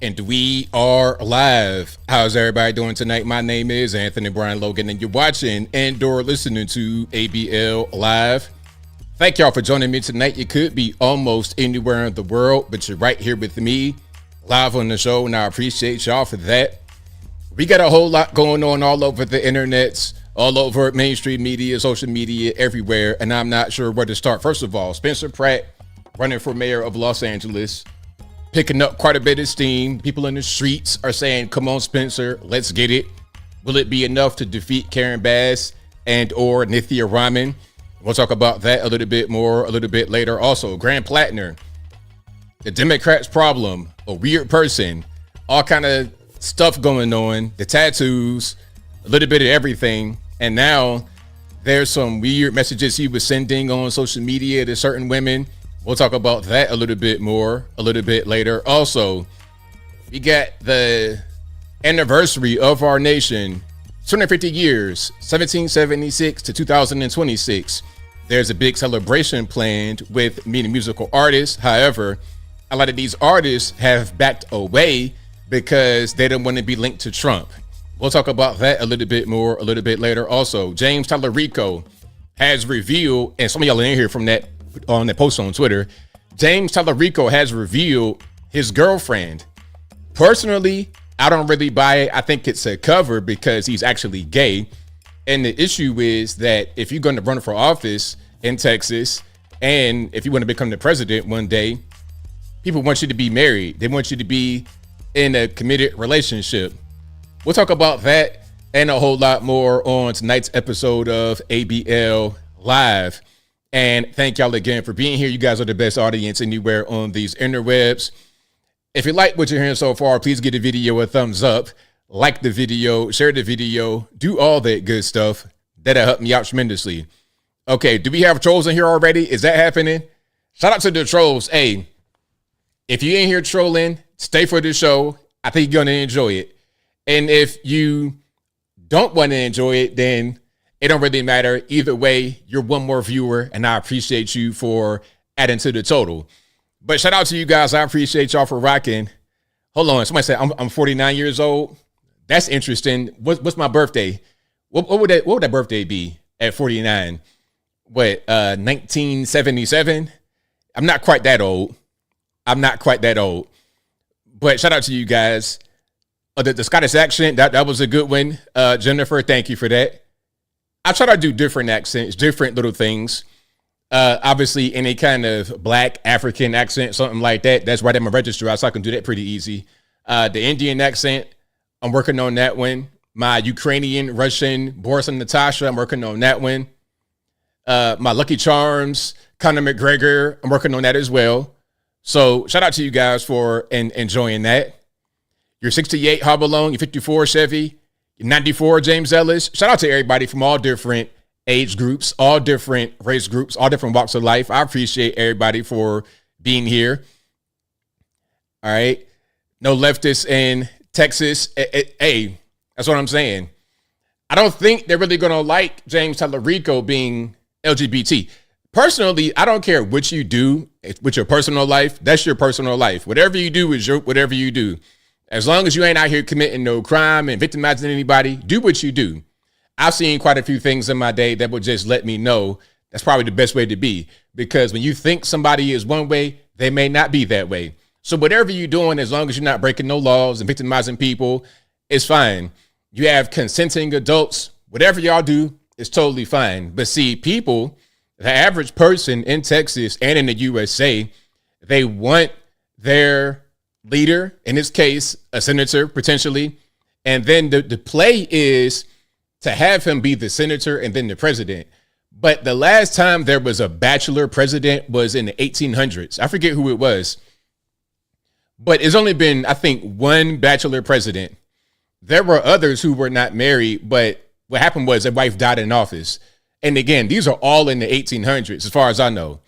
And we are live. How's everybody doing tonight? My name is Anthony Brian Logan, and you're watching and/or listening to ABL Live. Thank y'all for joining me tonight. You could be almost anywhere in the world, but you're right here with me, live on the show, and I appreciate y'all for that. We got a whole lot going on all over the internets, all over mainstream media, social media, everywhere, and I'm not sure where to start. First of all, Spencer Pratt, running for mayor of Los Angeles, picking up quite a bit of steam. People in the streets are saying, come on, Spencer, let's get it. Will it be enough to defeat Karen Bass and or Nithya Raman? We'll talk about that a little bit more a little bit later. Also, Grand Platner, the Democrats' problem, a weird person, all kind of stuff going on, the tattoos, a little bit of everything. And now there's some weird messages he was sending on social media to certain women. We'll talk about that a little bit more a little bit later. Also, we got the anniversary of our nation, 250 years, 1776 to 2026. There's a big celebration planned with many musical artists. However, a lot of these artists have backed away because they don't want to be linked to Trump. We'll talk about that a little bit more a little bit later. Also, James Talarico has revealed, and some of y'all in here from that on that post on Twitter, James Talarico has revealed his girlfriend. Personally, I don't really buy it. I think it's a cover because he's actually gay. And the issue is that if you're going to run for office in Texas, and if you want to become the president one day, people want you to be married. They want you to be in a committed relationship. We'll talk about that and a whole lot more on tonight's episode of ABL Live. And thank y'all again for being here. You guys are the best audience anywhere on these interwebs. If you like what you're hearing so far, please give the video a thumbs up, like the video, share the video, do all that good stuff. That'll help me out tremendously. Okay, do we have trolls in here already? Is that happening? Shout out to the trolls. Hey, if you ain't here trolling, stay for the show. I think you're going to enjoy it. And if you don't want to enjoy it, then it don't really matter. Either way, you're one more viewer, and I appreciate you for adding to the total. But shout out to you guys. I appreciate y'all for rocking. Hold on. Somebody said I'm 49 years old. That's interesting. What's my birthday? What would that birthday be at 49? 1977? I'm not quite that old. But shout out to you guys. The Scottish accent, that was a good one. Jennifer, thank you for that. I try to do different accents, different little things. Obviously, any kind of black African accent, something like that, that's right at my register, so I can do that pretty easy. The Indian accent, I'm working on that one. My Ukrainian, Russian, Boris and Natasha, I'm working on that one. My Lucky Charms, Conor McGregor, I'm working on that as well. So shout out to you guys for enjoying that. You're 68 Hobbalone, you're 54 Chevy, 94 James Ellis. Shout out to everybody from all different age groups, all different race groups, all different walks of life. I appreciate everybody for being here. All right. No leftists in Texas. Hey, that's what I'm saying. I don't think they're really going to like James Talarico being LGBT. Personally, I don't care what you do with your personal life. That's your personal life. Whatever you do is whatever you do. As long as you ain't out here committing no crime and victimizing anybody, do what you do. I've seen quite a few things in my day that would just let me know that's probably the best way to be. Because when you think somebody is one way, they may not be that way. So whatever you're doing, as long as you're not breaking no laws and victimizing people, it's fine. You have consenting adults. Whatever y'all do is totally fine. But see, people, the average person in Texas and in the USA, they want their leader, in this case, a senator, potentially. And then the play is to have him be the senator and then the president. But the last time there was a bachelor president was in the 1800s. I forget who it was. But it's only been, I think, one bachelor president. There were others who were not married, but what happened was their wife died in office. And again, these are all in the 1800s, as far as I know.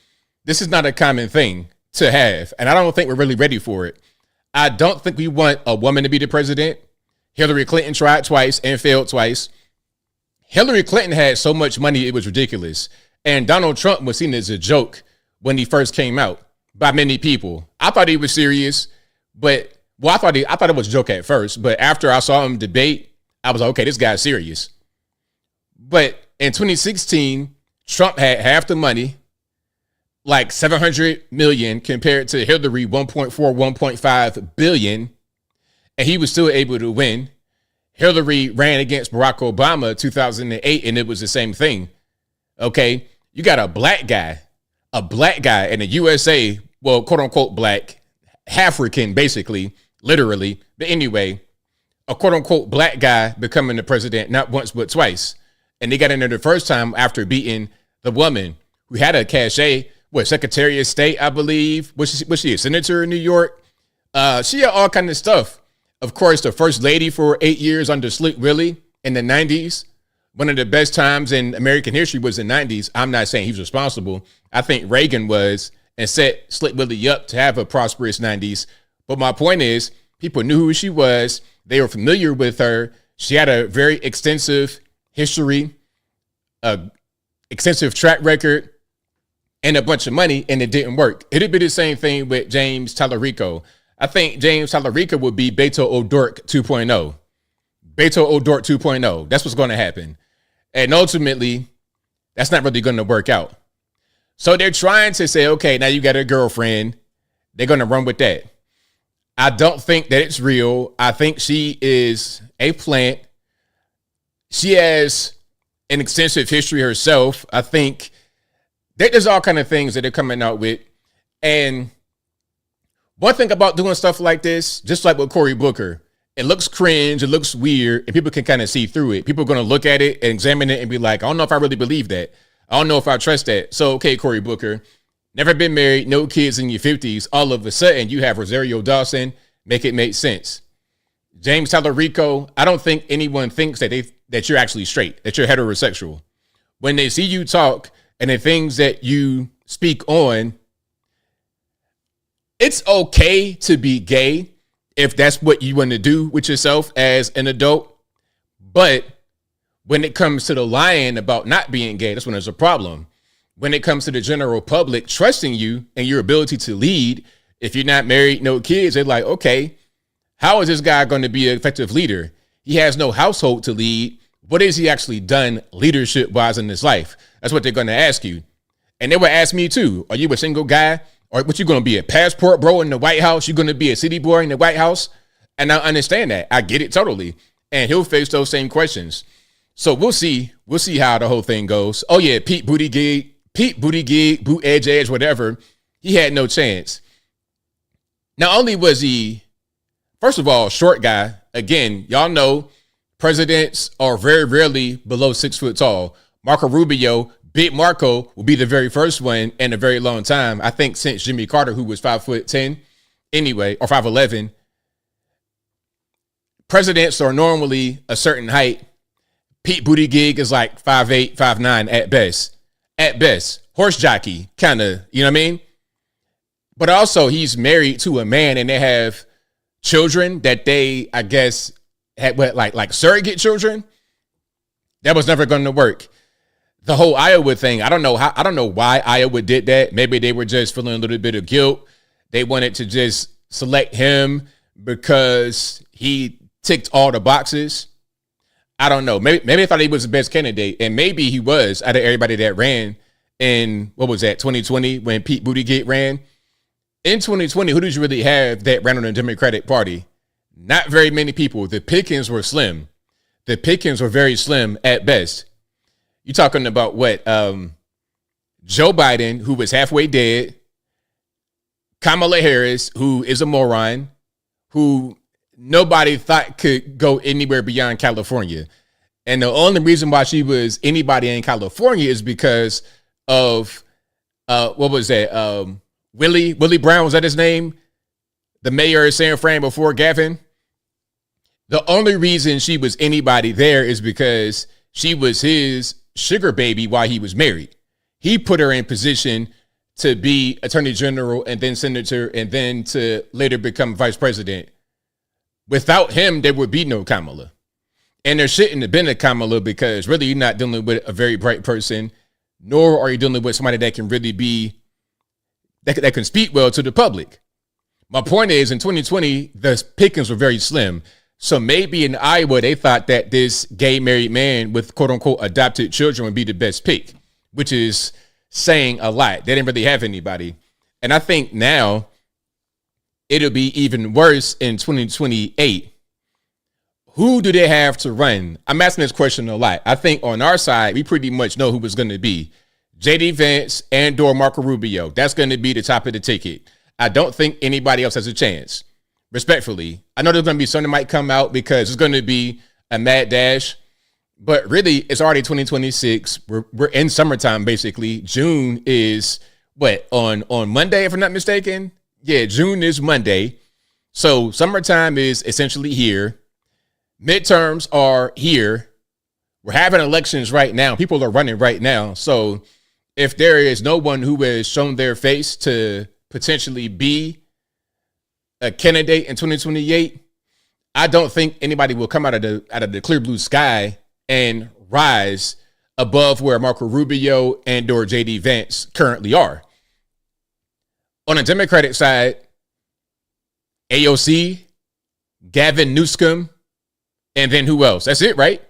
This is not a common thing to have. And I don't think we're really ready for it. I don't think we want a woman to be the president. Hillary Clinton tried twice and failed twice. Hillary Clinton had so much money, it was ridiculous. And Donald Trump was seen as a joke when he first came out by many people. I thought he was serious, but Well, I thought it was a joke at first, but after I saw him debate, I was like, okay, this guy's serious. But in 2016, Trump had half the money, like 700 million compared to Hillary 1.4, 1.5 billion, and he was still able to win. Hillary ran against Barack Obama in 2008, and it was the same thing. Okay, you got a black guy in the USA, well, quote unquote black, African, basically, literally. But anyway, a quote unquote black guy becoming the president not once but twice. And they got in there the first time after beating the woman who had a cachet, Secretary of State, I believe. Was she a senator in New York? She had all kind of stuff. Of course, the first lady for 8 years under Slick Willie in the 90s. One of the best times in American history was the 90s. I'm not saying he's responsible. I think Reagan was and set Slick Willie up to have a prosperous 90s. But my point is, people knew who she was. They were familiar with her. She had a very extensive history, extensive track record, and a bunch of money, and it didn't work. It'd be the same thing with James Talarico. I think James Talarico would be Beto O'Rourke 2.0. Beto O'Rourke 2.0. That's what's going to happen. And ultimately, that's not really going to work out. So they're trying to say, okay, now you got a girlfriend. They're going to run with that. I don't think that it's real. I think she is a plant. She has an extensive history herself. I think there's all kind of things that they're coming out with. And one thing about doing stuff like this, just like with Cory Booker, it looks cringe, it looks weird, and people can kind of see through it. People are going to look at it and examine it and be like, I don't know if I really believe that. I don't know if I trust that. So, okay, Cory Booker, never been married, no kids in your 50s. All of a sudden, you have Rosario Dawson. Make it make sense. James Talarico, I don't think anyone thinks that you're actually straight, that you're heterosexual. When they see you talk and the things that you speak on, it's okay to be gay if that's what you want to do with yourself as an adult. But when it comes to the lying about not being gay, that's when there's a problem. When it comes to the general public trusting you and your ability to lead, if you're not married, no kids, they're like, okay, how is this guy going to be an effective leader? He has no household to lead. What has he actually done leadership-wise in his life? That's what they're going to ask you. And they would ask me too, are you a single guy? Or what, you going to be a passport bro in the White House? You going to be a city boy in the White House? And I understand that. I get it totally. And he'll face those same questions. So we'll see. We'll see how the whole thing goes. Oh yeah, Pete Buttigieg, Boot Edge, whatever. He had no chance. Not only was he, first of all, short guy. Again, y'all know presidents are very rarely below 6 foot tall. Marco Rubio, Big Marco, will be the very first one in a very long time. I think since Jimmy Carter, who was 5'10", anyway, or 5'11". Presidents are normally a certain height. Pete Buttigieg is like 5'8", 5'9" at best. At best. Horse jockey, kind of, you know what I mean? But also, he's married to a man, and they have children that they, I guess, had like surrogate children. That was never going to work. The whole Iowa thing, I don't know why Iowa did that. Maybe they were just feeling a little bit of guilt. They wanted to just select him because he ticked all the boxes. I don't know. Maybe they thought he was the best candidate, and maybe he was out of everybody that ran in, 2020 when Pete Buttigieg ran. In 2020, who did you really have that ran on the Democratic Party? Not very many people. The pickings were slim. The pickings were very slim at best. You're talking about what? Joe Biden, who was halfway dead. Kamala Harris, who is a moron, who nobody thought could go anywhere beyond California. And the only reason why she was anybody in California is because of, Willie Brown, was that his name? The mayor of San Fran before Gavin. The only reason she was anybody there is because she was his sugar baby while he was married. He put her in position to be attorney general and then senator and then to later become vice president. Without him, there would be no Kamala. And there shouldn't have been a Kamala because really you're not dealing with a very bright person, nor are you dealing with somebody that can really be, that can speak well to the public. My point is, in 2020, the pickings were very slim. So maybe in Iowa, they thought that this gay married man with quote unquote adopted children would be the best pick, which is saying a lot. They didn't really have anybody. And I think now it'll be even worse in 2028. Who do they have to run? I'm asking this question a lot. I think on our side, we pretty much know who it's going to be. J.D. Vance and or Marco Rubio. That's going to be the top of the ticket. I don't think anybody else has a chance. Respectfully, I know there's going to be some that might come out because it's going to be a mad dash, but really it's already 2026. We're in summertime, basically. June is what, on Monday, if I'm not mistaken? Yeah, June is Monday. So summertime is essentially here. Midterms are here. We're having elections right now. People are running right now. So if there is no one who has shown their face to potentially be a candidate in 2028, I don't think anybody will come out of the clear blue sky and rise above where Marco Rubio and or J.D. Vance currently are. On the Democratic side, AOC, Gavin Newsom, and then who else? That's it, right?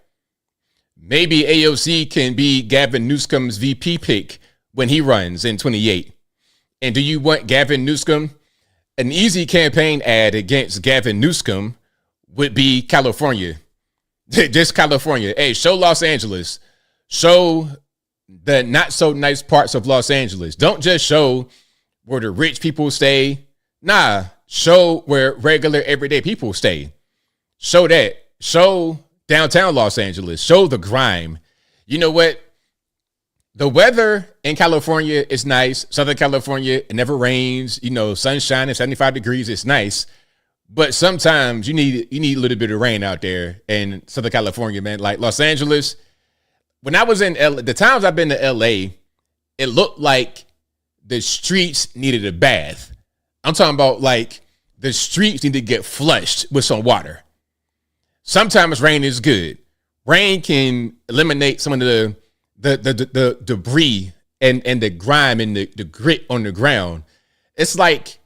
Maybe AOC can be Gavin Newsom's VP pick when he runs in 28. And do you want Gavin Newsom? An easy campaign ad against Gavin Newsom would be California. Just California. Hey, show Los Angeles. Show the not so nice parts of Los Angeles. Don't just show where the rich people stay. Nah, show where regular everyday people stay. Show that. Show downtown Los Angeles. Show the grime. You know what? The weather in California is nice. Southern California, it never rains. You know, sunshine and 75 degrees. It's nice. But sometimes you need a little bit of rain out there in Southern California, man. Like Los Angeles. When I was in LA, the times I've been to LA, it looked like the streets needed a bath. I'm talking about like the streets need to get flushed with some water. Sometimes rain is good. Rain can eliminate some of the debris and the grime and the grit on the ground. It's like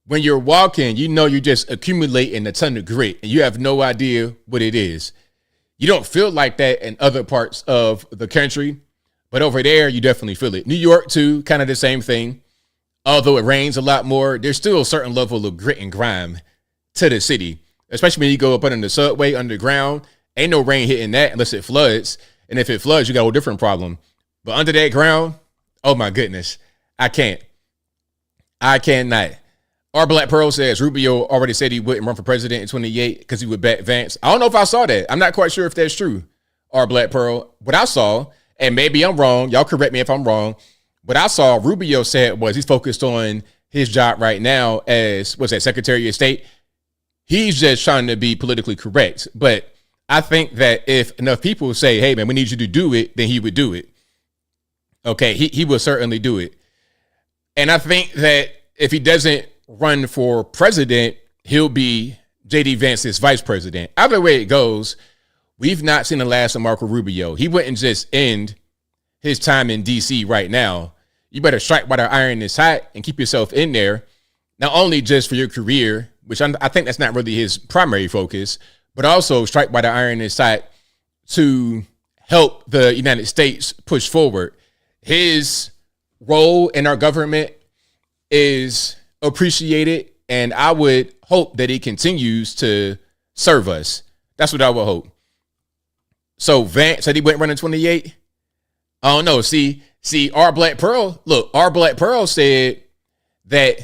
when you're walking, you know you're just accumulating a ton of grit and you have no idea what it is. You don't feel like that in other parts of the country, but over there, you definitely feel it. New York, too, kind of the same thing. Although it rains a lot more, there's still a certain level of grit and grime to the city, especially when you go up under the subway, underground. Ain't no rain hitting that unless it floods. And if it floods, you got a whole different problem. But under that ground, oh my goodness, I cannot. Our Black Pearl says Rubio already said he wouldn't run for president in 28 because he would back Vance. I don't know if I saw that. I'm not quite sure if that's true. Our Black Pearl. What I saw, and maybe I'm wrong, y'all correct me if I'm wrong. What I saw Rubio said was he's focused on his job right now as, what's that, Secretary of State. He's just trying to be politically correct. But I think that if enough people say, hey, man, we need you to do it, then he would do it. Okay, he will certainly do it. And I think that if he doesn't run for president, he'll be J.D. Vance's vice president. Either way it goes, we've not seen the last of Marco Rubio. He wouldn't just end his time in D.C. right now. You better strike while the iron is hot and keep yourself in there, not only just for your career, which I think that's not really his primary focus, but also strike while the iron is hot to help the United States push forward. His role in our government is appreciated, and I would hope that he continues to serve us. That's what I would hope. So Vance said he went running 28. I don't know. See, our Black Pearl. Look, our Black Pearl said that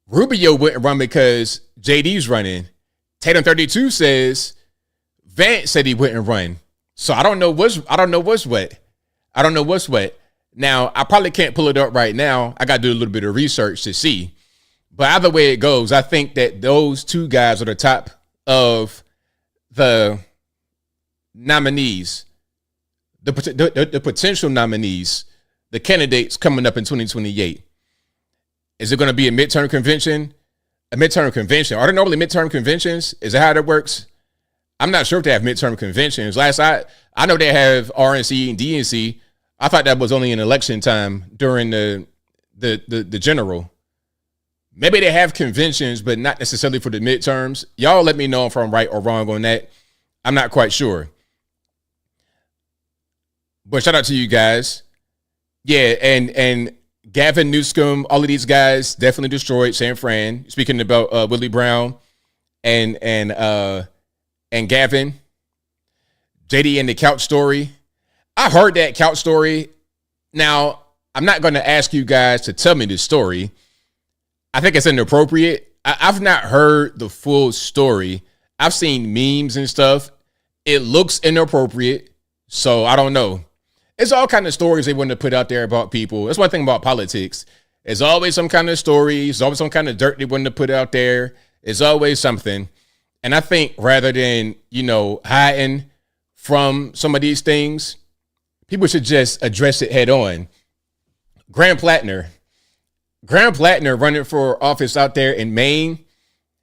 Rubio wouldn't run because JD's running. Tatum 32 says Vance said he wouldn't run. So I don't know what's what. Now, I probably can't pull it up right now. I got to do a little bit of research to see. But either way it goes, I think that those two guys are the top of the nominees, the potential nominees, the candidates coming up in 2028. Is it going to be a midterm convention? A midterm convention. Are there normally midterm conventions? Is that how that works? I'm not sure if they have midterm conventions. I know they have RNC and DNC. I thought that was only in election time during the general. Maybe they have conventions, but not necessarily for the midterms. Y'all let me know if I'm right or wrong on that. I'm not quite sure. But shout out to you guys. Yeah, and Gavin Newsom, all of these guys definitely destroyed San Fran. Speaking about Willie Brown and Gavin, JD and the couch story. I heard that couch story. Now, I'm not going to ask you guys to tell me this story. I think it's inappropriate. I've not heard the full story. I've seen memes and stuff. It looks inappropriate, so I don't know. It's all kind of stories they want to put out there about people. That's one thing about politics. There's always some kind of story. There's always some kind of dirt they want to put out there. It's always something. And I think rather than, hiding from some of these things, people should just address it head on. Graham Platner running for office out there in Maine,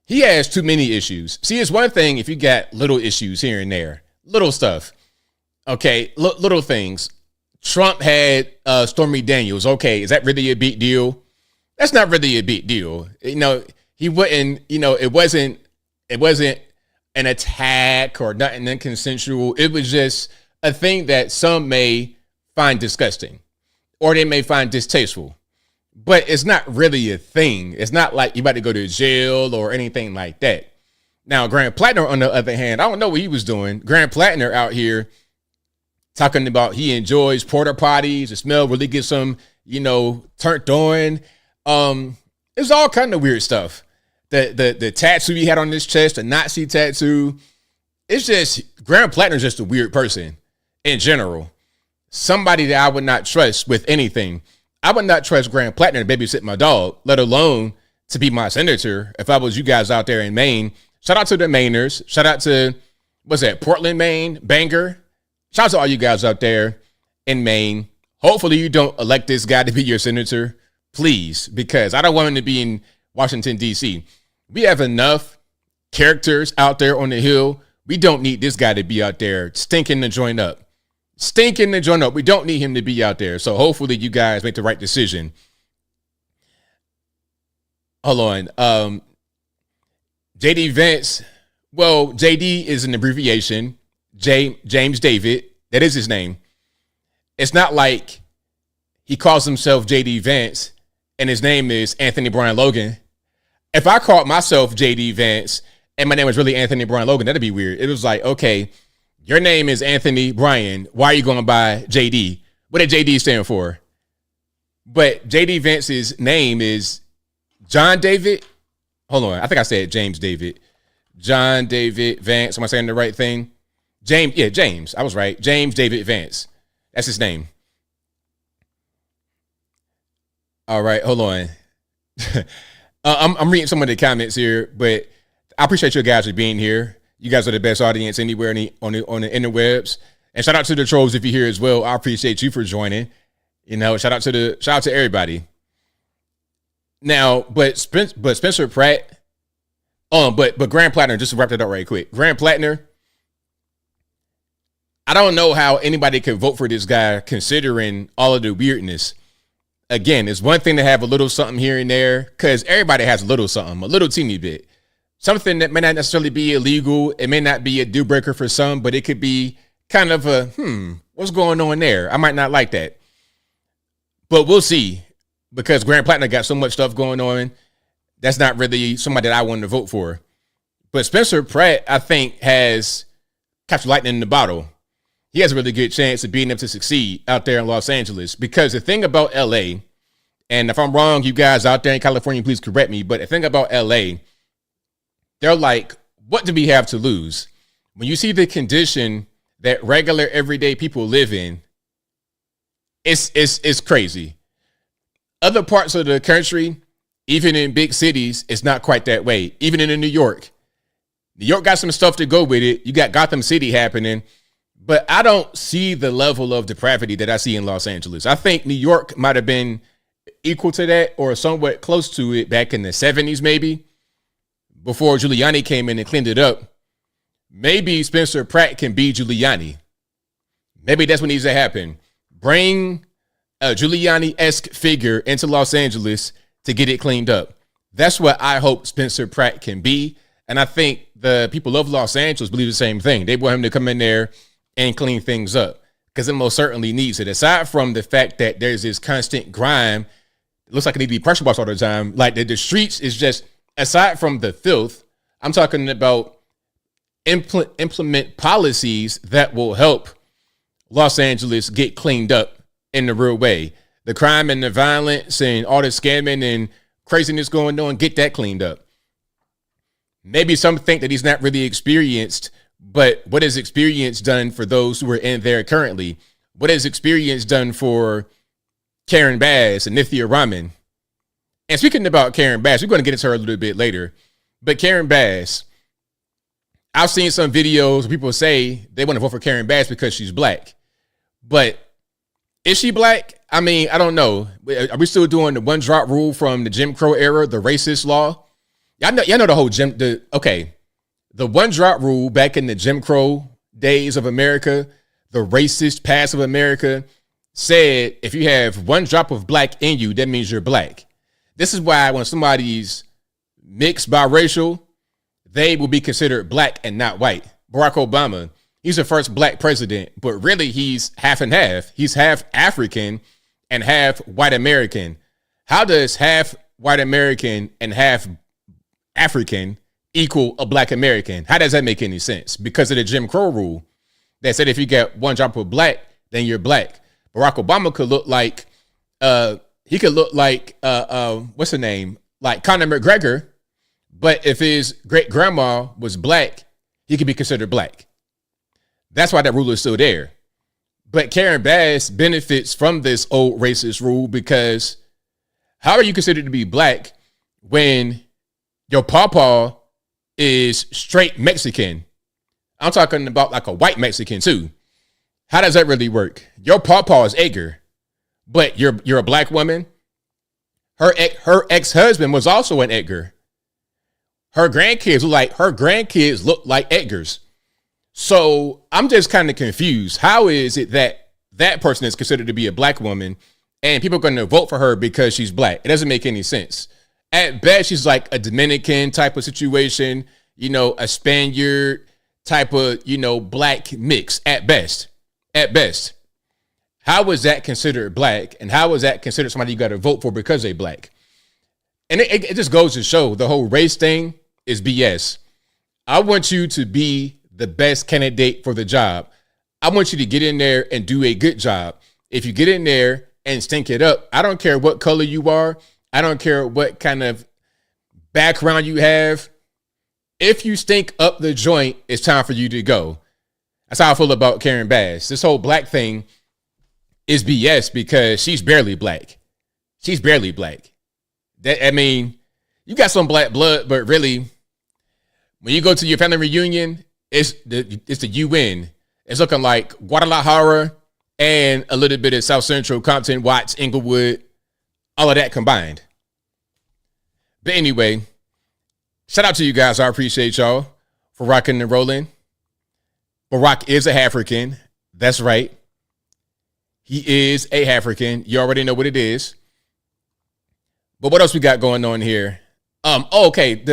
he has too many issues. See, it's one thing if you got little issues here and there, little stuff. Okay, little things. Trump had Stormy Daniels. Okay, is that really a big deal? That's not really a big deal. He wouldn't, it wasn't an attack or nothing inconsensual. It was just a thing that some may find disgusting or they may find distasteful. But it's not really a thing. It's not like you about to go to jail or anything like that. Now, Graham Platner, on the other hand, I don't know what he was doing. Graham Platner out here talking about he enjoys porta potties. The smell really gets him, turned on. It's all kind of weird stuff. The tattoo he had on his chest, the Nazi tattoo. It's just, Graham Platner's just a weird person in general. Somebody that I would not trust with anything. I would not trust Graham Platner to babysit my dog, let alone to be my senator if I was you guys out there in Maine. Shout out to the Mainers. Shout out to, Portland, Maine, Bangor. Shout out to all you guys out there in Maine. Hopefully you don't elect this guy to be your senator, please, because I don't want him to be in Washington, D.C. We have enough characters out there on the Hill. We don't need this guy to be out there stinking to join up. We don't need him to be out there. So hopefully you guys make the right decision. Hold on. JD Vance. Well, JD is an abbreviation. James David. That is his name. It's not like he calls himself JD Vance and his name is Anthony Brian Logan. If I called myself JD Vance and my name was really Anthony Brian Logan, that'd be weird. It was like, okay, your name is Anthony Bryan. Why are you going by JD? What did JD stand for? But JD Vance's name is John David. Hold on. I think I said James David. John David Vance. Am I saying the right thing? James. I was right. James David Vance. That's his name. All right. Hold on. I'm reading some of the comments here, but I appreciate you guys for being here. You guys are the best audience anywhere on the interwebs. And shout out to the trolls if you're here as well. I appreciate you for joining. Shout out to everybody. Now, but Spencer Pratt, but Graham Platner, just to wrap that up right quick. Graham Platner, I don't know how anybody could vote for this guy considering all of the weirdness. Again, it's one thing to have a little something here and there, because everybody has a little something, a little teeny bit. Something that may not necessarily be illegal. It may not be a deal breaker for some, but it could be kind of a, what's going on there? I might not like that. But we'll see, because Graham Platner got so much stuff going on. That's not really somebody that I wanted to vote for. But Spencer Pratt, I think, has captured lightning in the bottle. He has a really good chance of being able to succeed out there in Los Angeles, because the thing about LA, and if I'm wrong, you guys out there in California, please correct me. But the thing about LA, they're like, what do we have to lose? When you see the condition that regular everyday people live in, it's crazy. Other parts of the country, even in big cities, it's not quite that way. Even in New York got some stuff to go with it. You got Gotham City happening, but I don't see the level of depravity that I see in Los Angeles. I think New York might have been equal to that or somewhat close to it back in the 70s, maybe, before Giuliani came in and cleaned it up. Maybe Spencer Pratt can be Giuliani. Maybe that's what needs to happen. Bring a Giuliani-esque figure into Los Angeles to get it cleaned up. That's what I hope Spencer Pratt can be. And I think the people of Los Angeles believe the same thing. They want him to come in there and clean things up because it most certainly needs it. Aside from the fact that there's this constant grime, it looks like it needs to be pressure washed all the time. Like the streets is just, aside from the filth, I'm talking about implement policies that will help Los Angeles get cleaned up in the real way. The crime and the violence and all the scamming and craziness going on, get that cleaned up. Maybe some think that he's not really experienced, but what has experience done for those who are in there currently? What has experience done for Karen Bass and Nithya Raman? And speaking about Karen Bass, we're going to get into her a little bit later, but Karen Bass, I've seen some videos where people say they want to vote for Karen Bass because she's black, but is she black? I mean, I don't know. Are we still doing the one drop rule from the Jim Crow era, the racist law? Y'all know the whole the one drop rule back in the Jim Crow days of America, the racist past of America, said if you have one drop of black in you, that means you're black. This is why when somebody's mixed biracial, they will be considered black and not white. Barack Obama, he's the first black president, but really he's half and half. He's half African and half white American. How does half white American and half African equal a black American? How does that make any sense? Because of the Jim Crow rule that said if you get one drop of black, then you're black. Barack Obama could look like what's the name? Like Conor McGregor, but if his great grandma was black, he could be considered black. That's why that rule is still there. But Karen Bass benefits from this old racist rule because how are you considered to be black when your pawpaw is straight Mexican? I'm talking about like a white Mexican too. How does that really work? Your pawpaw is Edgar, but you're a black woman. Her ex-husband was also an Edgar. Her grandkids look like Edgars. So I'm just kind of confused. How is it that that person is considered to be a black woman and people are going to vote for her because she's black? It doesn't make any sense. At best, she's like a Dominican type of situation, a Spaniard type of, black mix at best. How is that considered black? And how is that considered somebody you got to vote for because they're black? And it just goes to show the whole race thing is BS. I want you to be the best candidate for the job. I want you to get in there and do a good job. If you get in there and stink it up, I don't care what color you are. I don't care what kind of background you have. If you stink up the joint, it's time for you to go. That's how I feel about Karen Bass. This whole black thing is BS because she's barely black. She's barely black. You got some black blood, but really, when you go to your family reunion, it's the UN. It's looking like Guadalajara and a little bit of South Central, Compton, Watts, Inglewood, all of that combined. But anyway, shout out to you guys. I appreciate y'all for rocking and rolling. Barack is a African. That's right. He is a African. You already know what it is. But what else we got going on here? Okay.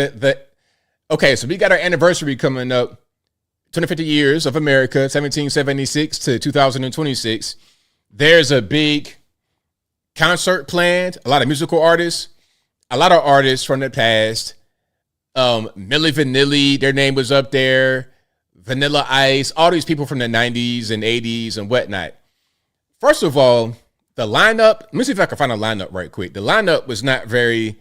So we got our anniversary coming up. 250 years of America, 1776 to 2026. There's a big concert planned. A lot of musical artists. A lot of artists from the past. Milli Vanilli, their name was up there. Vanilla Ice, all these people from the 90s and 80s and whatnot. First of all, the lineup, let me see if I can find a lineup right quick. The lineup was not very,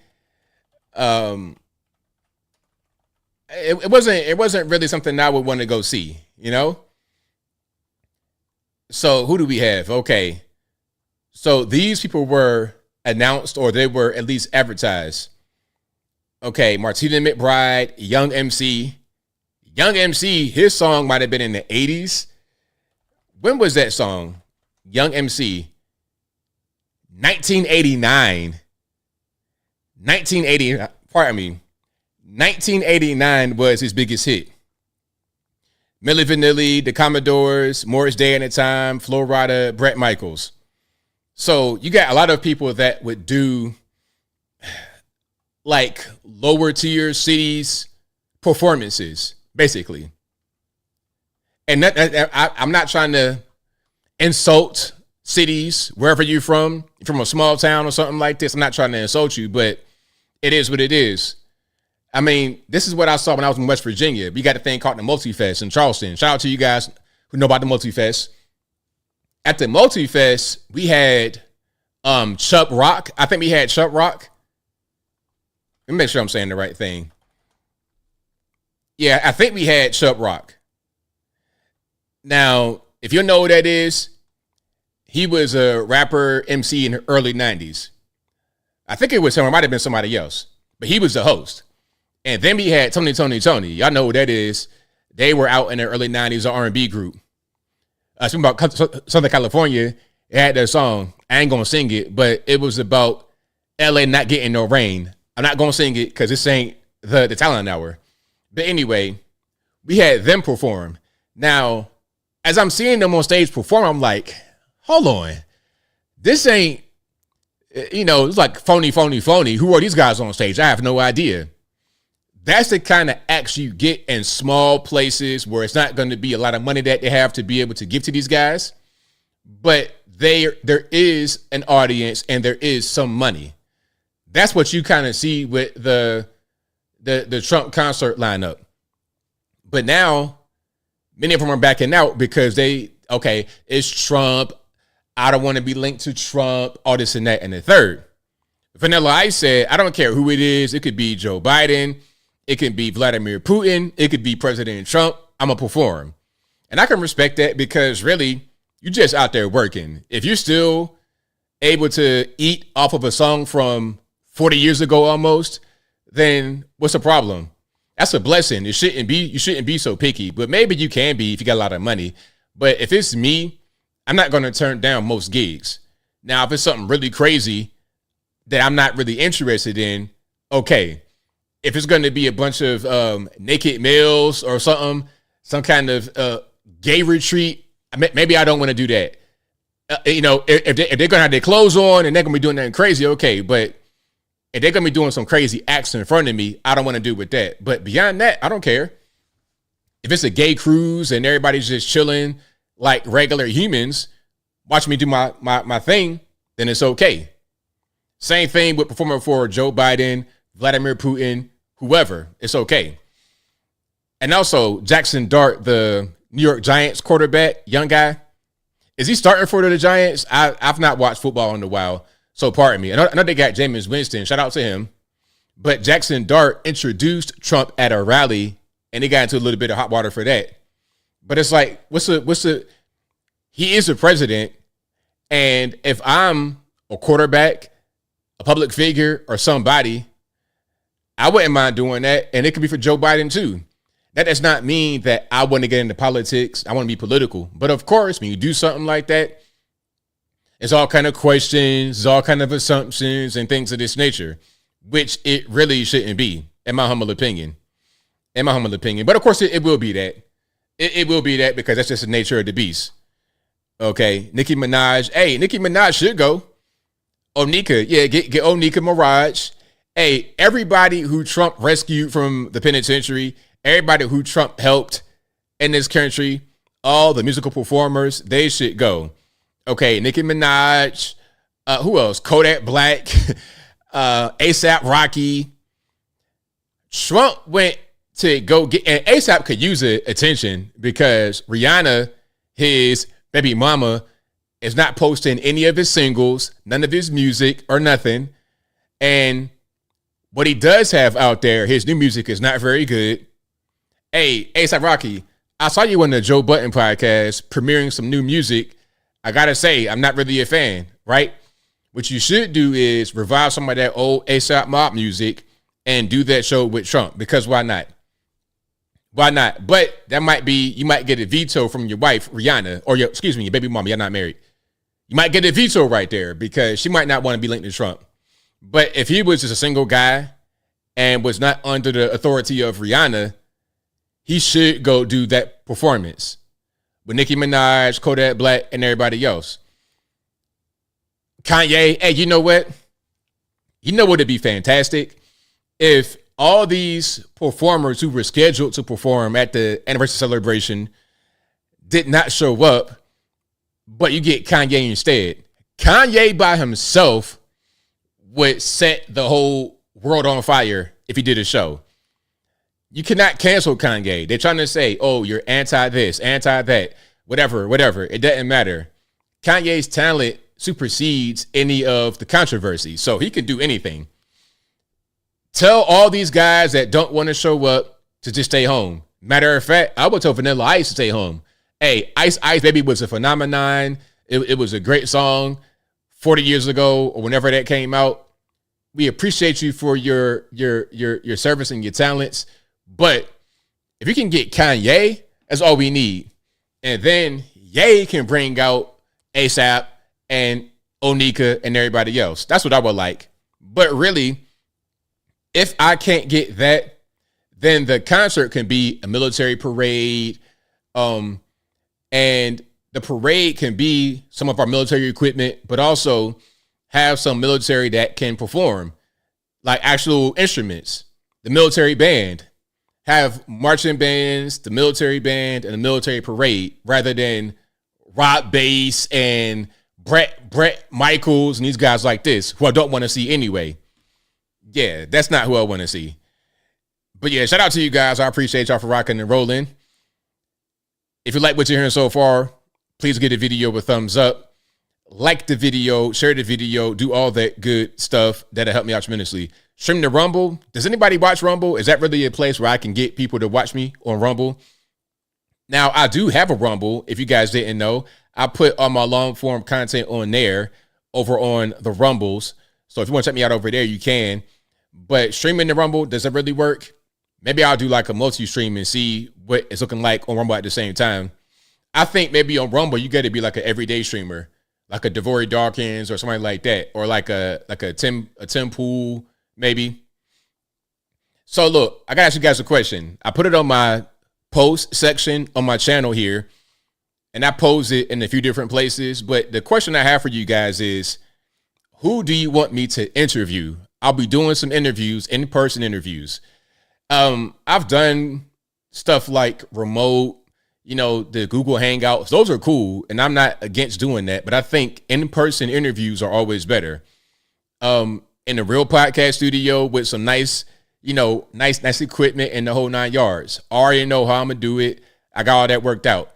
it wasn't really something I would want to go see, So who do we have? Okay. So these people were announced or they were at least advertised. Okay. Martina McBride, Young MC. Young MC, his song might have been in the 80s. When was that song? Young MC. 1989. 1989 was his biggest hit. Milli Vanilli, the Commodores, Morris Day and the Time, Flo Rida, Bret Michaels. So you got a lot of people that would do like lower tier cities performances, basically. And I'm not trying to insult cities wherever you're from a small town or something like this. I'm not trying to insult you, but it is what it is. I mean, this is what I saw when I was in West Virginia. We got a thing called the Multi-Fest in Charleston. Shout out to you guys who know about the Multi-Fest. At the Multi-Fest, we had Chubb Rock. I think we had Chubb Rock. Let me make sure I'm saying the right thing. Yeah, I think we had Chubb Rock. Now, if you know who that is, he was a rapper MC in the early 90s. I think it was him. It might have been somebody else. But he was the host. And then we had Tony. Y'all know who that is. They were out in the early 90s, an R&B group. Speaking about Southern California, it had their song. I ain't going to sing it, but it was about LA not getting no rain. I'm not going to sing it because this ain't the talent hour. But anyway, we had them perform. Now, as I'm seeing them on stage perform, I'm like, hold on. This ain't, it's like phony. Who are these guys on stage? I have no idea. That's the kind of acts you get in small places where it's not going to be a lot of money that they have to be able to give to these guys. But there is an audience and there is some money. That's what you kind of see with the Trump concert lineup. But now, many of them are backing out because it's Trump. I don't want to be linked to Trump, all this and that and the third. Vanilla Ice said, I don't care who it is. It could be Joe Biden. It could be Vladimir Putin. It could be President Trump. I'm going to perform. And I can respect that because really, you're just out there working. If you're still able to eat off of a song from 40 years ago almost, then what's the problem? That's a blessing. You shouldn't be so picky, but maybe you can be if you got a lot of money. But if it's me, I'm not going to turn down most gigs. Now, if it's something really crazy that I'm not really interested in, okay. If it's going to be a bunch of naked males or something, some kind of gay retreat, maybe I don't want to do that. If they're going to have their clothes on and they're going to be doing nothing crazy, okay. But if they're going to be doing some crazy acts in front of me, I don't want to do with that. But beyond that, I don't care. If it's a gay cruise and everybody's just chilling like regular humans, watch me do my thing, then it's okay. Same thing with performing for Joe Biden, Vladimir Putin, whoever, it's okay. And also, Jackson Dart, the New York Giants quarterback, young guy, is he starting for the Giants? I've not watched football in a while, so pardon me. I know they got Jameis Winston, shout out to him. But Jackson Dart introduced Trump at a rally, and he got into a little bit of hot water for that. But it's like, he is the president, and if I'm a quarterback, a public figure, or somebody, I wouldn't mind doing that, and it could be for Joe Biden too. That does not mean that I want to get into politics. I want to be political. But of course, when you do something like that, it's all kind of questions, it's all kind of assumptions and things of this nature, which it really shouldn't be, in my humble opinion. But of course, it will be that. It will be that because that's just the nature of the beast. Okay, Nicki Minaj. Hey, Nicki Minaj should go. Onika, yeah, get Onika Mirage. Hey, everybody who Trump rescued from the penitentiary, everybody who Trump helped in this country, all the musical performers, they should go. Okay, Nicki Minaj, who else? Kodak Black, ASAP Rocky. Trump went to go get, and ASAP could use the attention because Rihanna, his baby mama, is not posting any of his singles, none of his music or nothing. And what he does have out there, his new music is not very good. Hey, A$AP Rocky, I saw you on the Joe Budden podcast premiering some new music. I got to say, I'm not really a fan, right? What you should do is revive some of that old A$AP Mob music and do that show with Trump, because why not? Why not? But that might be, you might get a veto from your wife, Rihanna, or your baby mama. You're not married. You might get a veto right there because she might not want to be linked to Trump. But if he was just a single guy and was not under the authority of Rihanna, he should go do that performance with Nicki Minaj, Kodak Black, and everybody else. Kanye, hey, you know what? You know what would be fantastic? if all these performers who were scheduled to perform at the anniversary celebration did not show up, but you get Kanye instead, Kanye by himself would set the whole world on fire if he did a show. You cannot cancel Kanye. They're trying to say, oh, you're anti this, anti that, whatever. It doesn't matter. Kanye's talent supersedes any of the controversy, so he can do anything. Tell all these guys that don't want to show up to just stay home. Matter of fact, I would tell Vanilla Ice to stay home. Hey, Ice Ice Baby was a phenomenon. It was a great song 40 years ago or whenever that came out. We appreciate you for your service and your talents. But if you can get Kanye, that's all we need. And then Ye can bring out ASAP and Onika and everybody else. That's what I would like. But really, if I can't get that, then the concert can be a military parade. And the parade can be some of our military equipment, but also have some military that can perform, like actual instruments. The military band. Have marching bands, the military band, and the military parade, rather than Rob Bass and Brett Michaels and these guys like this, who I don't want to see anyway. Yeah, that's not who I want to see. But yeah, shout out to you guys. I appreciate y'all for rocking and rolling. If you like what you're hearing so far, please give the video a thumbs up. Like the video, share the video, do all that good stuff. That'll help me out tremendously. Stream the Rumble. Does anybody watch Rumble? Is that really a place where I can get people to watch me on Rumble? Now, I do have a Rumble. If you guys didn't know, I put all my long form content on there over on the Rumbles. So if you want to check me out over there, you can. But streaming the Rumble, does it really work? Maybe I'll do like a multi-stream and see what it's looking like on Rumble at the same time. I think maybe on Rumble, you got to be like an everyday streamer, like a Devori Dawkins or somebody like that, or like a Tim Pool, maybe. So look, I gotta ask you guys a question. I put it on my post section on my channel here, and I pose it in a few different places. But the question I have for you guys is, who do you want me to interview? I'll be doing some interviews, in-person interviews. I've done stuff like remote, the Google Hangouts. Those are cool, and I'm not against doing that. But I think in-person interviews are always better. In a real podcast studio with some nice equipment and the whole 9 yards. I already know how I'm going to do it. I got all that worked out.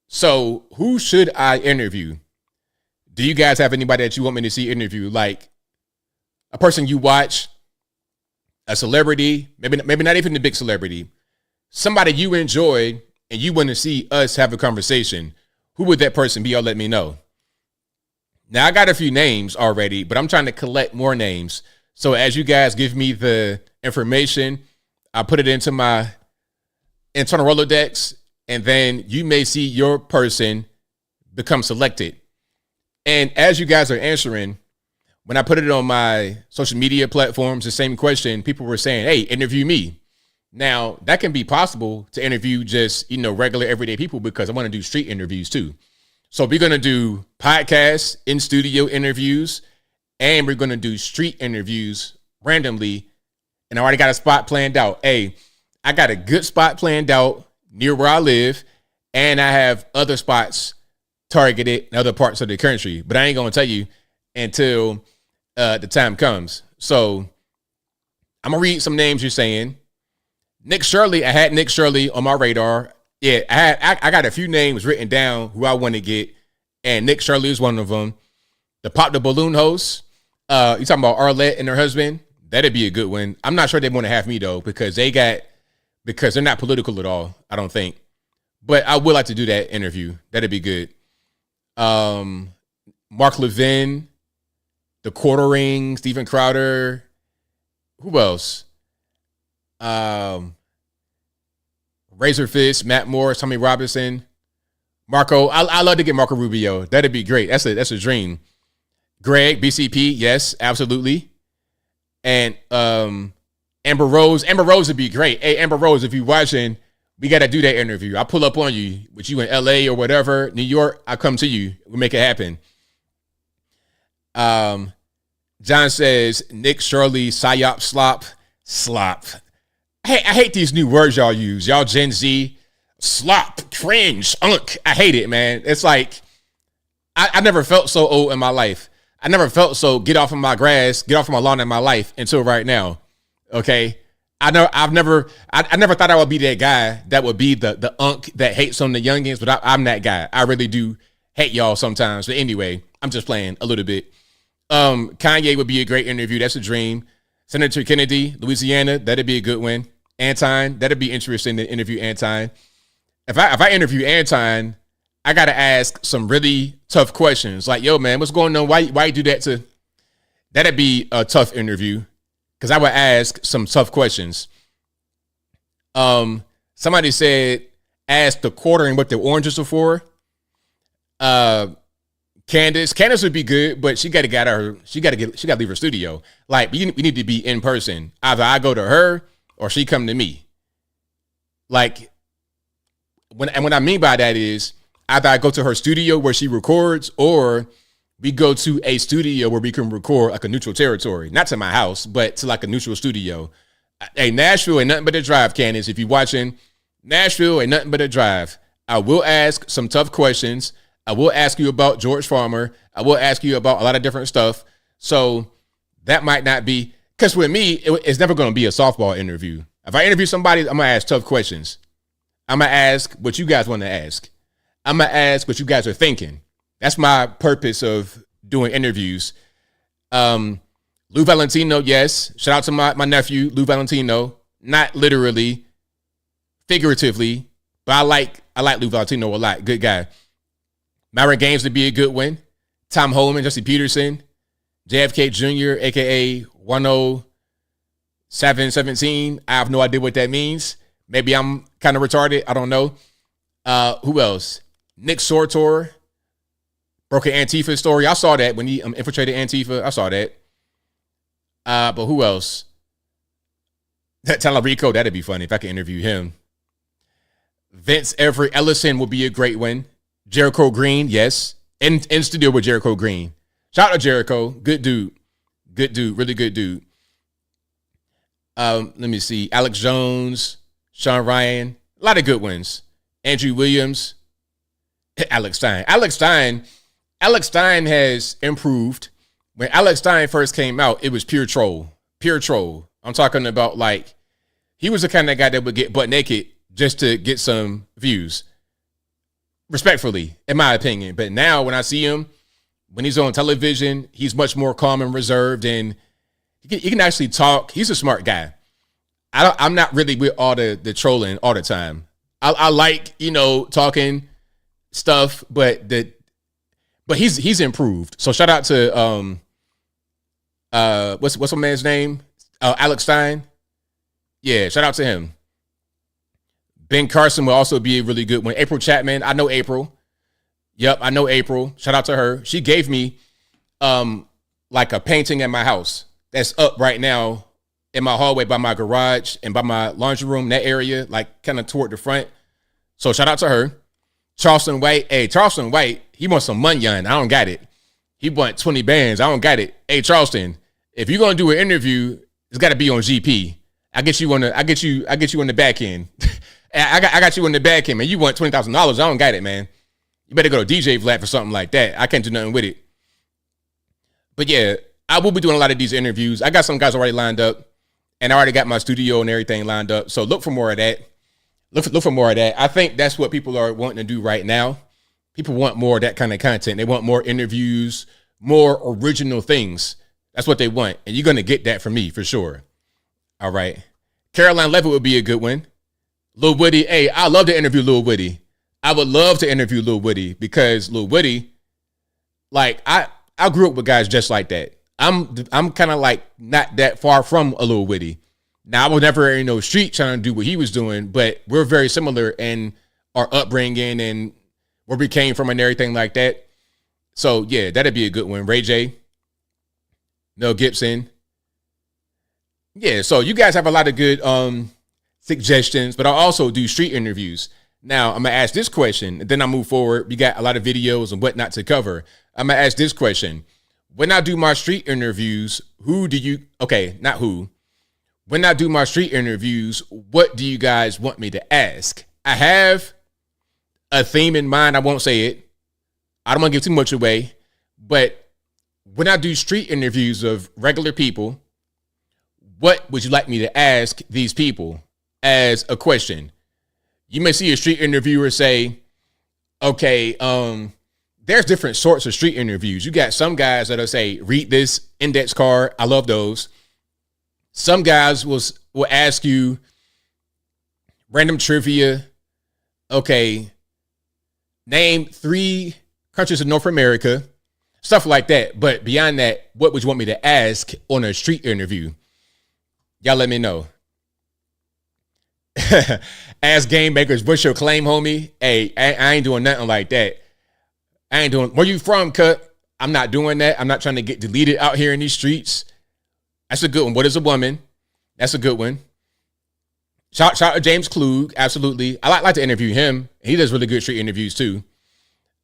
So who should I interview? Do you guys have anybody that you want me to see interview? Like a person you watch, a celebrity, maybe not even a big celebrity, somebody you enjoy and you want to see us have a conversation. Who would that person be? Y'all let me know. Now, I got a few names already, but I'm trying to collect more names. So as you guys give me the information, I put it into my internal Rolodex, and then you may see your person become selected. And as you guys are answering, when I put it on my social media platforms, the same question, people were saying, hey, interview me. Now, that can be possible to interview just, regular everyday people, because I want to do street interviews too. So we're going to do podcasts, in-studio interviews, and we're going to do street interviews randomly. And I already got a spot planned out. Hey, I got a good spot planned out near where I live, and I have other spots targeted in other parts of the country. But I ain't going to tell you until the time comes. So I'm going to read some names you're saying. Nick Shirley, I had Nick Shirley on my radar. Yeah, I got a few names written down who I want to get, and Nick Shirley is one of them. The Pop the Balloon host, you talking about Arlette and her husband? That'd be a good one. I'm not sure they want to have me though, because they're not political at all, I don't think. But I would like to do that interview. That'd be good. Mark Levin, The Quartering, Steven Crowder. Who else? Razor Fist, Matt Morris, Tommy Robinson, Marco. I love to get Marco Rubio. That'd be great. That's a dream. Greg, BCP, yes, absolutely. And Amber Rose. Amber Rose would be great. Hey, Amber Rose, if you're watching, we got to do that interview. I'll pull up on you, with you in LA or whatever, New York. I'll come to you. We'll make it happen. John says, Nick Shirley, Psyop Slop. Slop. I hate these new words y'all use. Y'all Gen Z. Slop, cringe, unk. I hate it, man. It's like, I never felt so old in my life. I never felt so get off of my grass, get off of my lawn in my life until right now. Okay. I never thought I would be that guy that would be the unk that hates on the youngins, but I'm that guy. I really do hate y'all sometimes. But anyway, I'm just playing a little bit. Kanye would be a great interview. That's a dream. Senator Kennedy, Louisiana, that'd be a good one. Anton, that'd be interesting to interview Anton. If I interview Anton, I gotta ask some really tough questions. Like, yo, man, what's going on? Why you do that to? That'd be a tough interview because I would ask some tough questions. Somebody said, ask the quartering what the oranges are for. Candace would be good, but she gotta leave her studio. Like, we need to be in person. Either I go to her or she come to me. Like, what I mean by that is either I go to her studio where she records, or we go to a studio where we can record like a neutral territory, not to my house, but to like a neutral studio. Hey, Nashville ain't nothing but a drive, Candace. If you're watching, Nashville ain't nothing but a drive. I will ask some tough questions. I will ask you about George Farmer. I will ask you about a lot of different stuff. So that might not be, because with me, it's never going to be a softball interview. If I interview somebody, I'm going to ask tough questions. I'm going to ask what you guys want to ask. I'm going to ask what you guys are thinking. That's my purpose of doing interviews. Lou Valentino, yes. Shout out to my nephew, Lou Valentino. Not literally, figuratively, but I like Lou Valentino a lot. Good guy. Myron Gaines would be a good one. Tom Holman, Jesse Peterson, JFK Jr., a.k.a. 10717. I have no idea what that means. Maybe I'm kind of retarded. I don't know. Who else? Nick Sortor broke an Antifa story. I saw that when he infiltrated Antifa. I saw that. But who else? That Talarico, that'd be funny if I could interview him. Vince Everett Ellison would be a great one. Jericho Green, yes. In studio with Jericho Green. Shout out to Jericho. Good dude. Good dude. Really good dude. Let me see. Alex Jones, Sean Ryan. A lot of good ones. Andrew Williams. Alex Stein. Alex Stein has improved. When Alex Stein first came out, it was pure troll. Pure troll. I'm talking about, like, he was the kind of guy that would get butt naked just to get some views. Respectfully, in my opinion. But now when I see him, when he's on television, he's much more calm and reserved, and he can actually talk. He's a smart guy. I'm not really with all the trolling all the time. I like, talking stuff, but he's improved. So shout out to what's my man's name? Alex Stein. Yeah, shout out to him. Ben Carson will also be a really good one. April Chapman, I know April. Yep, I know April. Shout out to her. She gave me like a painting at my house that's up right now in my hallway by my garage and by my laundry room, that area, like kind of toward the front. So shout out to her. Charleston White. Hey, Charleston White, he wants some money. I don't got it. He want 20 bands. I don't got it. Hey, Charleston, if you're gonna do an interview, it's got to be on GP. I get you on the back end. I got you on the back end, man. You want $20,000? I don't got it, man. You better go to DJ Vlad for something like that. I can't do nothing with it. But yeah, I will be doing a lot of these interviews. I got some guys already lined up, and I already got my studio and everything lined up. So look for more of that. Look for more of that. I think that's what people are wanting to do right now. People want more of that kind of content. They want more interviews, more original things. That's what they want. And you're going to get that from me for sure. All right. Caroline Levitt would be a good one. Lil Woody. Hey, I love to interview Lil Woody. I would love to interview Lil Woody because Lil Woody, like, I grew up with guys just like that. I'm kind of like not that far from a Lil Woody. Now, I was never in no street trying to do what he was doing, but we're very similar in our upbringing and where we came from and everything like that. So, yeah, that'd be a good one. Ray J, Mel Gibson. Yeah, so you guys have a lot of good suggestions, but I also do street interviews. Now, I'm going to ask this question, and then I'll move forward. We got a lot of videos and whatnot to cover. I'm going to ask this question. When I do my street interviews, not who, when I do my street interviews, what do you guys want me to ask? I have a theme in mind. I won't say it. I don't want to give too much away. But when I do street interviews of regular people, what would you like me to ask these people as a question? You may see a street interviewer say, okay, there's different sorts of street interviews. You got some guys that'll say, read this index card. I love those. Some guys will ask you random trivia. Okay, name 3 countries in North America, stuff like that. But beyond that, what would you want me to ask on a street interview? Y'all let me know. Ask game makers, what's your claim, homie? Hey, I ain't doing nothing like that. I ain't doing, where you from, cut? I'm not doing that. I'm not trying to get deleted out here in these streets. That's a good one. What is a woman? That's a good one. Shout out to James Klug. Absolutely. I like to interview him. He does really good street interviews too.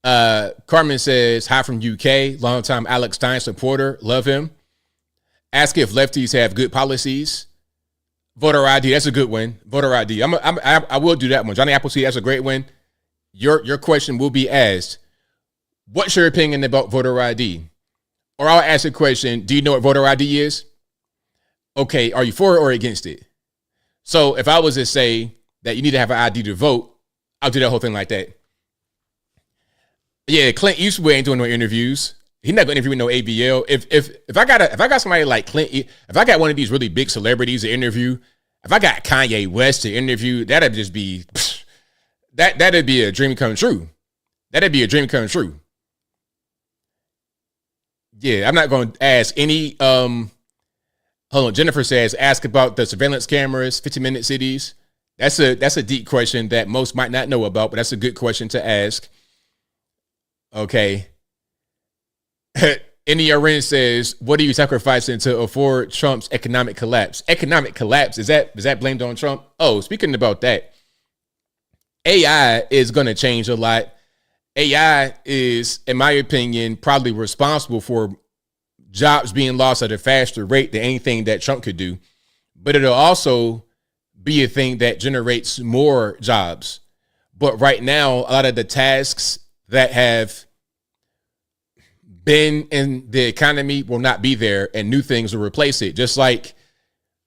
Carmen says, hi from UK. Longtime Alex Stein supporter. Love him. Ask if lefties have good policies. Voter ID. That's a good one. Voter ID. I will do that one. Johnny Appleseed. That's a great one. Your question will be asked. What's your opinion about voter ID? Or I'll ask a question. Do you know what voter ID is? Okay. Are you for it or against it? So if I was to say that you need to have an ID to vote, I'll do that whole thing like that. Yeah, Clint Eastwood ain't doing no interviews. He's not gonna interview no ABL. If I got somebody like Clint, if I got one of these really big celebrities to interview, if I got Kanye West to interview, that'd just be that'd be a dream come true. That'd be a dream come true. Yeah, I'm not gonna ask any. Hold on, Jennifer says, ask about the surveillance cameras, 50-minute cities. That's a deep question that most might not know about, but that's a good question to ask. Okay. NERN says, what are you sacrificing to afford Trump's economic collapse? Economic collapse, is that blamed on Trump? Oh, speaking about that, AI is going to change a lot. AI is, in my opinion, probably responsible for jobs being lost at a faster rate than anything that Trump could do. But it'll also be a thing that generates more jobs. But right now, a lot of the tasks that have been in the economy will not be there, and new things will replace it. Just like,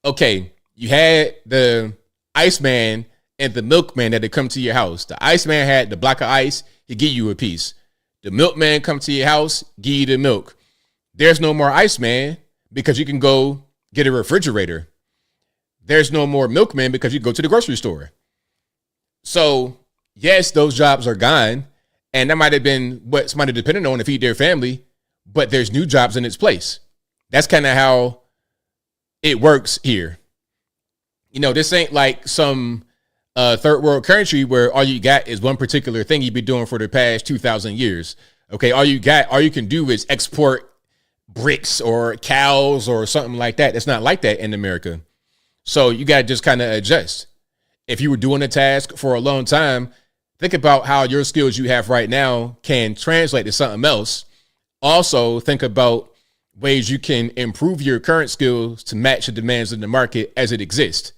okay, you had the Iceman and the milkman that had come to your house. The Iceman had the block of ice, he'd give you a piece. The milkman come to your house, give you the milk. There's no more Iceman because you can go get a refrigerator. There's no more milkman because you go to the grocery store. So yes, those jobs are gone, and that might have been what somebody depended on to feed their family, but there's new jobs in its place. That's kind of how it works here. You know, this ain't like some third world country where all you got is one particular thing you've been doing for the past 2,000 years. Okay, all you can do is export bricks or cows or something like that. It's not like that in America. So you got to just kind of adjust. If you were doing a task for a long time, think about how your skills you have right now can translate to something else. Also, think about ways you can improve your current skills to match the demands of the market as it exists.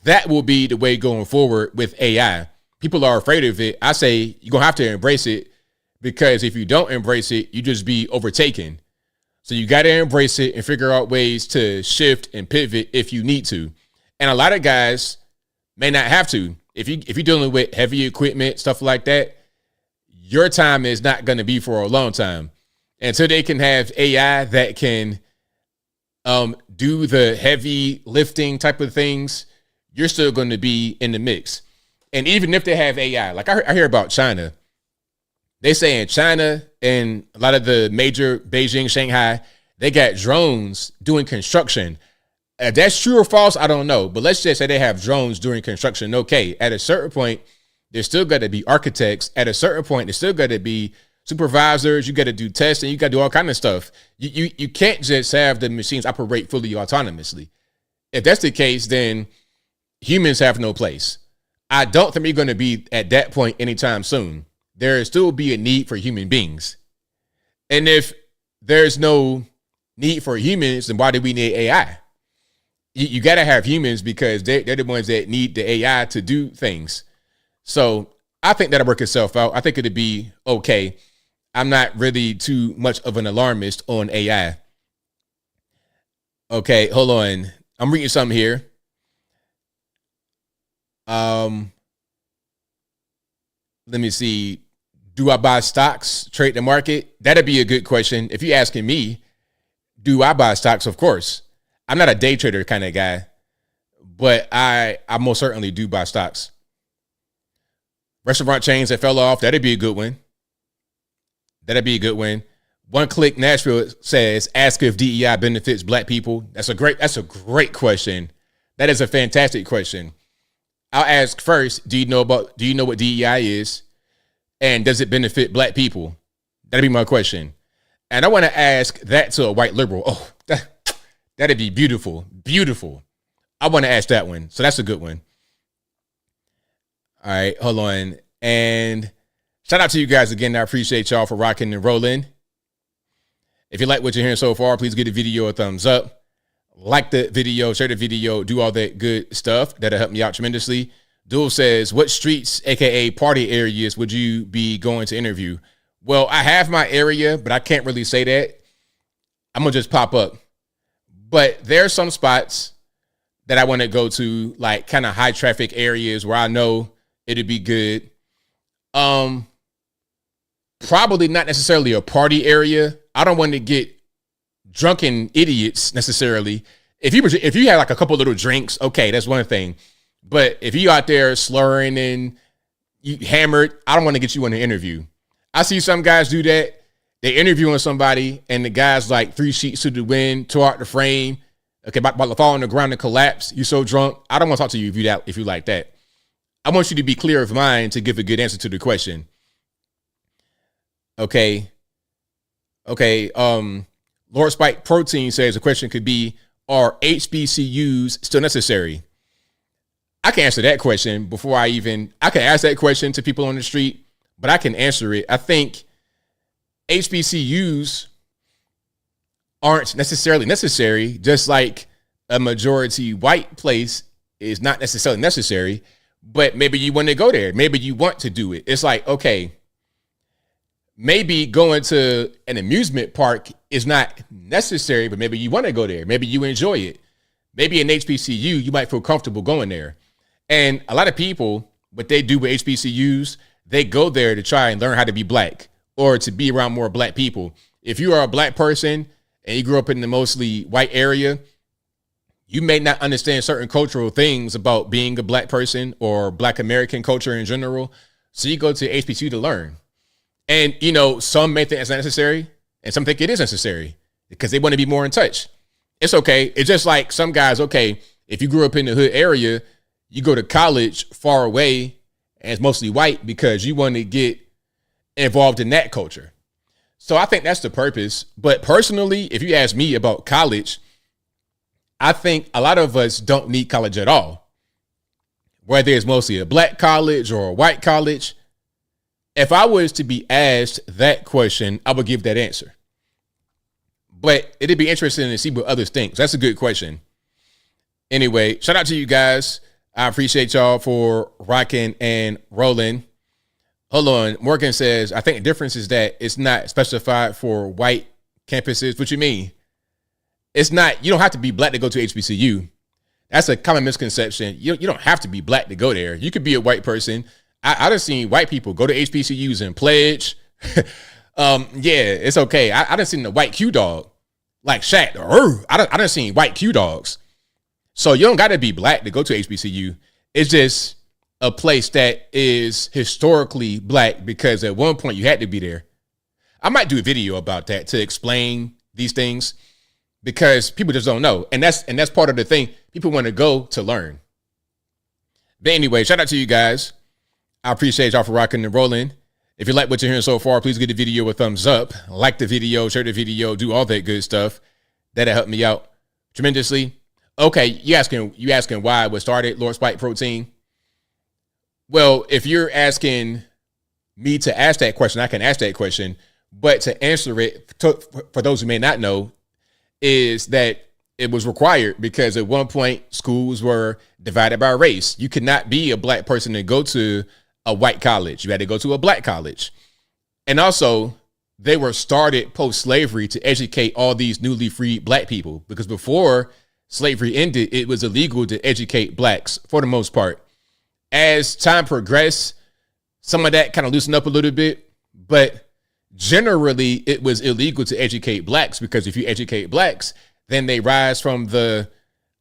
That will be the way going forward with AI. People are afraid of it. I say you're going to have to embrace it, because if you don't embrace it, you just be overtaken. So you got to embrace it and figure out ways to shift and pivot if you need to. And a lot of guys may not have to. If you're dealing with heavy equipment, stuff like that, your time is not going to be for a long time. Until they can have AI that can do the heavy lifting type of things, you're still going to be in the mix. And even if they have AI, like I hear about China, they say in China and a lot of the major Beijing, Shanghai, they got drones doing construction. If that's true or false, I don't know. But let's just say they have drones doing construction. Okay, at a certain point, there's still got to be architects. At a certain point, there's still got to be supervisors. You got to do testing. You got to do all kind of stuff. You can't just have the machines operate fully autonomously. If that's the case, then humans have no place. I don't think we're going to be at that point anytime soon. There will still be a need for human beings. And if there's no need for humans, then why do we need AI? You got to have humans because they're the ones that need the AI to do things. So I think that'll work itself out. I think it'll be okay. I'm not really too much of an alarmist on AI. Okay, hold on. I'm reading something here. Let me see. Do I buy stocks, trade the market? That'd be a good question. If you're asking me, do I buy stocks? Of course. I'm not a day trader kind of guy, but I most certainly do buy stocks. Restaurant chains that fell off, that'd be a good one. That'd be a good one. One Click Nashville says, ask if DEI benefits black people. That's a great question. That is a fantastic question. I'll ask first, do you know what DEI is? And does it benefit black people? That'd be my question. And I want to ask that to a white liberal. Oh, that'd be beautiful. Beautiful. I want to ask that one. So that's a good one. All right, hold on. And shout out to you guys again. I appreciate y'all for rocking and rolling. If you like what you're hearing so far, please give the video a thumbs up. Like the video, share the video, do all that good stuff. That'll help me out tremendously. Duel says, what streets, aka party areas, would you be going to interview? Well, I have my area, but I can't really say that. I'm going to just pop up. But there's some spots that I want to go to, like kind of high traffic areas where I know it'd be good. Probably not necessarily a party area. I don't want to get drunken idiots necessarily. If you had like a couple little drinks, okay, that's one thing. But if you out there slurring and you hammered, I don't want to get you in an interview. I see some guys do that. They're interviewing somebody and the guy's like 3 sheets to the wind, tore out the frame. Okay, about to fall on the ground and collapse. You're so drunk. I don't want to talk to you if you like that. I want you to be clear of mind to give a good answer to the question. Okay. Lord Spike Protein says the question could be, are HBCUs still necessary? I can answer that question before I can ask that question to people on the street, but I can answer it. I think HBCUs aren't necessarily necessary, just like a majority white place is not necessarily necessary, but maybe you want to go there. Maybe you want to do it. It's like, okay, maybe going to an amusement park is not necessary, but maybe you want to go there. Maybe you enjoy it. Maybe in HBCU, you might feel comfortable going there. And a lot of people, what they do with HBCUs, they go there to try and learn how to be black or to be around more black people. If you are a black person and you grew up in the mostly white area, you may not understand certain cultural things about being a black person or black American culture in general. So you go to HBCU to learn. And, some may think it's not necessary and some think it is necessary because they want to be more in touch. It's okay. It's just like some guys, okay, if you grew up in the hood area, you go to college far away and it's mostly white because you want to get involved in that culture. So I think that's the purpose. But personally, if you ask me about college, I think a lot of us don't need college at all. Whether it's mostly a black college or a white college, if I was to be asked that question, I would give that answer. But it'd be interesting to see what others think. So that's a good question. Anyway, shout out to you guys. I appreciate y'all for rocking and rolling. Hold on. Morgan says, I think the difference is that it's not specified for white campuses. What you mean? It's not, you don't have to be black to go to HBCU. That's a common misconception. You don't have to be black to go there. You could be a white person. I've seen white people go to HBCUs and pledge. Yeah, it's okay. I done seen the white Q dog, like Shaq. I done seen white Q dogs. So you don't got to be black to go to HBCU. It's just a place that is historically black because at one point you had to be there. I might do a video about that to explain these things because people just don't know. And that's part of the thing. People want to go to learn. But anyway, shout out to you guys. I appreciate y'all for rocking and rolling. If you like what you're hearing so far, please give the video a thumbs up. Like the video, share the video, do all that good stuff. That'll help me out tremendously. Okay, you asking why it was started, Lord Spike Protein? Well, if you're asking me to ask that question, I can ask that question. But to answer it, for those who may not know, is that it was required because at one point schools were divided by race. You could not be a black person and go to a white college. You had to go to a black college. And also, they were started post-slavery to educate all these newly freed black people, because before slavery ended, it was illegal to educate blacks for the most part. As time progressed, some of that kind of loosened up a little bit, but generally it was illegal to educate blacks, because if you educate blacks, then they rise from the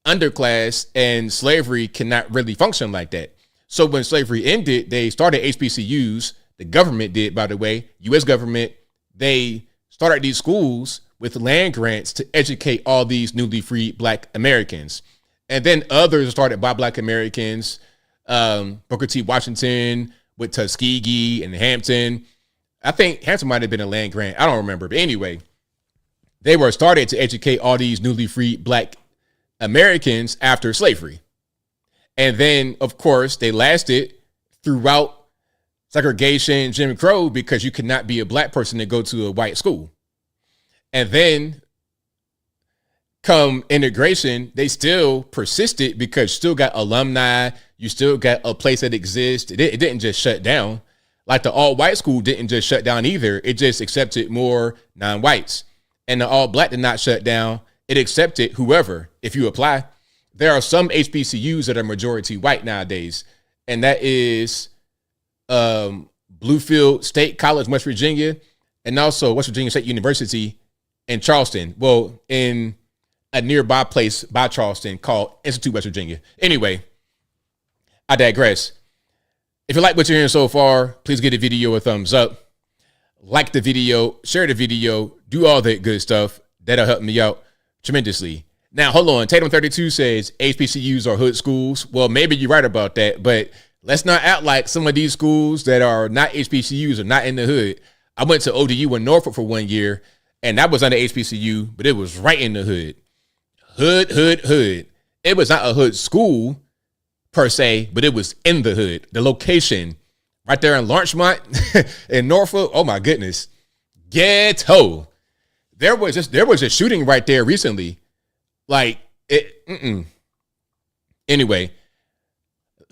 underclass and slavery cannot really function like that. So when slavery ended, they started HBCUs. The government did, by the way, U.S. government. They started these schools with land grants to educate all these newly freed black Americans. And then others started by black Americans, Booker T. Washington with Tuskegee and Hampton. I think Hampton might have been a land grant. I don't remember. But anyway, they were started to educate all these newly freed black Americans after slavery. And then, of course, they lasted throughout segregation, Jim Crow, because you could not be a black person to go to a white school. And then come integration, they still persisted because you still got alumni, you still got a place that exists. It didn't just shut down. Like the all-white school didn't just shut down either. It just accepted more non-whites. And the all-black did not shut down. It accepted whoever, if you apply. There are some HBCUs that are majority white nowadays, and that is Bluefield State College, West Virginia, and also West Virginia State University in Charleston. Well, in a nearby place by Charleston called Institute West Virginia. Anyway, I digress. If you like what you're hearing so far, please give the video a thumbs up. Like the video, share the video, do all that good stuff. That'll help me out tremendously. Now, hold on. Tatum32 says HBCUs are hood schools. Well, maybe you're right about that, but let's not act like some of these schools that are not HBCUs are not in the hood. I went to ODU in Norfolk for 1 year, and that was not an HBCU, but it was right in the hood. Hood. It was not a hood school per se, but it was in the hood. The location right there in Larchmont in Norfolk. Oh my goodness. Ghetto. There was a shooting right there recently. Like it. Anyway,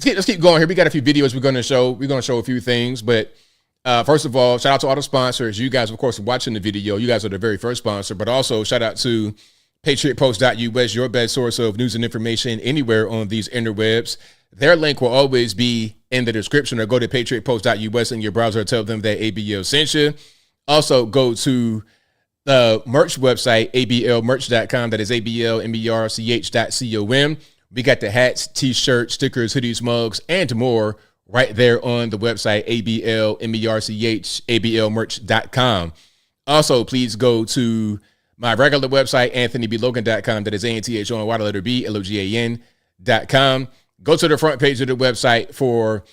let's keep going here. We got a few videos we're going to show. We're going to show a few things, but first of all, shout out to all the sponsors. You guys, of course, are watching the video. You guys are the very first sponsor, but also shout out to patriotpost.us, your best source of news and information anywhere on these interwebs. Their link will always be in the description, or go to patriotpost.us in your browser. Tell them that ABL sent you. Also, go to the merch website, ablmerch.com. That is ablmerch.com. We got the hats, t-shirts, stickers, hoodies, mugs, and more right there on the website, ablmerch.com. Also, please go to my regular website, anthonyblogan.com. That is ANTHONYLOGAN.com. Go to the front page of the website for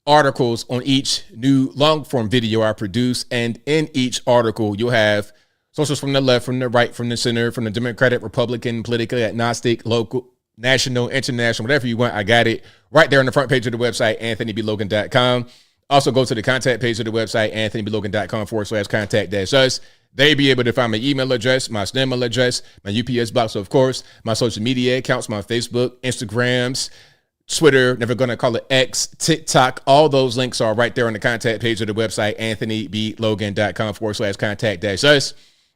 articles on each new long form video I produce. And in each article, you'll have sources from the left, from the right, from the center, from the Democratic, Republican, politically agnostic, local, national, international, whatever you want. I got it right there on the front page of the website, anthonyblogan.com. Also go to the contact page of the website, anthonyblogan.com/contact-us. They'll be able to find my email address, my SNAML address, my UPS box, of course, my social media accounts, my Facebook, Instagrams, Twitter, never going to call it X, TikTok. All those links are right there on the contact page of the website, anthonyblogan.com/contact-us.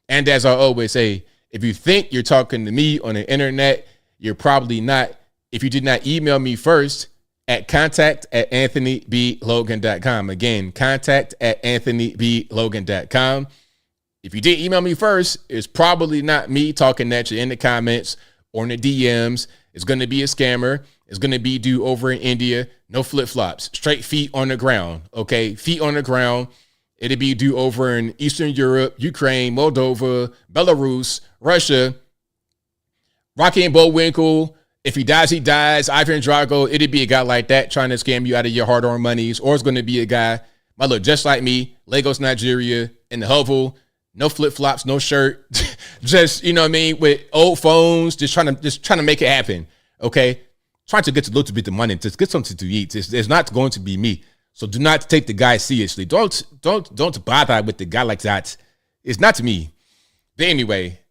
And as I always say, if you think you're talking to me on the internet, you're probably not. If you did not email me first at contact@anthonyblogan.com. Again, contact@anthonyblogan.com. If you did email me first, it's probably not me talking at you in the comments or in the DMs. It's going to be a scammer. It's going to be due over in India. No flip-flops. Straight feet on the ground. Okay? Feet on the ground. It'll be due over in Eastern Europe, Ukraine, Moldova, Belarus, Russia. Rocky and Bullwinkle. If he dies, he dies. Ivan Drago. It'll be a guy like that trying to scam you out of your hard-earned monies. Or it's going to be a guy, might look just like me, Lagos, Nigeria, in the hovel. No flip-flops, no shirt. Just, you know what I mean, with old phones, just trying to make it happen. Okay? Trying to get a little bit of money, just get something to eat. It's not going to be me. So do not take the guy seriously. Don't bother with the guy like that. It's not me. But anyway,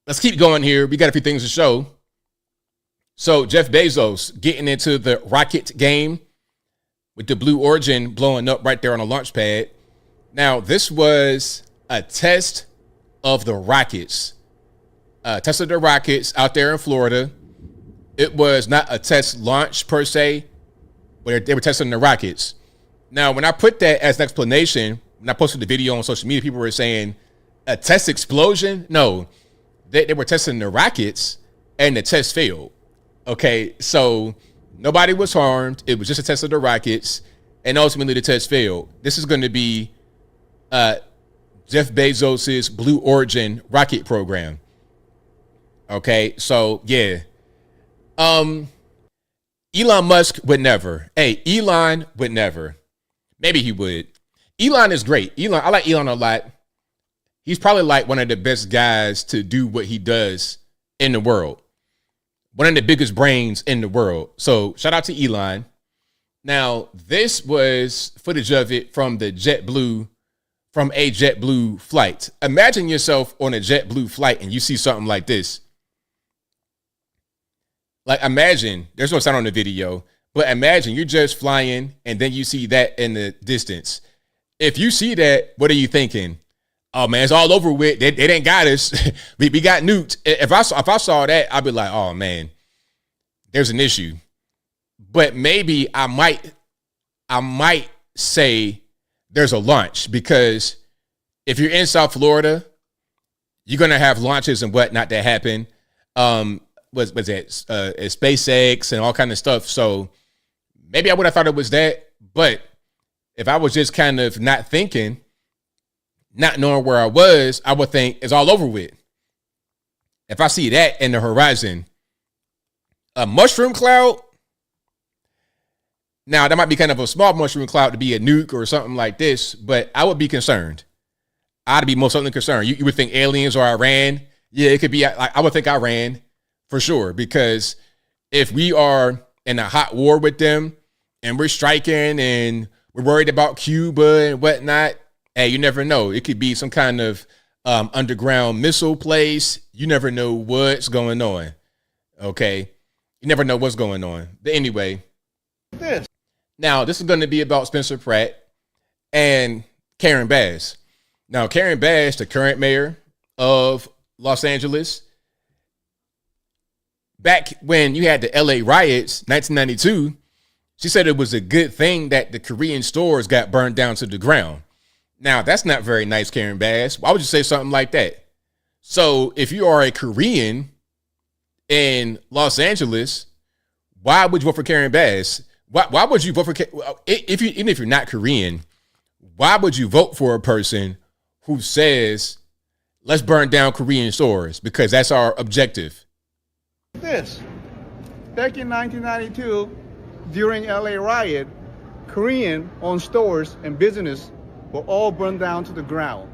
let's keep going here. We got a few things to show. So Jeff Bezos getting into the rocket game with the Blue Origin blowing up right there on a launch pad. Now, this was a test of the rockets. Test of the rockets out there in Florida. It was not a test launch per se, but they were testing the rockets. Now, when I put that as an explanation, when I posted the video on social media, people were saying a test explosion. No, they were testing the rockets and the test failed. Okay, so nobody was harmed. It was just a test of the rockets, and ultimately the test failed. This is going to be Jeff Bezos's Blue Origin rocket program. Okay, so yeah. Elon Musk would never. Hey, Elon would never. Maybe he would. Elon is great. I like Elon a lot. He's probably like one of the best guys to do what he does in the world. One of the biggest brains in the world. So shout out to Elon. Now, this was footage of it from a JetBlue flight. Imagine yourself on a JetBlue flight and you see something like this. Like, imagine, there's no sound on the video, but imagine you're just flying and then you see that in the distance. If you see that, what are you thinking? Oh man, it's all over with. They didn't got us. we got nuked. If I saw that, I'd be like, oh man, there's an issue. But maybe I might say there's a launch, because if you're in South Florida, you're gonna have launches and whatnot that happen. Was that SpaceX and all kind of stuff. So maybe I would have thought it was that. But if I was just kind of not thinking, not knowing where I was, I would think it's all over with. If I see that in the horizon, a mushroom cloud. Now, that might be kind of a small mushroom cloud to be a nuke or something like this, but I would be concerned. I'd be most certainly concerned. You would think aliens or Iran. Yeah, it could be. I would think Iran for sure, because if we are in a hot war with them and we're striking and we're worried about Cuba and whatnot, hey, you never know. It could be some kind of underground missile place. You never know what's going on. Okay. You never know what's going on. But anyway, now this is going to be about Spencer Pratt and Karen Bass. Now, Karen Bass, the current mayor of Los Angeles, back when you had the LA riots, 1992, she said it was a good thing that the Korean stores got burned down to the ground. Now, that's not very nice, Karen Bass. Why would you say something like that? So if you are a Korean in Los Angeles, why would you vote for Karen Bass? Why would you vote for, even if you're not Korean, why would you vote for a person who says, let's burn down Korean stores because that's our objective? Back in 1992, during LA riot, Korean-owned stores and business were all burned down to the ground.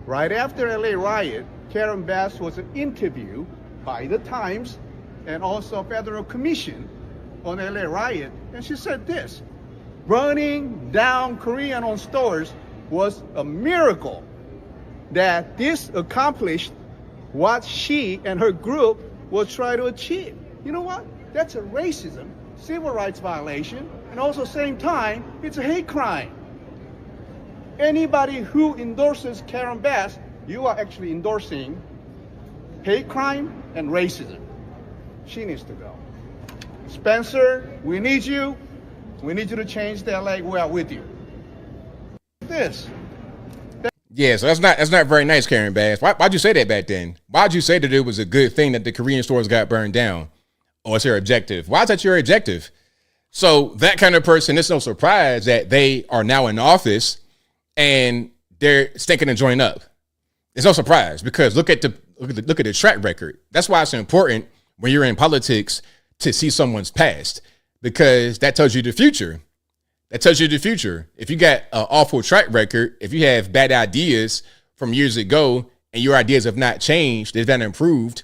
Right after LA riot, Karen Bass was interviewed by the Times and also Federal Commission on LA riot, and she said this: burning down Korean-owned stores was a miracle, that this accomplished what she and her group was trying to achieve. You know what? That's a racism, civil rights violation, and also same time, it's a hate crime. Anybody who endorses Karen Bass, you are actually endorsing hate crime and racism. She needs to go. Spencer, we need you. We need you to change the LA. We are with you. Yeah, so that's not very nice, Karen Bass. Why'd you say that back then? Why'd you say that it was a good thing that the Korean stores got burned down? Or it's your objective? Why is that your objective? So that kind of person, it's no surprise that they are now in office and they're stinking to join up. It's no surprise, because look at the track record. That's why it's important when you're in politics to see someone's past, because that tells you the future. That tells you the future. If you got an awful track record, if you have bad ideas from years ago and your ideas have not changed, they've not improved,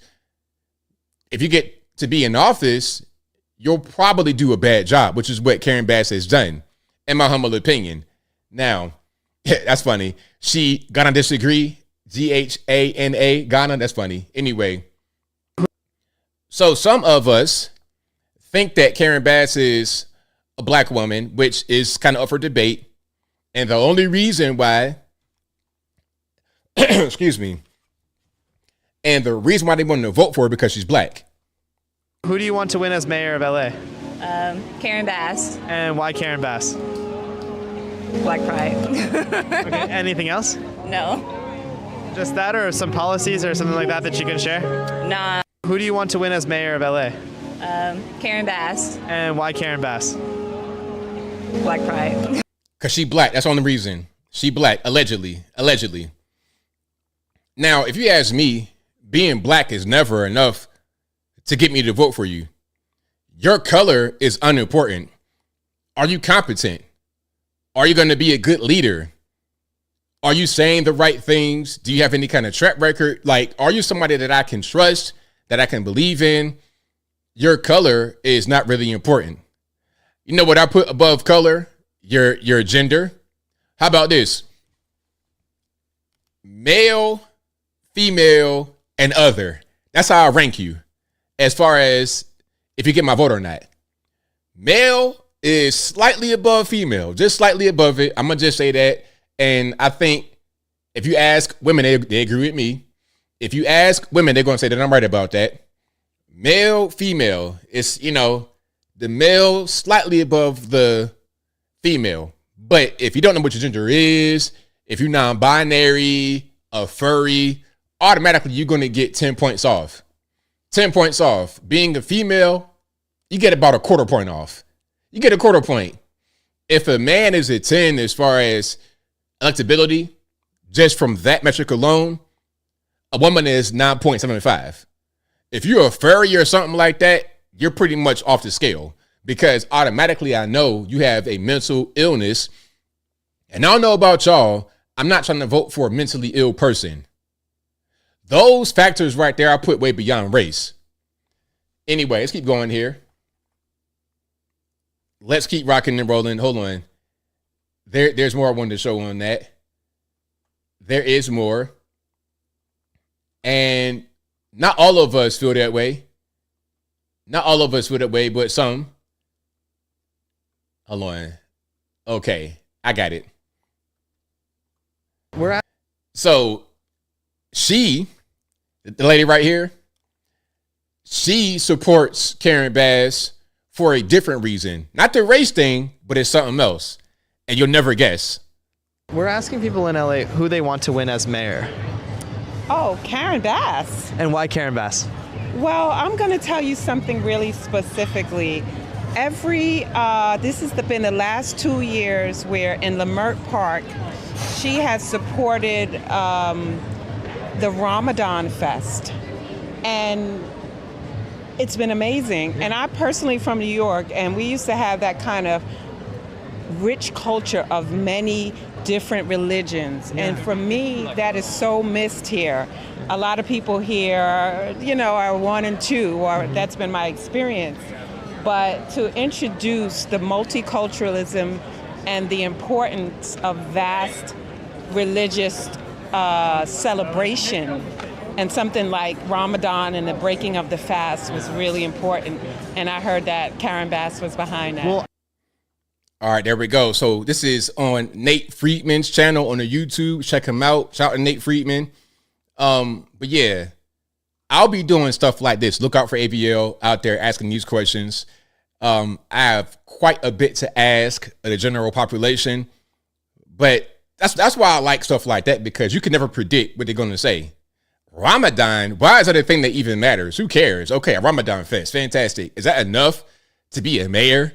if you get to be in office, you'll probably do a bad job, which is what Karen Bass has done, in my humble opinion. Now, that's funny. She gonna disagree Ghana, Ghana. That's funny. Anyway, so some of us think that Karen Bass is a black woman, which is kind of up for debate. And the only reason why, excuse me, and the reason why they want to vote for her because she's black. Who do you want to win as mayor of LA? Karen Bass. And why Karen Bass? Black pride. Okay, anything else? No. Just that or some policies or something like that that you can share? Nah. Who do you want to win as mayor of LA? Karen Bass. And why Karen Bass? Black pride. Because she black. That's the only reason. She black, allegedly. Allegedly. Now, if you ask me, being black is never enough to get me to vote for you. Your color is unimportant. Are you competent? Are you going to be a good leader? Are you saying the right things? Do you have any kind of track record? Like, are you somebody that I can trust, that I can believe in? Your color is not really important. You know what I put above color? Your gender. How about this? Male, female, and other. That's how I rank you as far as if you get my vote or not. Male is slightly above female, just slightly above it. I'm going to just say that. And I think if you ask women, they agree with me. If you ask women, they're going to say that I'm right about that. Male, female, it's, the male slightly above the female. But if you don't know what your gender is, if you're non-binary, a furry, automatically you're going to get 10 points off. 10 points off. Being a female, you get about a quarter point off. You get a quarter point. If a man is a 10 as far as electability, just from that metric alone, a woman is 9.75. If you're a furry or something like that, you're pretty much off the scale because automatically I know you have a mental illness. And I don't know about y'all, I'm not trying to vote for a mentally ill person. Those factors right there, I put way beyond race. Anyway, let's keep going here. Let's keep rocking and rolling. Hold on. There's more I wanted to show on that. There is more. And not all of us feel that way. Not all of us feel that way, but some. Hold on. Okay, I got it. So she, the lady right here, she supports Karen Bass for a different reason. Not the race thing, but it's something else. And you'll never guess. We're asking people in LA who they want to win as mayor. Oh, Karen Bass. And why Karen Bass? Well, I'm going to tell you something really specifically. This has been the last 2 years where in Leimert Park, she has supported the Ramadan Fest. And it's been amazing. And I personally from New York, and we used to have that kind of rich culture of many different religions. Yeah. And for me, that is so missed here. A lot of people here, are 1 and 2, or that's been my experience. But to introduce the multiculturalism and the importance of vast religious celebration and something like Ramadan and the breaking of the fast was really important. And I heard that Karen Bass was behind that. Well, all right, there we go. So this is on Nate Friedman's channel on the YouTube. Check him out. Shout out to Nate Friedman. But yeah, I'll be doing stuff like this. Look out for ABL out there asking these questions. I have quite a bit to ask the general population, but that's why I like stuff like that, because you can never predict what they're going to say. Ramadan, why is that a thing that even matters? Who cares? Okay, a Ramadan fest, fantastic. Is that enough to be a mayor?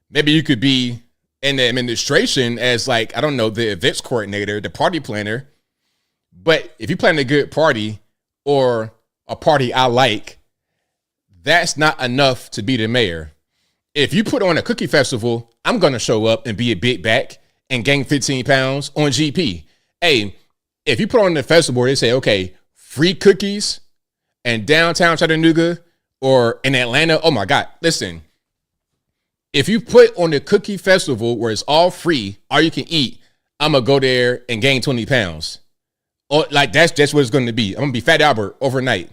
Maybe you could be in the administration as, like, I don't know, the events coordinator, the party planner. But if you plan a good party or a party I like, that's not enough to be the mayor. If you put on a cookie festival, I'm going to show up and be a big back and gain 15 pounds on GP. Hey, if you put on the festival, they say, okay, free cookies in downtown Chattanooga or in Atlanta. Oh my God, listen. If you put on the cookie festival where it's all free, all you can eat, I'm going to go there and gain 20 pounds. Or like that's just what it's going to be. I'm going to be Fat Albert overnight.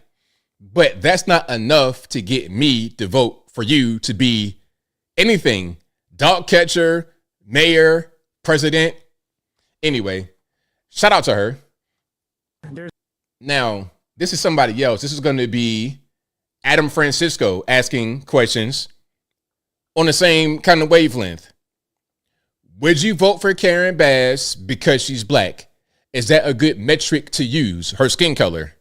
But that's not enough to get me to vote for you to be anything. Dog catcher, mayor, president. Anyway, shout out to her. Now, this is somebody else. This is going to be Adam Francisco asking questions on the same kind of wavelength. Would you vote for Karen Bass because she's black? Is that a good metric to use, her skin color?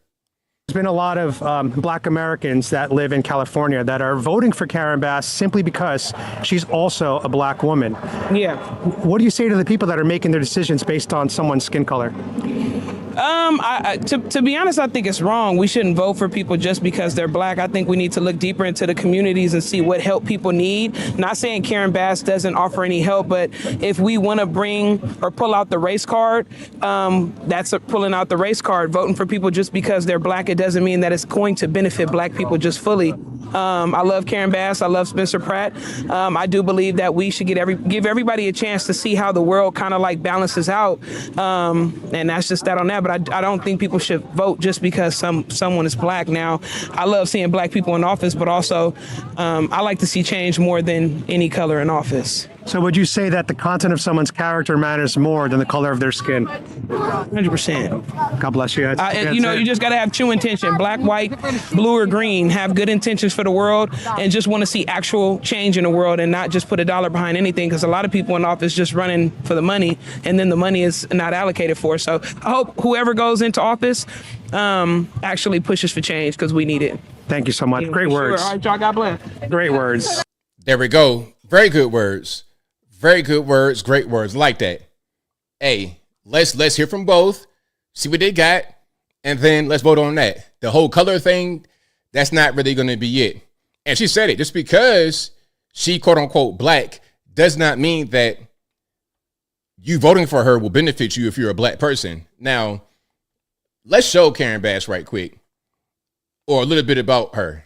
There's been a lot of black Americans that live in California that are voting for Karen Bass simply because she's also a black woman. Yeah. What do you say to the people that are making their decisions based on someone's skin color? To be honest, I think it's wrong. We shouldn't vote for people just because they're black. I think we need to look deeper into the communities and see what help people need. Not saying Karen Bass doesn't offer any help, but if we want to bring or pull out the race card, that's pulling out the race card. Voting for people just because they're black, it doesn't mean that it's going to benefit black people just fully. I love Karen Bass. I love Spencer Pratt. I do believe that we should give everybody a chance to see how the world kind of like balances out. And that's just that on that. But I don't think people should vote just because someone is black. Now, I love seeing black people in office, but also I like to see change more than any color in office. So would you say that the content of someone's character matters more than the color of their skin? 100%. God bless you. You just got to have true intention. Black, white, blue, or green. Have good intentions for the world and just want to see actual change in the world and not just put a dollar behind anything, because a lot of people in office just running for the money and then the money is not allocated for. So I hope whoever goes into office actually pushes for change, because we need it. Thank you so much. Great words. All right, y'all. God bless. Great words. There we go. Very good words. Very good words. Great words. Like that. Hey, let's hear from both, see what they got, and then let's vote on that. The whole color thing, that's not really going to be it. And she said it. Just because she quote unquote black does not mean that you voting for her will benefit you if you're a black person. Now, let's show Karen Bass right quick, or a little bit about her.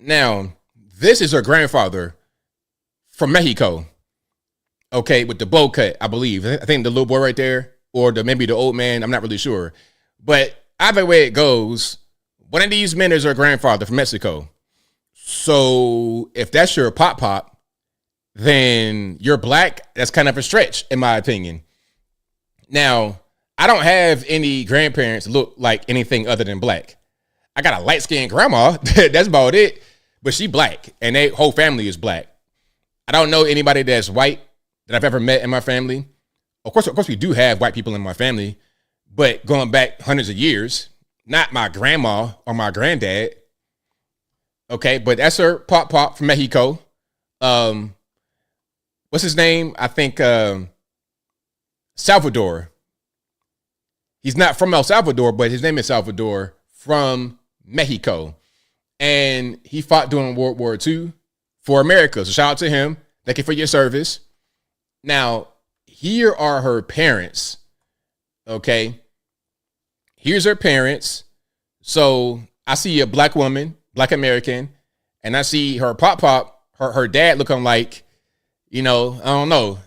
Now, this is her grandfather from Mexico. Okay, with the bow cut, I believe. I think the little boy right there, or maybe the old man, I'm not really sure. But either way it goes, one of these men is her grandfather from Mexico. So if that's your pop, then you're black. That's kind of a stretch, in my opinion. Now, I don't have any grandparents look like anything other than black. I got a light-skinned grandma. That's about it. But she black, and their whole family is black. I don't know anybody that's white that I've ever met in my family. Of course, we do have white people in my family, but going back hundreds of years, not my grandma or my granddad. Okay, but that's her pop from Mexico. What's his name? I think Salvador. He's not from El Salvador, but his name is Salvador, from Mexico. And he fought during World War II for America. So shout out to him. Thank you for your service. Now, here are her parents. Okay. Here's her parents. So I see a black woman, black American, and I see her pop, her dad looking like, I don't know.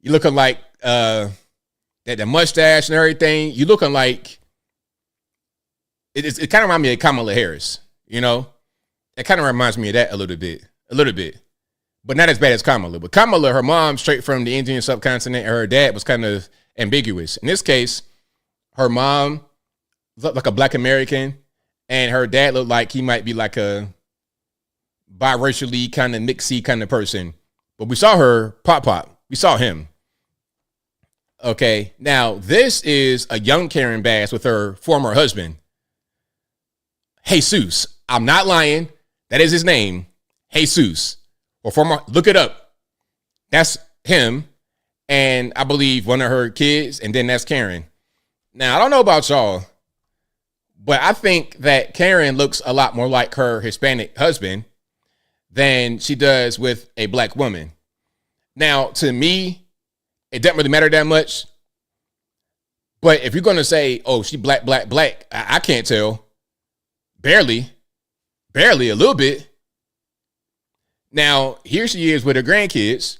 You looking like that the mustache and everything. You looking like it kind of reminds me of Kamala Harris, It kind of reminds me of that a little bit. But not as bad as Kamala. But Kamala, her mom, straight from the Indian subcontinent, and her dad was kind of ambiguous. In this case, her mom looked like a black American, and her dad looked like he might be like a biracially kind of mixy kind of person. But we saw her pop. We saw him. Okay, now this is a young Karen Bass with her former husband, Jesus. I'm not lying. That is his name, Jesus. Or former, look it up. That's him. And I believe one of her kids, and then that's Karen. Now, I don't know about y'all, but I think that Karen looks a lot more like her Hispanic husband than she does with a black woman. Now, to me, it doesn't really matter that much. But if you're going to say, oh, she black, I can't tell. Barely, a little bit. Now, here she is with her grandkids,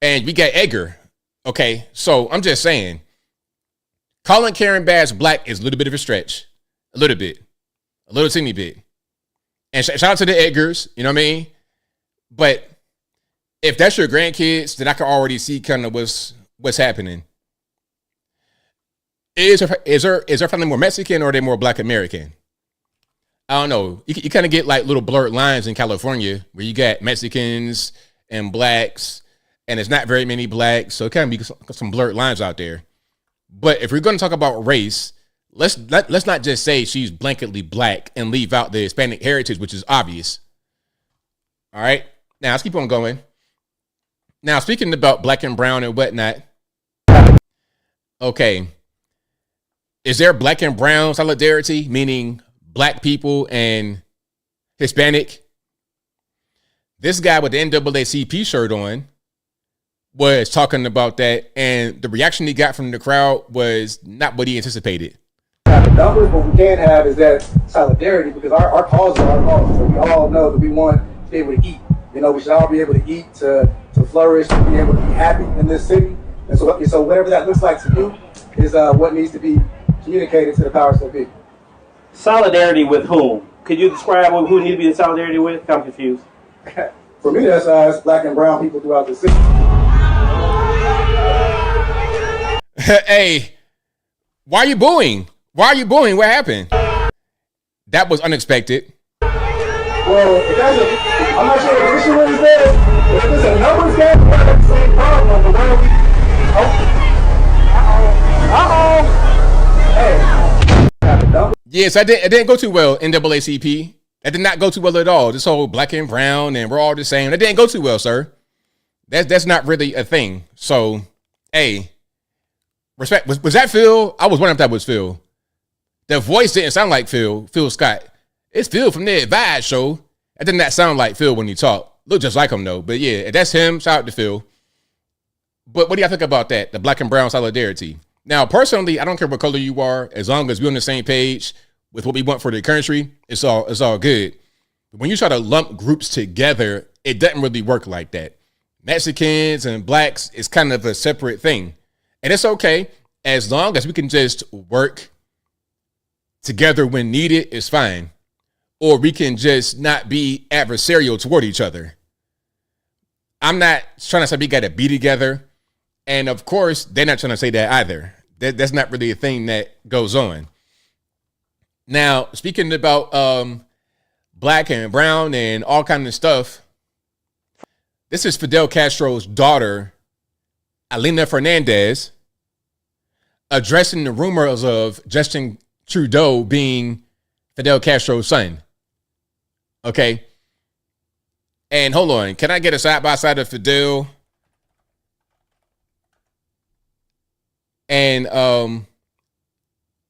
and we got Edgar. Okay, so I'm just saying, calling Karen Bass black is a little bit of a stretch. A little teeny bit. And shout out to the Edgars, you know what I mean? But if that's your grandkids, then I can already see kind of what's happening. Is her family more Mexican or are they more Black American? I don't know. You kind of get like little blurred lines in California where you got Mexicans and blacks, and it's not very many blacks, so it kind of be some blurred lines out there. But if we're going to talk about race, let's not just say she's blanketly black and leave out the Hispanic heritage, which is obvious. All right. Now let's keep on going. Now, speaking about black and brown and whatnot. Okay. Is there black and brown solidarity, meaning black people and Hispanic? This guy with the NAACP shirt on was talking about that, and the reaction he got from the crowd was not what he anticipated. The numbers, what we can have is that solidarity, because our cause is our cause. So we all know that we want to be able to eat. You know, we should all be able to eat, to flourish, to be able to be happy in this city. And so whatever that looks like to you is what needs to be communicated to the powers that be. Solidarity with whom? Could you describe who need to be in solidarity with? I'm confused. For me, that's black and brown people throughout the city. Hey, why are you booing? Why are you booing? What happened? That was unexpected. Well, I'm not sure what the issue is there. If it's a numbers game, we're going to have the same problem. But where we... Hey. Yes, it didn't go too well, NAACP. That did not go too well at all. This whole black and brown and we're all the same. That didn't go too well, sir. That's not really a thing. So, hey, respect. Was that Phil? I was wondering if that was Phil. The voice didn't sound like Phil Scott. It's Phil from the Advice Show. That did not sound like Phil when he talked. Looked just like him, though. But yeah, if that's him, shout out to Phil. But what do y'all think about that? The black and brown solidarity. Now, personally, I don't care what color you are. As long as we're on the same page with what we want for the country, it's all good. But when you try to lump groups together, it doesn't really work like that. Mexicans and blacks is kind of a separate thing. And it's okay. As long as we can just work together when needed, it's fine. Or we can just not be adversarial toward each other. I'm not trying to say we got to be together. And of course, they're not trying to say that either. That's not really a thing that goes on. Now, speaking about black and brown and all kinds of stuff, this is Fidel Castro's daughter, Alina Fernandez, addressing the rumors of Justin Trudeau being Fidel Castro's son. Okay. And hold on. Can I get a side-by-side of Fidel? And,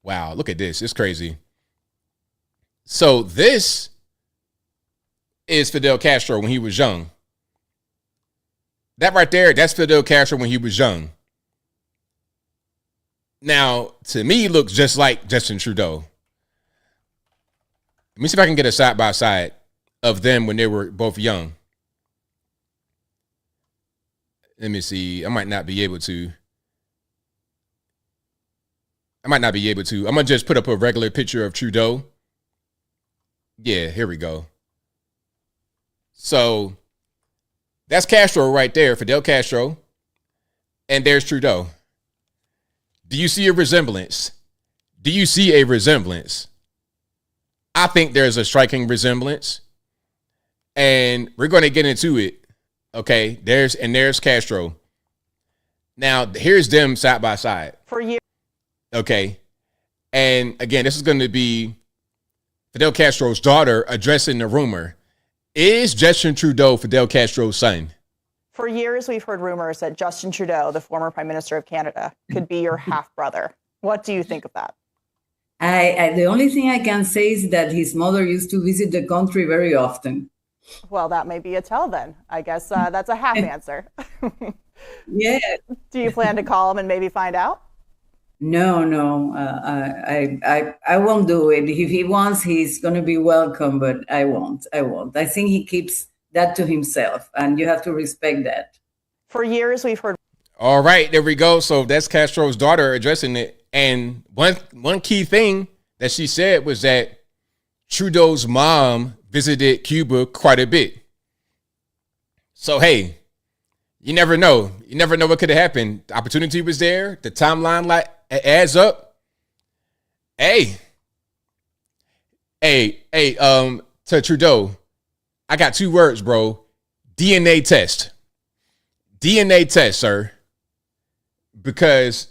wow, look at this. It's crazy. So this is Fidel Castro when he was young. That right there, that's Fidel Castro when he was young. Now, to me, he looks just like Justin Trudeau. Let me see if I can get a side-by-side of them when they were both young. Let me see. I might not be able to. I'm going to just put up a regular picture of Trudeau. Yeah, here we go. So that's Castro right there, Fidel Castro. And there's Trudeau. Do you see a resemblance? I think there's a striking resemblance. And we're going to get into it. Okay, there's Castro. Now, here's them side by side. For years. Okay. And again, this is going to be Fidel Castro's daughter addressing the rumor. Is Justin Trudeau Fidel Castro's son? For years, we've heard rumors that Justin Trudeau, the former Prime Minister of Canada, could be your half-brother. What do you think of that? The only thing I can say is that his mother used to visit the country very often. Well, that may be a tell then. I guess that's a half answer. Yeah. Do you plan to call him and maybe find out? No. I won't do it. If he wants, he's going to be welcome, but I won't. I think he keeps that to himself, and you have to respect that. For years, we've heard. All right, there we go. So that's Castro's daughter addressing it. And one key thing that she said was that Trudeau's mom visited Cuba quite a bit. So, hey, you never know. You never know what could have happened. The opportunity was there. The timeline adds up. Hey, to Trudeau, I got 2 words, bro. DNA test. DNA test, sir. Because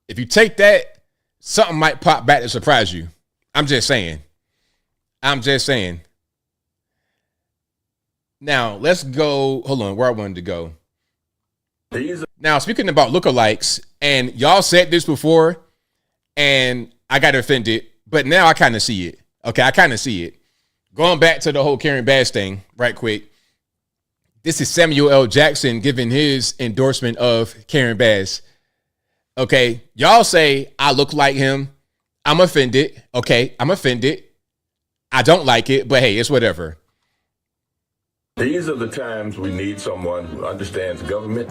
if you take that, something might pop back to surprise you. I'm just saying. Now, let's go. Hold on, where I wanted to go. Now, speaking about lookalikes, and y'all said this before, and I got offended, but now I kind of see it. Okay, I kind of see it. Going back to the whole Karen Bass thing, right quick. This is Samuel L. Jackson giving his endorsement of Karen Bass. Okay, y'all say I look like him. I'm offended. Okay, I'm offended. I don't like it, but hey, it's whatever. These are the times we need someone who understands government,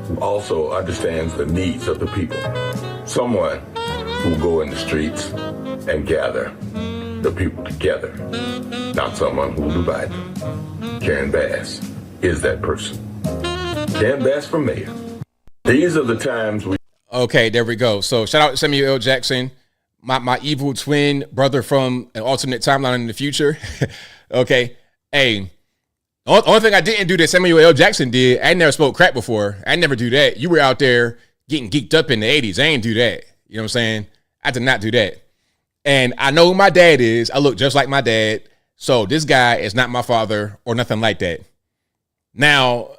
who also understands the needs of the people. Someone who will go in the streets and gather the people together, not someone who will divide them. Karen Bass is that person. Karen Bass for mayor. These are the times we... Okay, there we go. So shout out to Samuel L. Jackson, my evil twin brother from an alternate timeline in the future. Okay, hey, the only thing I didn't do that Samuel L. Jackson did, I never spoke crap before. I never do that. You were out there getting geeked up in the 80s. I ain't do that. You know what I'm saying? I did not do that. And I know who my dad is. I look just like my dad. So this guy is not my father or nothing like that. Now,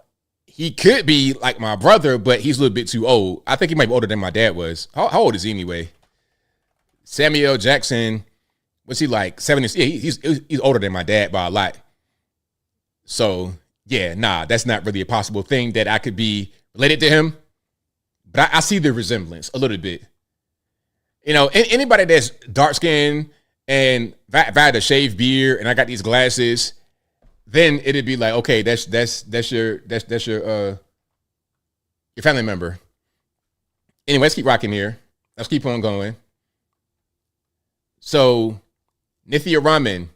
he could be like my brother, but he's a little bit too old. I think he might be older than my dad was. How old is he anyway? Samuel L. Jackson, what's he like? 70? Yeah, he's older than my dad by a lot. So, yeah, nah, that's not really a possible thing that I could be related to him. But I see the resemblance a little bit. You know, anybody that's dark skinned and if I had a shaved beard and I got these glasses, then it'd be like, okay, that's your family member. Anyway, let's keep rocking here. Let's keep on going. So, Nithya Raman.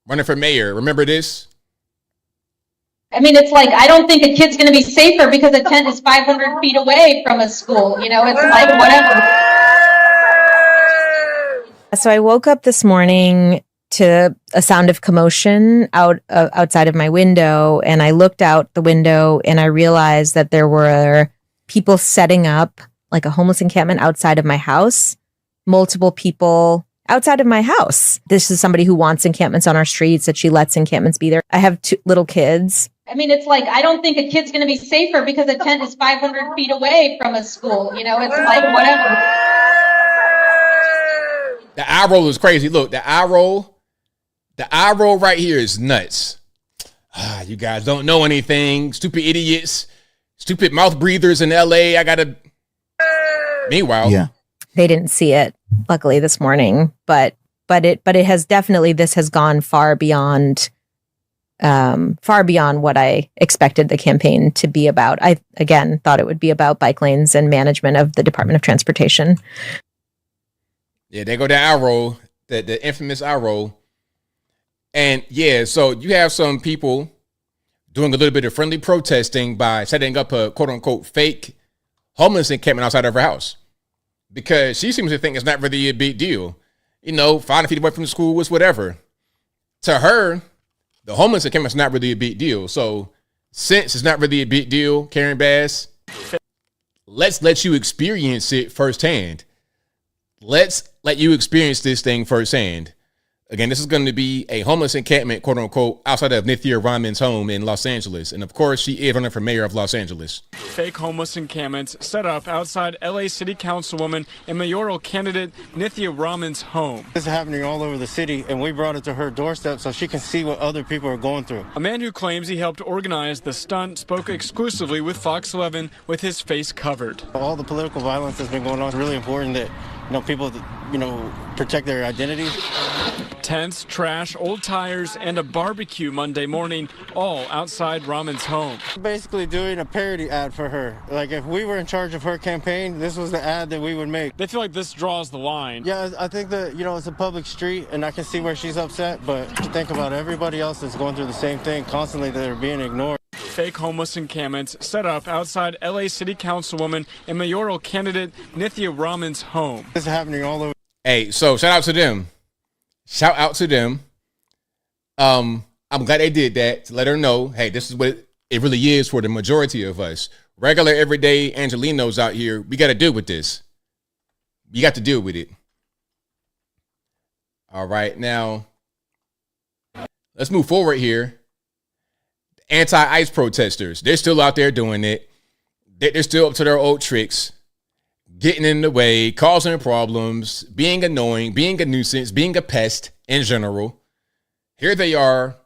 Running for mayor. Remember this? It's like, I don't think a kid's going to be safer because a tent is 500 feet away from a school. You know, it's like whatever. So I woke up this morning to a sound of commotion outside of my window, and I looked out the window and I realized that there were people setting up like a homeless encampment outside of my house. Multiple people outside of my house. This is somebody who wants encampments on our streets, that she lets encampments be there. I have 2 little kids. It's like, I don't think a kid's going to be safer because a tent is 500 feet away from a school. You know, it's like whatever. The eye roll is crazy. Look, the eye roll right here is nuts. You guys don't know anything. Stupid idiots. Stupid mouth breathers in LA. Meanwhile. Yeah. They didn't see it, luckily, this morning, but it has definitely, this has gone far beyond what I expected the campaign to be about. I, again, thought it would be about bike lanes and management of the Department of Transportation. Yeah, they go the eye roll, the infamous eye roll. And yeah, so you have some people doing a little bit of friendly protesting by setting up a quote unquote fake homeless encampment outside of her house. Because she seems to think it's not really a big deal. You know, 500 feet away from the school was whatever. To her, the homeless encampment's not really a big deal. So since it's not really a big deal, Karen Bass, let's let you experience it firsthand. Let's let you experience this thing firsthand. Again, this is going to be a homeless encampment, quote unquote, outside of Nithya Raman's home in Los Angeles. And of course, she is running for mayor of Los Angeles. Fake homeless encampments set up outside LA City Councilwoman and mayoral candidate Nithya Raman's home. This is happening all over the city, and we brought it to her doorstep so she can see what other people are going through. A man who claims he helped organize the stunt spoke exclusively with Fox 11 with his face covered. All the political violence that's been going on, it's really important that people, protect their identities. Tents, trash, old tires, and a barbecue Monday morning, all outside Ramen's home. Basically doing a parody ad for her. Like if we were in charge of her campaign, this was the ad that we would make. They feel like this draws the line. Yeah, I think that, it's a public street and I can see where she's upset, but think about everybody else that's going through the same thing constantly that are being ignored. Fake homeless encampments set up outside LA City Councilwoman and mayoral candidate Nithya Ramen's home. This is happening all over. Hey, so shout out to them. Shout out to them. I'm glad they did that to let her know, hey, this is what it really is for the majority of us. Regular, everyday Angelinos out here, we got to deal with this. You got to deal with it. All right, now, let's move forward here. Anti-ICE protesters, they're still out there doing it. They're still up to their old tricks, getting in the way, causing problems, being annoying, being a nuisance, being a pest in general. Here they are,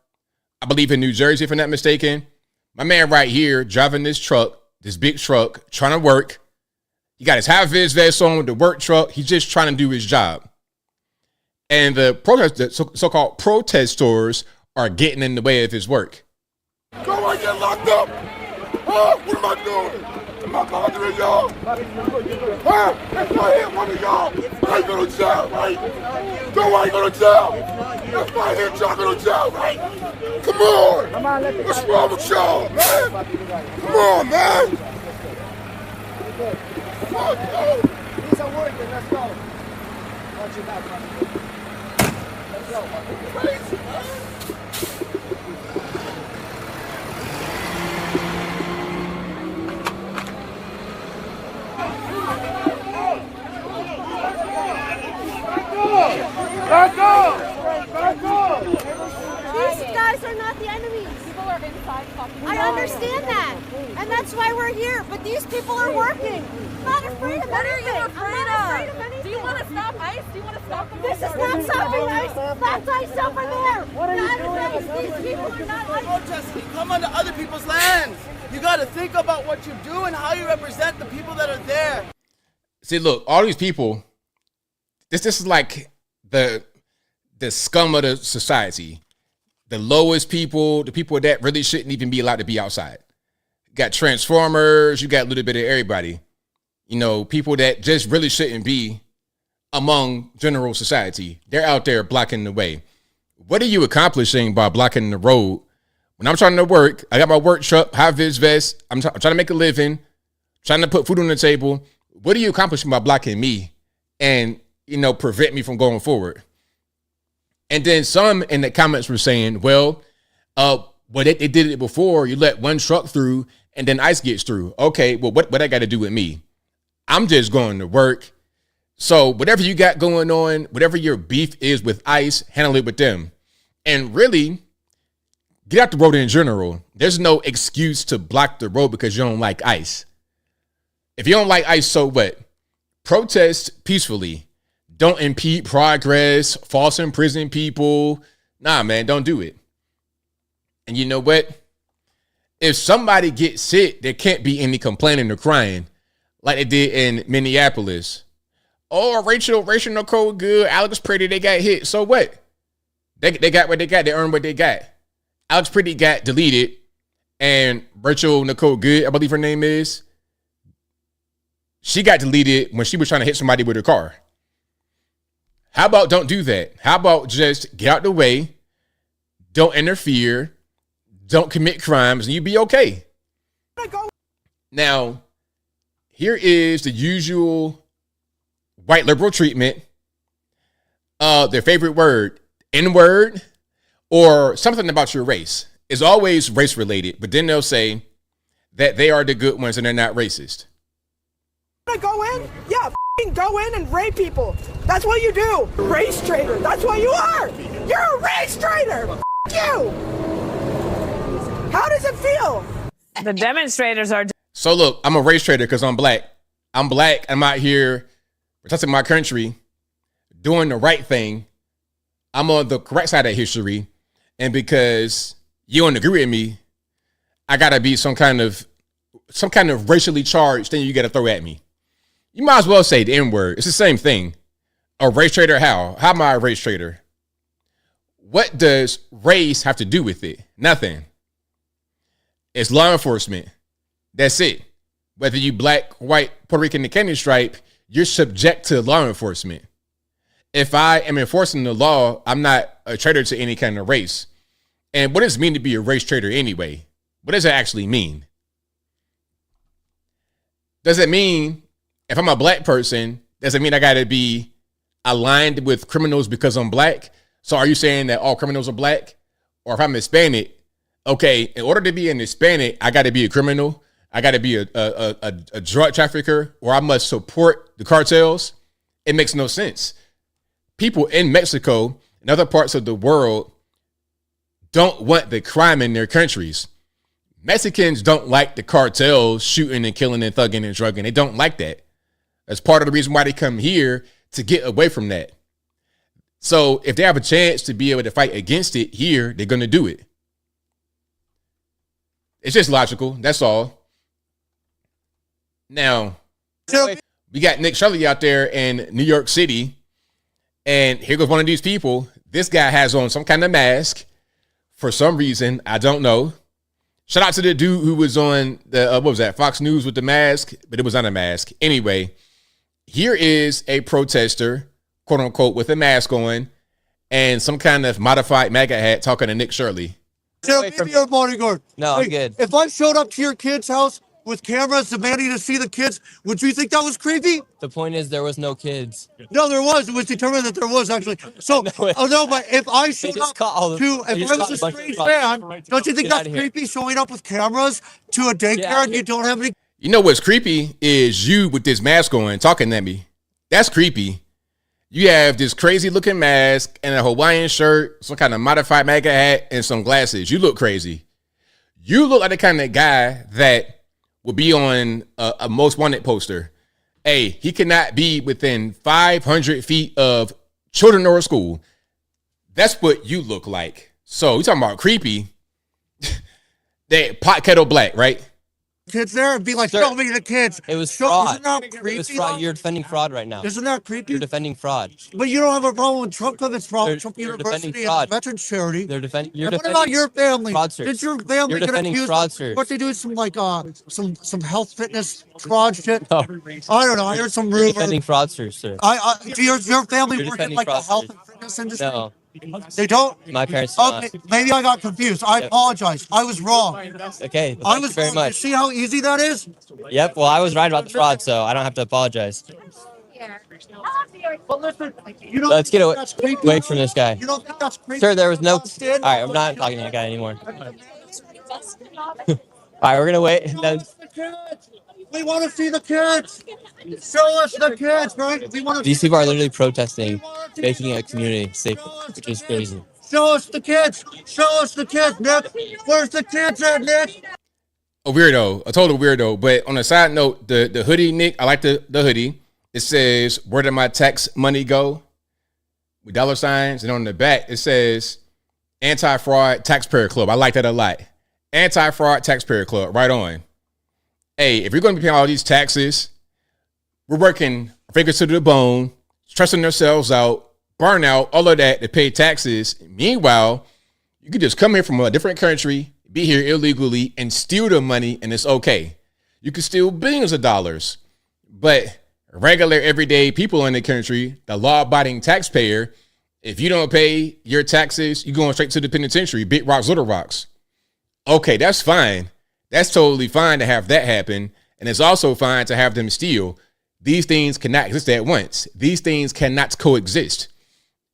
I believe in New Jersey, if I'm not mistaken. My man right here driving this truck, this big truck, trying to work. He got his high-vis vest on with the work truck. He's just trying to do his job. And the so-called protesters are getting in the way of his work. Go and get locked up! Huh? What am I doing? Am I bothering y'all? Huh? If I hit one of y'all, I ain't go to jail, right? Go, I ain't go to jail. If I hit y'all, go to jail, right? Come on! What's wrong with y'all, man? Come on, man! Fuck, yo! These are working, let's go. Watch your back, man. Let's go. Crazy, man. Back up! Back up! These guys are not the enemies. People are inside fucking. I understand that. And that's why we're here. But these people are working. I'm not afraid of anything. What are you afraid of anything. Do you want to stop ICE? Do you want to stop them? This is not stopping ICE. That's ICE over there. What are you doing? These people are not ICE. Protesting. You come onto other people's lands. You got to think about what you do and how you represent the people that are there. See, look, all these people, this is like the scum of the society, the lowest people, the people that really shouldn't even be allowed to be outside. You got transformers, you got a little bit of everybody, people that just really shouldn't be among general society. They're out there blocking the way. What are you accomplishing by blocking the road? When I'm trying to work, I got my work truck, high-vis vest, I'm trying to make a living, trying to put food on the table. What are you accomplishing by blocking me and prevent me from going forward? And then some in the comments were saying, well, they did it before. You let one truck through and then ICE gets through. Okay, well, what I got to do with me? I'm just going to work. So whatever you got going on, whatever your beef is with ICE, handle it with them. And really, get out the road in general. There's no excuse to block the road because you don't like ICE. If you don't like ICE, so what? Protest peacefully. Don't impede progress, false imprison people. Nah, man, don't do it. And you know what? If somebody gets sick, there can't be any complaining or crying like they did in Minneapolis. Oh, Rachel Nicole good, Alex Pretty, they got hit. So what? They got what they got. They earned what they got. Alex Pretty got deleted, and Rachel Nicole Good, I believe her name is, she got deleted when she was trying to hit somebody with her car. How about don't do that? How about just get out the way, don't interfere, don't commit crimes, and you be okay. Now, here is the usual white liberal treatment. Their favorite word, N-word, or something about your race. It's always race related, but then they'll say that they are the good ones and they're not racist. Go in? Yeah, go in and rape people. That's what you do. Race traitor. That's what you are. You're a race traitor. You. How does it feel? The demonstrators are. So look, I'm a race traitor because I'm black. I'm black. I'm out here protecting my country, doing the right thing. I'm on the correct side of history. And because you don't agree with me, I gotta be some kind of racially charged thing you gotta throw at me. You might as well say the N-word. It's the same thing. A race traitor, how? How am I a race traitor? What does race have to do with it? Nothing. It's law enforcement. That's it. Whether you black, white, Puerto Rican, the candy stripe, you're subject to law enforcement. If I am enforcing the law, I'm not a traitor to any kind of race. And what does it mean to be a race traitor anyway? What does it actually mean? Does it mean if I'm a black person, does it mean I got to be aligned with criminals because I'm black? So are you saying that all criminals are black? Or if I'm Hispanic, okay, in order to be an Hispanic, I got to be a criminal. I got to be a drug trafficker, or I must support the cartels. It makes no sense. People in Mexico and other parts of the world don't want the crime in their countries. Mexicans don't like the cartels shooting and killing and thugging and drugging. They don't like that. That's part of the reason why they come here, to get away from that. So if they have a chance to be able to fight against it here, they're going to do it. It's just logical. That's all. Now, we got Nick Shirley out there in New York City. And here goes one of these people. This guy has on some kind of mask for some reason. I don't know. Shout out to the dude who was on the, what was that, Fox News with the mask, but it was not a mask. Anyway, here is a protester, quote unquote, with a mask on and some kind of modified MAGA hat talking to Nick Shirley. Maybe you're a bodyguard. No, I'm good. If I showed up to your kid's house with cameras demanding to see the kids, would you think that was creepy? The point is there was no kids. No, there was. It was determined that there was, actually. So, but if I showed up if I was a strange fan, don't you think that's creepy, showing up with cameras to a daycare and you don't have any? You know what's creepy is you with this mask on talking at me. That's creepy. You have this crazy looking mask and a Hawaiian shirt, some kind of modified MAGA hat, and some glasses. You look crazy. You look like the kind of guy that would be on a most wanted poster. Hey, he cannot be within 500 feet of children or a school. That's what you look like. So you talking about creepy. They pot kettle black, right? Kids there and be like, show me the kids. It was fraud. Isn't that creepy? It was fraud. You're defending fraud right now. Isn't that creepy? You're defending fraud. But you don't have a problem with Trump because it's from Trump You're University defending and fraud. Veterans Charity. They're defending. You're And what defending about your family? fraudsters. Did your family You're get defending accused fraudsters. of what they do? Some like some health fitness fraud shit. No. I don't know. I heard some You're rumors. defending fraudsters, sir. Do your family You're work in defending like the fraudsters. health and fitness industry? No. They don't? My parents do Okay, maybe I got confused. I apologize. I was wrong. Okay. I Thank was you very wrong. much. You see how easy that is? Yep. Well, I was right about the fraud, so I don't have to apologize. But listen, you don't Let's get think that's creepy? away from this guy. You don't think that's creepy? Sir, there was no. All Stand right, I'm not talking to that guy anymore. All right, we're gonna wait. No, We want to see the kids. Show us the kids, right? We want to. these people are literally protesting, making a community safer, which is crazy. Show us the kids. Show us the kids, Nick. Where's the kids at, Nick? A weirdo, a total weirdo. But on a side note, the hoodie, Nick, I like the hoodie. It says, "Where did my tax money go?" With dollar signs. And on the back, it says, "Anti-Fraud Taxpayer Club." I like that a lot. Anti-Fraud Taxpayer Club. Right on. Hey, if you're going to be paying all these taxes, we're working fingers to the bone, stressing ourselves out, burn out, all of that to pay taxes. Meanwhile, you could just come here from a different country, be here illegally, and steal the money, and it's okay. You could steal billions of dollars. But regular, everyday people in the country, the law-abiding taxpayer, if you don't pay your taxes, you're going straight to the penitentiary, big rocks, little rocks. Okay, that's fine. That's totally fine to have that happen. And it's also fine to have them steal. These things cannot exist at once. These things cannot coexist.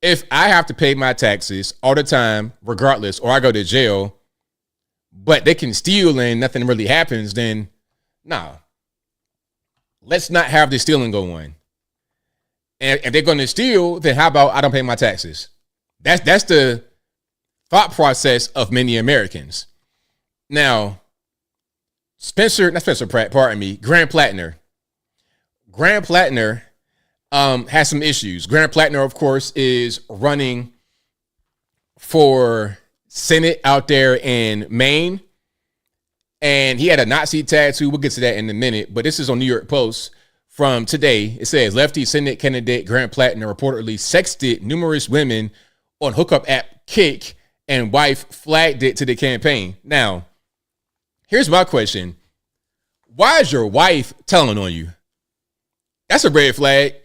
If I have to pay my taxes all the time, regardless, or I go to jail, but they can steal and nothing really happens, then nah. Let's not have this stealing go on. And if they're going to steal, then how about I don't pay my taxes? That's the thought process of many Americans. Now, not Spencer Pratt, pardon me, Grant Platner. Grant Platner has some issues. Grant Platner, of course, is running for Senate out there in Maine. And he had a Nazi tattoo. We'll get to that in a minute. But this is on New York Post from today. It says lefty Senate candidate Grant Platner reportedly sexted numerous women on hookup app Kick, and wife flagged it to the campaign. Now, here's my question. Why is your wife telling on you? That's a red flag.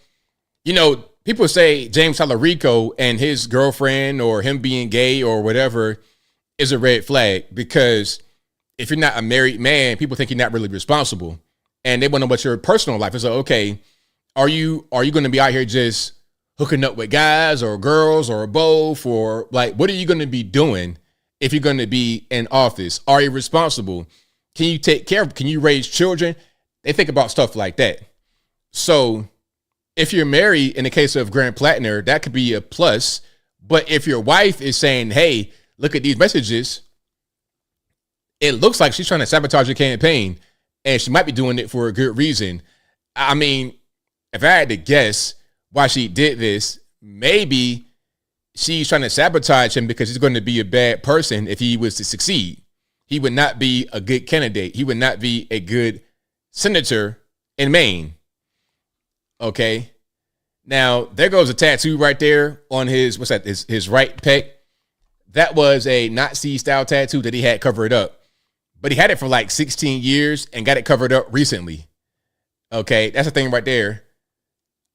You know, people say James Talarico and his girlfriend or him being gay or whatever is a red flag, because if you're not a married man, people think you're not really responsible. And they want to know what your personal life is. Like, okay, are you going to be out here just hooking up with guys or girls or both? Or like, what are you going to be doing if you're going to be in office? Are you responsible? Can you take care of, can you raise children? They think about stuff like that. So if you're married, in the case of Grant Platner, that could be a plus. But if your wife is saying, hey, look at these messages, it looks like she's trying to sabotage your campaign, and she might be doing it for a good reason. I mean, if I had to guess why she did this, maybe she's trying to sabotage him because he's going to be a bad person if he was to succeed. He would not be a good candidate. He would not be a good senator in Maine. Okay. Now, there goes a tattoo right there on his, what's that, his right pec. That was a Nazi-style tattoo that he had covered up. But he had it for like 16 years and got it covered up recently. Okay, that's the thing right there.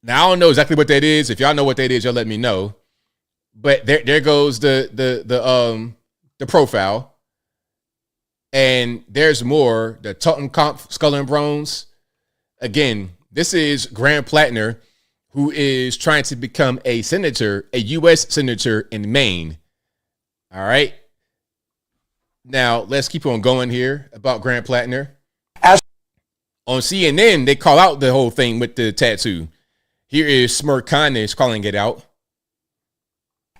Now, I don't know exactly what that is. If y'all know what that is, y'all let me know. But there goes the profile. And there's more. The Totenkopf Skull and Bones. Again, this is Grant Platner, who is trying to become a senator, a U.S. senator in Maine. All right. Now, let's keep on going here about Grant Platner. On CNN, they call out the whole thing with the tattoo. Here is Smirk Kindness calling it out.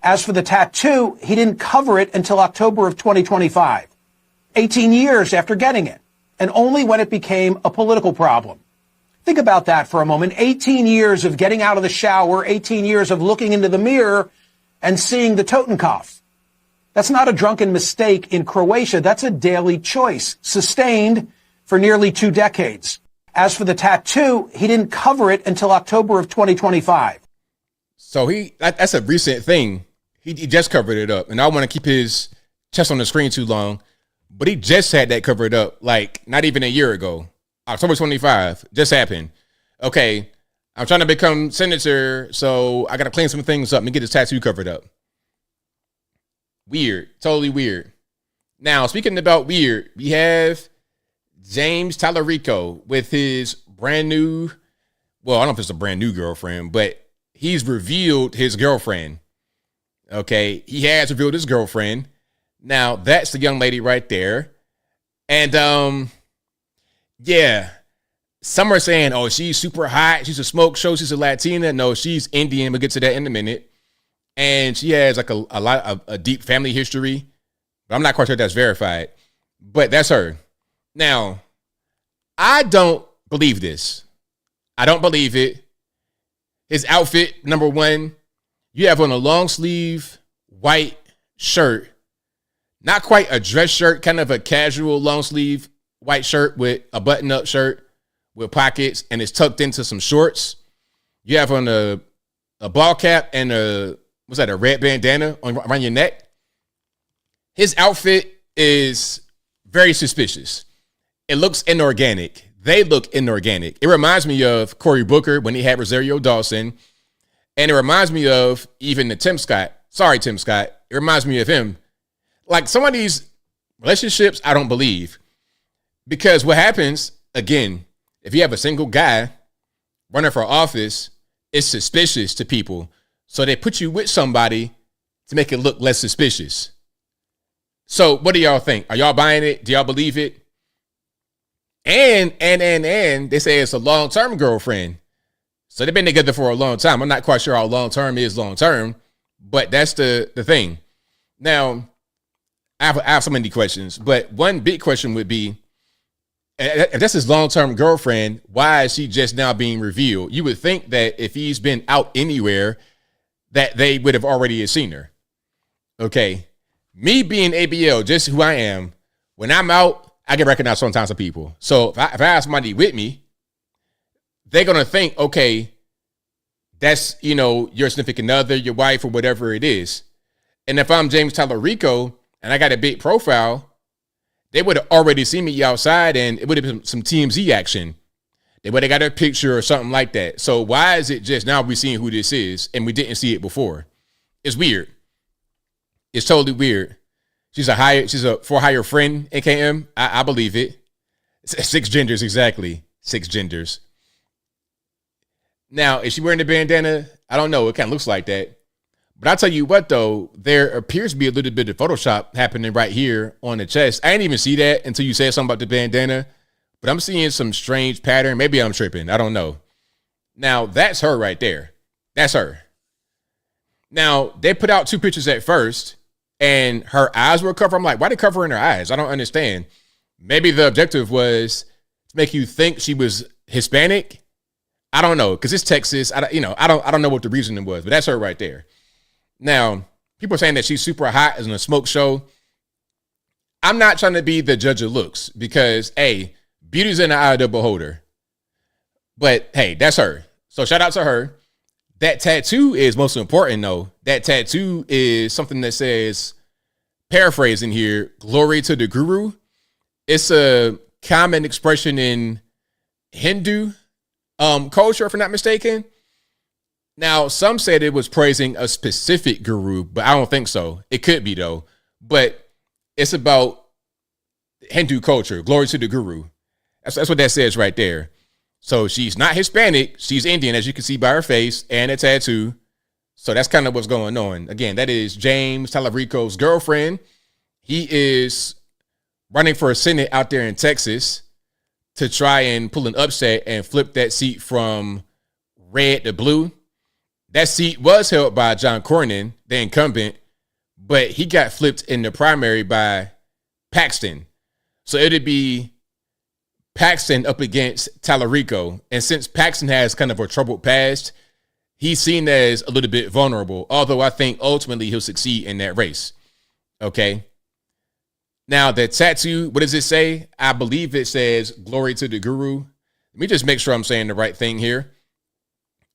As for the tattoo, he didn't cover it until October of 2025, 18 years after getting it, and only when it became a political problem. Think about that for a moment. 18 years of getting out of the shower, 18 years of looking into the mirror and seeing the Totenkopf. That's not a drunken mistake in Croatia. That's a daily choice, sustained for nearly 2 decades. As for the tattoo, he didn't cover it until October of 2025. So that's a recent thing. He just covered it up. And I don't want to keep his chest on the screen too long, but he just had that covered up like not even a year ago. October 25 just happened. Okay, I'm trying to become senator, so I got to clean some things up and get his tattoo covered up. Weird. Totally weird. Now, speaking about weird, we have James Talarico with his brand new, well, I don't know if it's a brand new girlfriend, but he's revealed his girlfriend. Okay, he has revealed his girlfriend. Now, that's the young lady right there. And, yeah, some are saying, oh, she's super hot. She's a smoke show. She's a Latina. No, she's Indian. We'll get to that in a minute. And she has like a lot of a deep family history. But I'm not quite sure that's verified. But that's her. Now, I don't believe this. I don't believe it. His outfit, number one, you have on a long sleeve white shirt. Not quite a dress shirt, kind of a casual long sleeve white shirt with a button up shirt with pockets, and it's tucked into some shorts. You have on a ball cap and a red bandana around your neck. His outfit is very suspicious. It looks inorganic. They look inorganic. It reminds me of Cory Booker when he had Rosario Dawson. And it reminds me of even the Tim Scott. Sorry, Tim Scott. It reminds me of him. Like some of these relationships, I don't believe. Because what happens, again, if you have a single guy running for office, it's suspicious to people. So they put you with somebody to make it look less suspicious. So what do y'all think? Are y'all buying it? Do y'all believe it? And they say it's a long-term girlfriend. So they've been together for a long time. I'm not quite sure how long-term is long-term, but that's the thing. Now, I have so many questions, but one big question would be, if that's his long-term girlfriend, why is she just now being revealed? You would think that if he's been out anywhere, that they would have already seen her. Okay. Me being ABL, just who I am, when I'm out, I get recognized sometimes of people. So if I have somebody with me, they're going to think, okay, that's, you know, your significant other, your wife, or whatever it is. And if I'm James Talarico and I got a big profile, they would have already seen me outside and it would have been some TMZ action. They would have got a picture or something like that. So why is it just now we're seeing who this is and we didn't see it before? It's weird. It's totally weird. She's a for hire friend, AKM. I believe it. 6 genders, exactly. 6 genders. Now, is she wearing a bandana? I don't know. It kind of looks like that. But I'll tell you what, though, there appears to be a little bit of Photoshop happening right here on the chest. I didn't even see that until you said something about the bandana. But I'm seeing some strange pattern. Maybe I'm tripping. I don't know. Now, that's her right there. That's her. Now, they put out 2 pictures at first, and her eyes were covered. I'm like, why are they covering her eyes? I don't understand. Maybe the objective was to make you think she was Hispanic. I don't know, because it's Texas. I don't know what the reasoning was, but that's her right there. Now, people are saying that she's super hot as in a smoke show. I'm not trying to be the judge of looks because, hey, beauty's in the eye of the beholder. But, hey, that's her. So shout out to her. That tattoo is most important, though. That tattoo is something that says, paraphrasing here, glory to the guru. It's a common expression in Hindu culture, if I'm not mistaken. Now, some said it was praising a specific guru, but I don't think so. It could be, though. But it's about Hindu culture, glory to the guru. That's what that says right there. So she's not Hispanic. She's Indian, as you can see by her face and a tattoo. So that's kind of what's going on. Again, that is James Talarico's girlfriend. He is running for a Senate out there in Texas to try and pull an upset and flip that seat from red to blue. That seat was held by John Cornyn, the incumbent, but he got flipped in the primary by Paxton. So it'd be Paxton up against Talarico. And since Paxton has kind of a troubled past, he's seen as a little bit vulnerable, although I think ultimately he'll succeed in that race. Okay. Now, the tattoo, what does it say? I believe it says glory to the guru. Let me just make sure I'm saying the right thing here.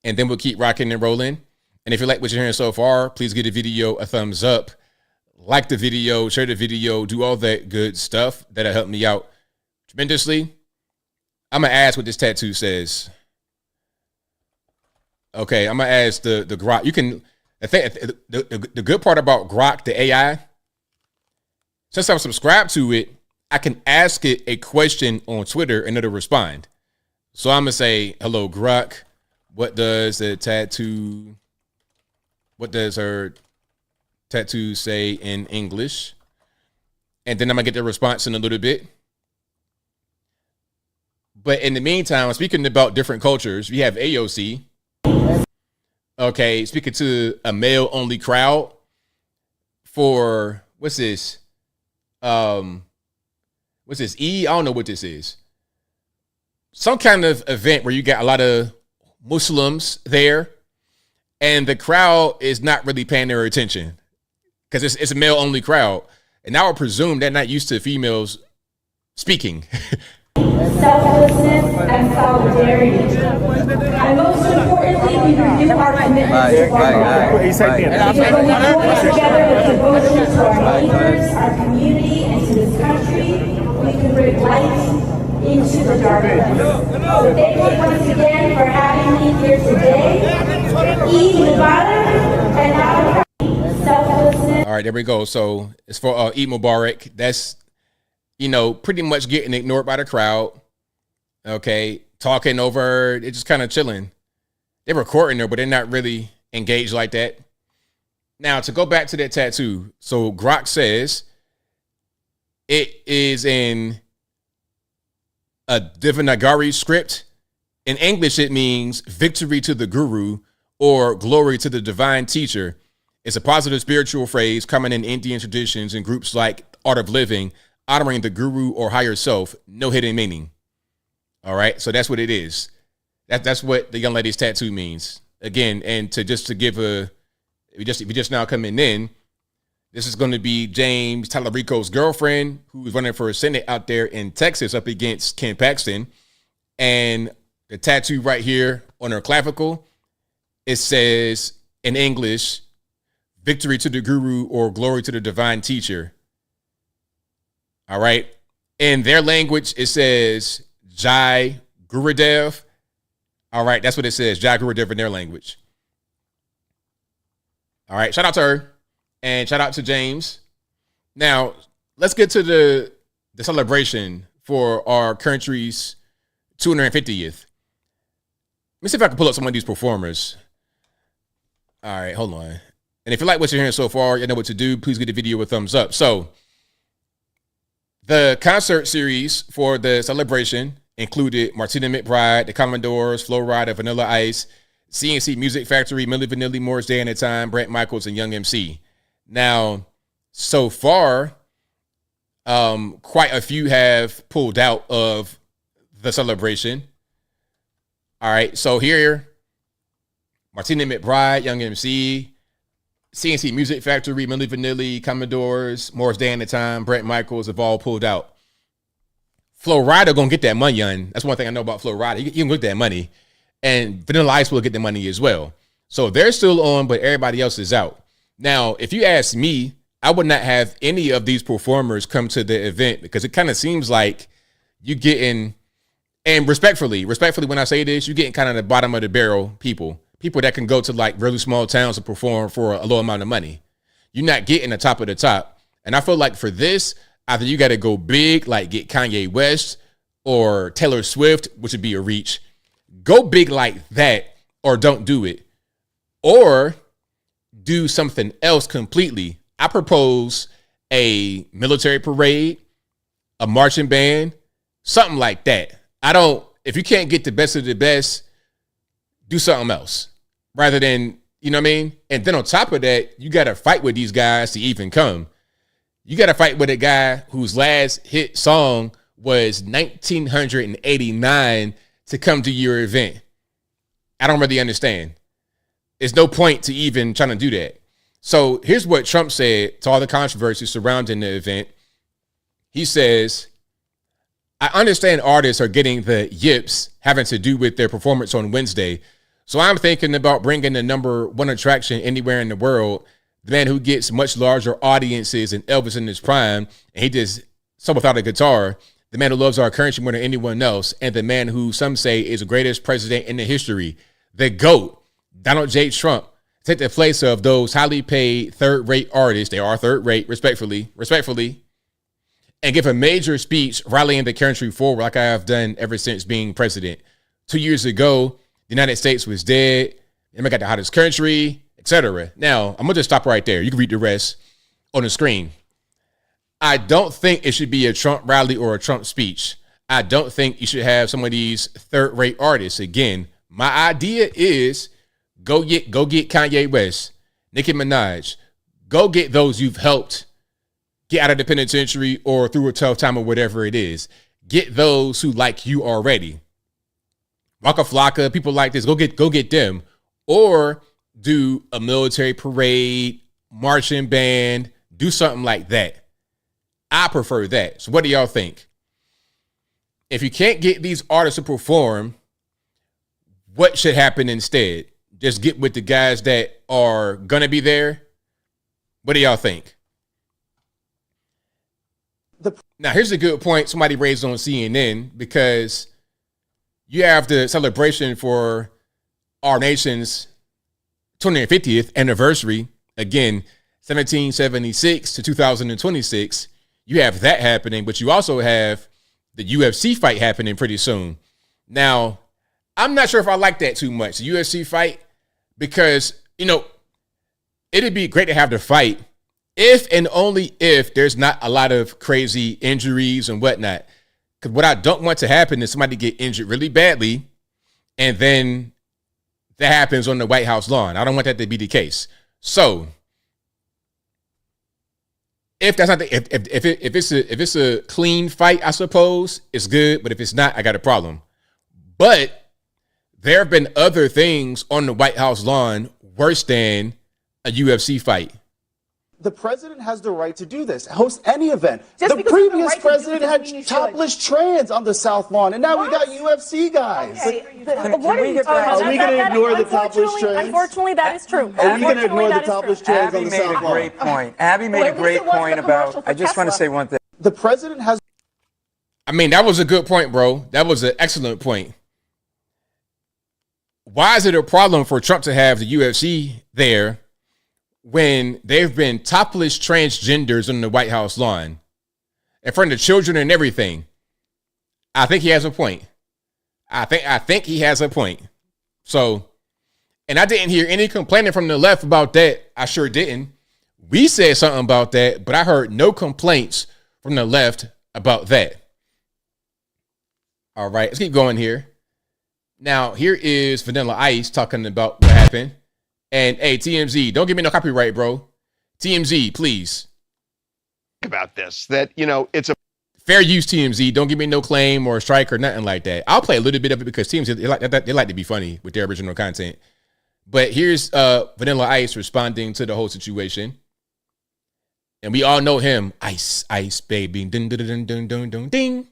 And then we'll keep rocking and rolling. And if you like what you're hearing so far, please give the video a thumbs up. Like the video, share the video, do all that good stuff. That'll help me out tremendously. I'm going to ask what this tattoo says. Okay, I'm going to ask the Grok. You can, I think the good part about Grok, the AI, since I'm subscribed to it, I can ask it a question on Twitter and it'll respond. So I'm going to say, hello, Grok. What does her tattoo say in English? And then I'm going to get the response in a little bit. But in the meantime, speaking about different cultures, we have AOC. Okay, speaking to a male-only crowd for, what's this? What's this? I don't know what this is. Some kind of event where you got a lot of Muslims there, and the crowd is not really paying their attention because it's a male-only crowd. And I would presume they're not used to females speaking. Selflessness and solidarity. And most importantly, we renew our commitment to our goal. Because when we work together with devotion to our neighbors, our community, and to this country, we can bring light into the darkness. So thank you once again for having me here today. Eid Mubarak, and now selflessness. All right, there we go. So it's for Eid Mubarak. That's, you know, pretty much getting ignored by the crowd. Okay, talking over her. They're just kind of chilling. They're recording her, but they're not really engaged like that. Now, to go back to that tattoo. So Grok says it is in a Devanagari script. In English, it means victory to the guru or glory to the divine teacher. It's a positive spiritual phrase common in Indian traditions and groups like Art of Living, honoring the guru or higher self, no hidden meaning. All right, so that's what it is. That's what the young lady's tattoo means. Again, and to give a, if you just now coming in, this is going to be James Talarico's girlfriend, who is running for a Senate out there in Texas up against Ken Paxton. And the tattoo right here on her clavicle, it says in English, "Victory to the guru" or "Glory to the divine teacher." All right. In their language, it says Jai Gurudev. All right. That's what it says. Jai Gurudev in their language. All right. Shout out to her and shout out to James. Now, let's get to the celebration for our country's 250th. Let me see if I can pull up some of these performers. All right. Hold on. And if you like what you're hearing so far, you know what to do. Please give the video a thumbs up. So, the concert series for the celebration included Martina McBride, the Commodores, Flo Rida, Vanilla Ice, CNC Music Factory, Milli Vanilli, Morris Day and the Time, Brent Michaels, and Young MC. Now, so far, quite a few have pulled out of the celebration. All right, so here, Martina McBride, Young MC, CNC Music Factory, Milli Vanilli, Commodores, Morris Day and the Time, Brent Michaels have all pulled out. Flo Rida gonna get that money on. That's one thing I know about Flo Rida. He can get that money. And Vanilla Ice will get the money as well. So they're still on, but everybody else is out. Now, if you ask me, I would not have any of these performers come to the event because it kind of seems like you getting, and respectfully, when I say this, you're getting kind of the bottom of the barrel people that can go to like really small towns to perform for a low amount of money. You're not getting the top of the top. And I feel like for this, either you got to go big, like get Kanye West or Taylor Swift, which would be a reach. Go big like that or don't do it. Or do something else completely. I propose a military parade, a marching band, something like that. If you can't get the best of the best, do something else rather than, you know what I mean? And then on top of that, you got to fight with these guys to even come. You got to fight with a guy whose last hit song was 1989 to come to your event. I don't really understand. There's no point to even trying to do that. So here's what Trump said to all the controversy surrounding the event. He says, "I understand artists are getting the yips having to do with their performance on Wednesday. So I'm thinking about bringing the number one attraction anywhere in the world, the man who gets much larger audiences than Elvis in his prime, and he just so without a guitar, the man who loves our country more than anyone else, and the man who some say is the greatest president in the history, the GOAT, Donald J. Trump, take the place of those highly paid third-rate artists, they are third-rate, respectfully, and give a major speech rallying the country forward like I have done ever since being president. 2 years ago, the United States was dead, and we got the hottest country, etc." Now, I'm going to just stop right there. You can read the rest on the screen. I don't think it should be a Trump rally or a Trump speech. I don't think you should have some of these third-rate artists. Again, my idea is go get Kanye West, Nicki Minaj. Go get those you've helped get out of the penitentiary or through a tough time or whatever it is. Get those who like you already. Waka Flocka, people like this, go get them. Or do a military parade, marching band, do something like that. I prefer that. So what do y'all think? If you can't get these artists to perform, what should happen instead? Just get with the guys that are going to be there? What do y'all think? Now, here's a good point somebody raised on CNN, because you have the celebration for our nation's 250th anniversary. Again, 1776 to 2026. You have that happening, but you also have the UFC fight happening pretty soon. Now, I'm not sure if I like that too much, the UFC fight, because, you know, it'd be great to have the fight if and only if there's not a lot of crazy injuries and whatnot. Because what I don't want to happen is somebody get injured really badly, and then that happens on the White House lawn. I don't want that to be the case. So if that's not the, if it's a clean fight, I suppose it's good. But if it's not, I got a problem. But there have been other things on the White House lawn worse than a UFC fight. The president has the right to do this, host any event. Just The because you have the previous right to do it president doesn't had mean you should. topless trans on the South Lawn, and now we got UFC guys. Okay, What are you talking about? Are we going to ignore the topless trans? Unfortunately, that is true. Are we going to ignore the topless trans on Abby the made South a Lawn? great point. Abby made a great point about, I just want to say one thing. The president has. I mean, that was a good point, bro. That was an excellent point. Why is it a problem for Trump to have the UFC there when there have been topless transgenders on the White House lawn in front of children and everything? I think he has a point. I think he has a point. So, and I didn't hear any complaining from the left about that. I sure didn't. We said something about that, but I heard no complaints from the left about that. All right, let's keep going here. Now, here is Vanilla Ice talking about what happened. And hey, TMZ, don't give me no copyright, bro. TMZ, please. About this, that, you know, it's a fair use, TMZ. Don't give me no claim or strike or nothing like that. I'll play a little bit of it because TMZ, they like to be funny with their original content. But here's Vanilla Ice responding to the whole situation. And we all know him. Ice, ice, baby. Ding, ding, ding, ding, ding, ding, ding.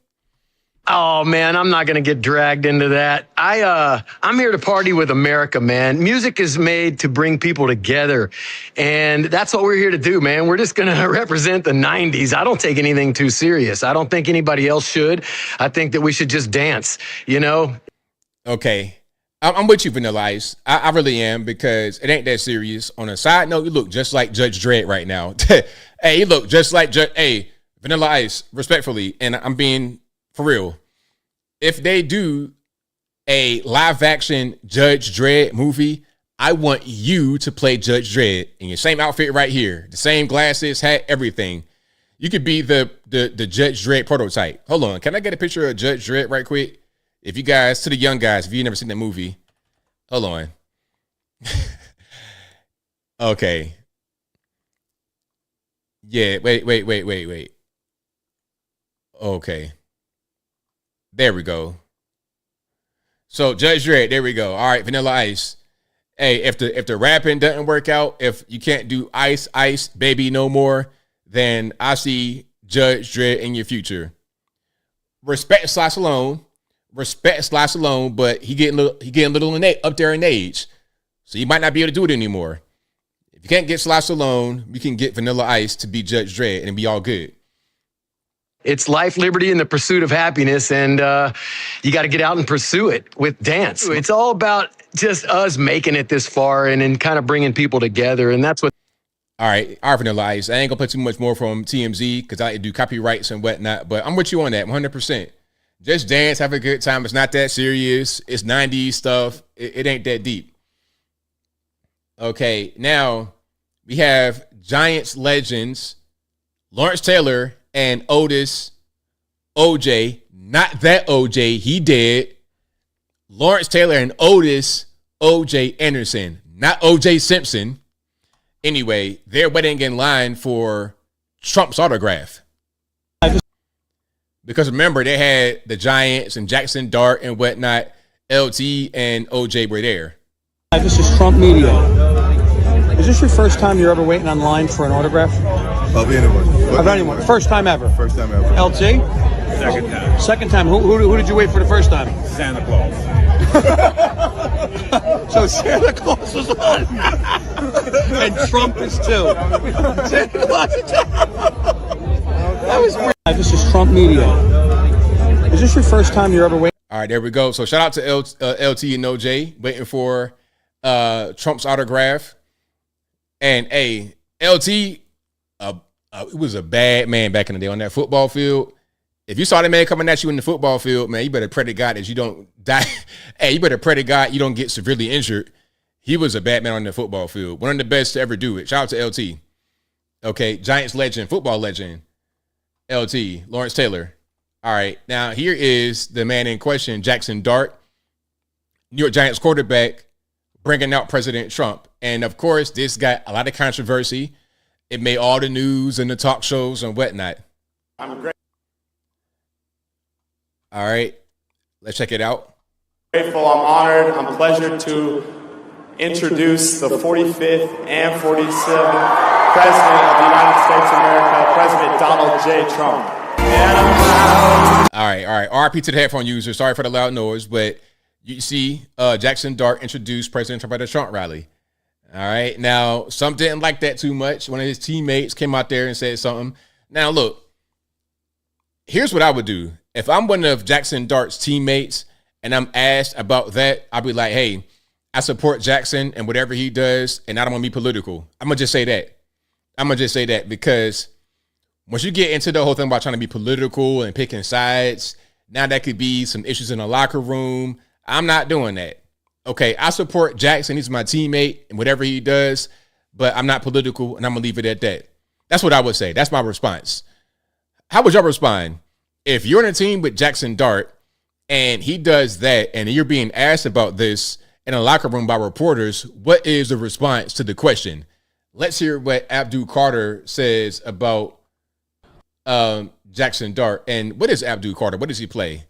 Oh man, I'm not gonna get dragged into that. I'm here to party with America, man. Music is made to bring people together, and that's what we're here to do, man. We're just gonna represent the '90s. I don't take anything too serious. I don't think anybody else should. I think that we should just dance, you know. Okay, I'm with you, Vanilla Ice. I really am, because it ain't that serious. On a side note, you look just like Judge Dredd right now. Hey, you look just like Judge. Hey, Vanilla Ice, respectfully, and I'm being for real. If they do a live action Judge Dredd movie, I want you to play Judge Dredd in your same outfit right here. The same glasses, hat, everything. You could be the Judge Dredd prototype. Hold on. Can I get a picture of Judge Dredd right quick? If you guys, to the young guys, if you've never seen that movie, hold on. Okay. Yeah, wait. Okay. There we go. So Judge Dredd, there we go. All right, Vanilla Ice. Hey, if the rapping doesn't work out, if you can't do ice, baby, no more, then I see Judge Dredd in your future. Respect Slash Alone, but he getting a little up there in age, so you might not be able to do it anymore. If you can't get Slash Alone, we can get Vanilla Ice to be Judge Dredd, and it'll be all good. It's life, liberty, and the pursuit of happiness, and you got to get out and pursue it with dance. It's all about just us making it this far and kind of bringing people together, and that's what. All right, Vanilla Ice. I ain't gonna play too much more from TMZ because I like to do copyrights and whatnot, but I'm with you on that 100%. Just dance, have a good time. It's not that serious. It's 90s stuff. It ain't that deep. Okay, now we have Giants legends, Lawrence Taylor and Otis OJ, not that OJ, he dead. Lawrence Taylor and Otis OJ Anderson, not OJ Simpson. Anyway, they're waiting in line for Trump's autograph. Because remember, they had the Giants and Jackson Dart and whatnot. LT and OJ were there. Hi, this is Trump Media. Is this your first time you're ever waiting online for an autograph? Of anyone. Of anyone. First time ever. First time ever. LT? Second time. Second time. Who did you wait for the first time? Santa Claus. So Santa Claus was one. And Trump is two. Santa Claus is two. That was weird. Hi, this is Trump Media. Is this your first time you're ever waiting? All right, there we go. So shout out to LT and OJ waiting for Trump's autograph. And hey, LT, it was a bad man back in the day on that football field. If you saw that man coming at you in the football field, man, you better pray to God that you don't die. Hey, you better pray to God you don't get severely injured. He was a bad man on the football field. One of the best to ever do it. Shout out to LT. Okay, Giants legend, football legend, LT, Lawrence Taylor. All right, now here is the man in question, Jackson Dart, New York Giants quarterback, bringing out President Trump. And of course, this got a lot of controversy. It made all the news and the talk shows and whatnot. I'm great. All right, let's check it out. Grateful, I'm honored, I'm pleasured to introduce the 45th and 47th President of the United States of America, President Donald J. Trump. All right. RP to the headphone user. Sorry for the loud noise, but you see Jackson Dart introduced President Trump at a Trump rally. All right. Now, some didn't like that too much. One of his teammates came out there and said something. Now, look, here's what I would do. If I'm one of Jackson Dart's teammates and I'm asked about that, I'll be like, hey, I support Jackson and whatever he does, and I don't want to be political. I'm going to just say that. Because once you get into the whole thing about trying to be political and picking sides, now that could be some issues in the locker room. I'm not doing that. Okay, I support Jackson. He's my teammate and whatever he does, but I'm not political, and I'm going to leave it at that. That's what I would say. That's my response. How would y'all respond? If you're in a team with Jackson Dart and he does that and you're being asked about this in a locker room by reporters, what is the response to the question? Let's hear what Abdul Carter says about Jackson Dart. And what is Abdul Carter? What does he play?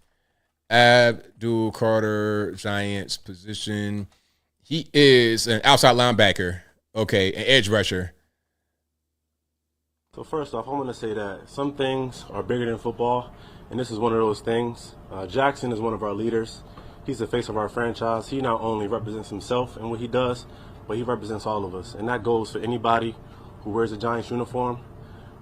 Abdul Carter, Giants position. He is an outside linebacker. Okay, an edge rusher. So first off, I'm going to say that some things are bigger than football, and this is one of those things. Jackson is one of our leaders. He's the face of our franchise. He not only represents himself and what he does, but he represents all of us. And that goes for anybody who wears a Giants uniform.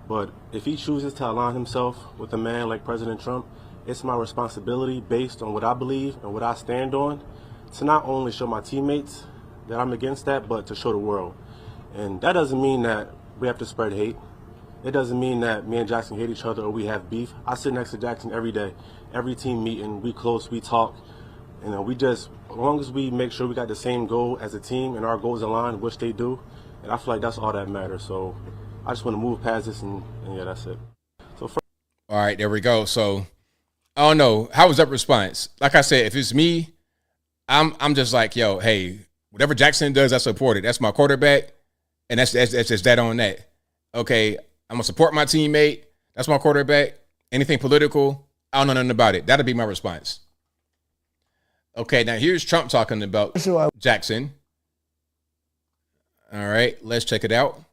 But if he chooses to align himself with a man like President Trump, it's my responsibility, based on what I believe and what I stand on, to not only show my teammates that I'm against that, but to show the world. And that doesn't mean that we have to spread hate. It doesn't mean that me and Jackson hate each other or we have beef. I sit next to Jackson every day, every team meeting. We close, we talk. You know, we just, as long as we make sure we got the same goal as a team and our goals align, which they do, and I feel like that's all that matters. So I just want to move past this, and yeah, that's it. So all right, there we go. So I don't know. How was that response? Like I said, if it's me, I'm just like, yo, hey, whatever Jackson does, I support it. That's my quarterback, and that's just that on that. Okay, I'm gonna support my teammate. That's my quarterback. Anything political, I don't know nothing about it. That'll be my response. Okay, now here's Trump talking about Jackson. All right, let's check it out.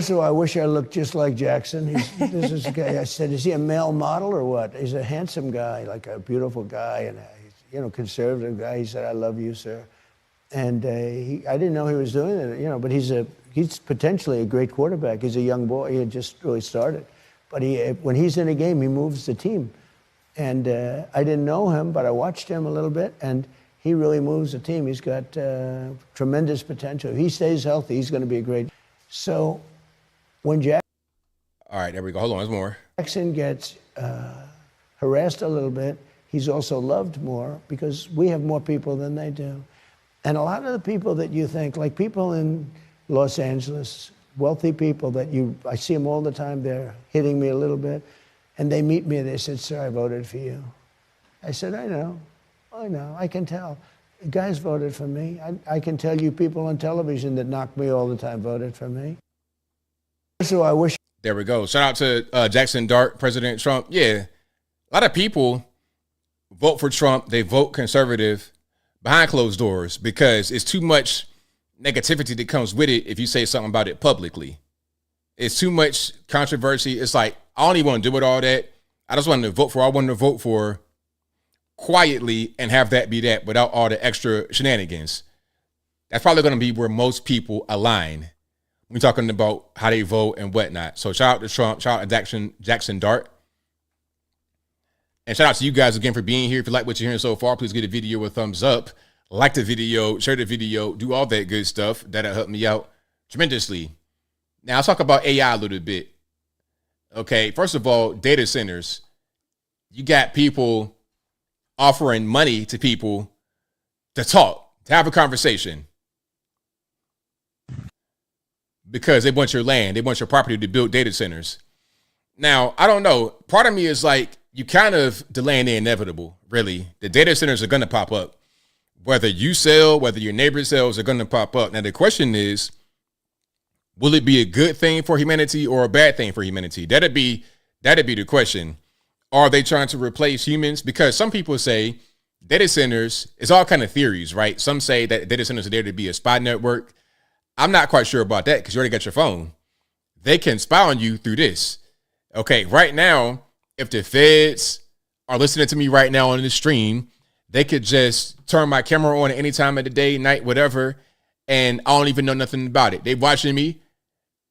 So I wish I looked just like Jackson. This is a guy. I said, is he a male model or what? He's a handsome guy, like a beautiful guy, and a conservative guy. He said, "I love you, sir." And I didn't know he was doing it, but he's potentially a great quarterback. He's a young boy. He had just really started, but when he's in a game, he moves the team. And I didn't know him, but I watched him a little bit, and he really moves the team. He's got tremendous potential. If he stays healthy, he's going to be a great. So when all right, there we go. Hold on, there's more. Jackson gets harassed a little bit, he's also loved more because we have more people than they do. And a lot of the people that you think, like people in Los Angeles, wealthy people I see them all the time, they're hitting me a little bit. And they meet me and they said, "Sir, I voted for you." I said, I know, I can tell. The guys voted for me. I can tell you people on television that knock me all the time voted for me. So I wish. There we go. Shout out to Jackson Dart, President Trump. Yeah, a lot of people vote for Trump. They vote conservative behind closed doors because it's too much negativity that comes with it if you say something about it publicly. It's too much controversy. It's like, I don't even want to deal with all that. I just want to vote for. I want to vote for quietly and have that be that without all the extra shenanigans. That's probably going to be where most people align. We're talking about how they vote and whatnot. So shout out to Trump. Shout out to Jackson Dart. And shout out to you guys again for being here. If you like what you're hearing so far, please give the video a thumbs up. Like the video, share the video, do all that good stuff. That'll help me out tremendously. Now, let's talk about AI a little bit. Okay, first of all, data centers. You got people offering money to people to talk, to have a conversation. Because they want your land, they want your property to build data centers. Now, I don't know. Part of me is like, you kind of delaying the inevitable, really. The data centers are going to pop up. Whether you sell, whether your neighbor sells, are going to pop up. Now, the question is, will it be a good thing for humanity or a bad thing for humanity? That'd be the question. Are they trying to replace humans? Because some people say data centers, it's all kind of theories, right? Some say that data centers are there to be a spy network. I'm not quite sure about that because you already got your phone. they can spy on you through this. Okay, right now, if the feds are listening to me right now on the stream, they could just turn my camera on at any time of the day, night, whatever, and I don't even know nothing about it. They watching me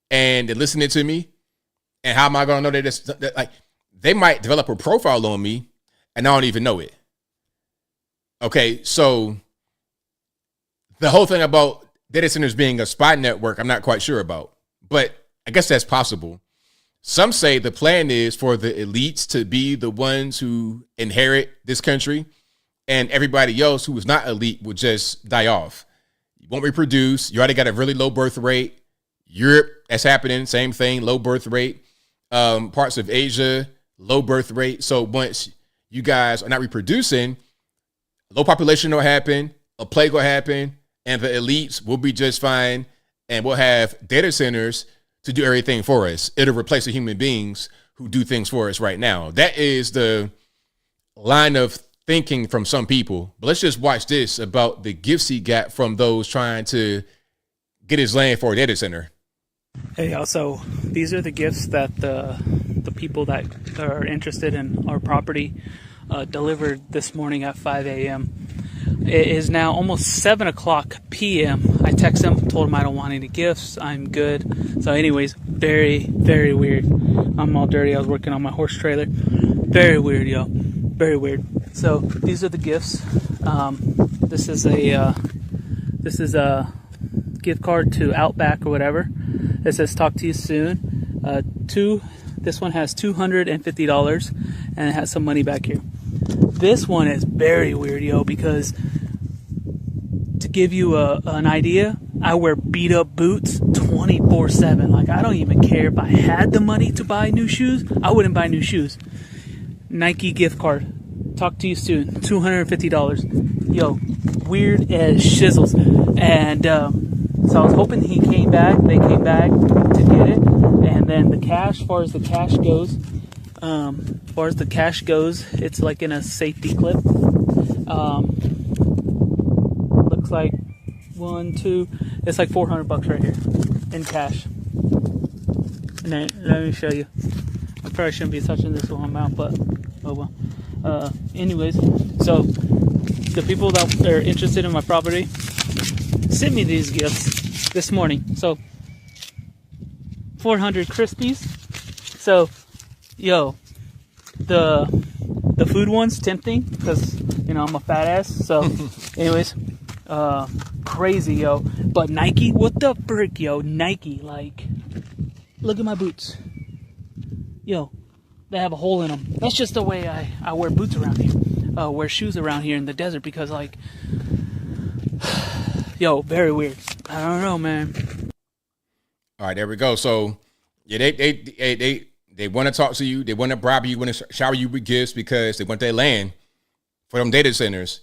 and they're listening to me. And how am I going to know that like they might develop a profile on me and I don't even know it. Okay, so the whole thing about data centers being a spy network, I'm not quite sure about, but I guess that's possible. Some say the plan is for the elites to be the ones who inherit this country, and everybody else who is not elite will just die off. You won't reproduce. You already got a really low birth rate. Europe, that's happening. Same thing, low birth rate. Parts of Asia, low birth rate. So once you guys are not reproducing, low population will happen, a plague will happen, and the elites will be just fine, and we'll have data centers to do everything for us. It'll replace the human beings who do things for us right now. That is the line of thinking from some people. But let's just watch this about the gifts he got from those trying to get his land for a data center. Hey, so these are the gifts that the people that are interested in our property delivered this morning at 5 a.m. It is now almost 7 o'clock p.m. I text him, told him I don't want any gifts. I'm good. So anyways, very, very weird. I'm all dirty. I was working on my horse trailer. Very weird, yo. Very weird. So these are the gifts. This is a gift card to Outback or whatever. It says talk to you soon. This one has $250 and it has some money back here. This one is very weird, yo, because to give you an idea, I wear beat up boots 24/7. Like, I don't even care if I had the money to buy new shoes. I wouldn't buy new shoes. Nike gift card. Talk to you soon. $250. Yo, weird as shizzles. And so I was hoping he came back. They came back to get it. And then the cash, as far as the cash goes, it's like in a safety clip. Looks like it's like $400 right here in cash. And then, let me show you. I probably shouldn't be touching this while I'm out, but oh well. Anyways, so the people that are interested in my property sent me these gifts this morning. So 400 Krispies. So, yo, the food one's tempting because, you know, I'm a fat ass. So, anyways, crazy, yo. But Nike, what the frick, yo? Nike, like, look at my boots. Yo, they have a hole in them. That's just the way I wear boots around here. Wear shoes around here in the desert because, like, yo, very weird. I don't know, man. All right, there we go. So, yeah, they want to talk to you. They want to bribe you. Want to shower you with gifts because they want their land for them data centers.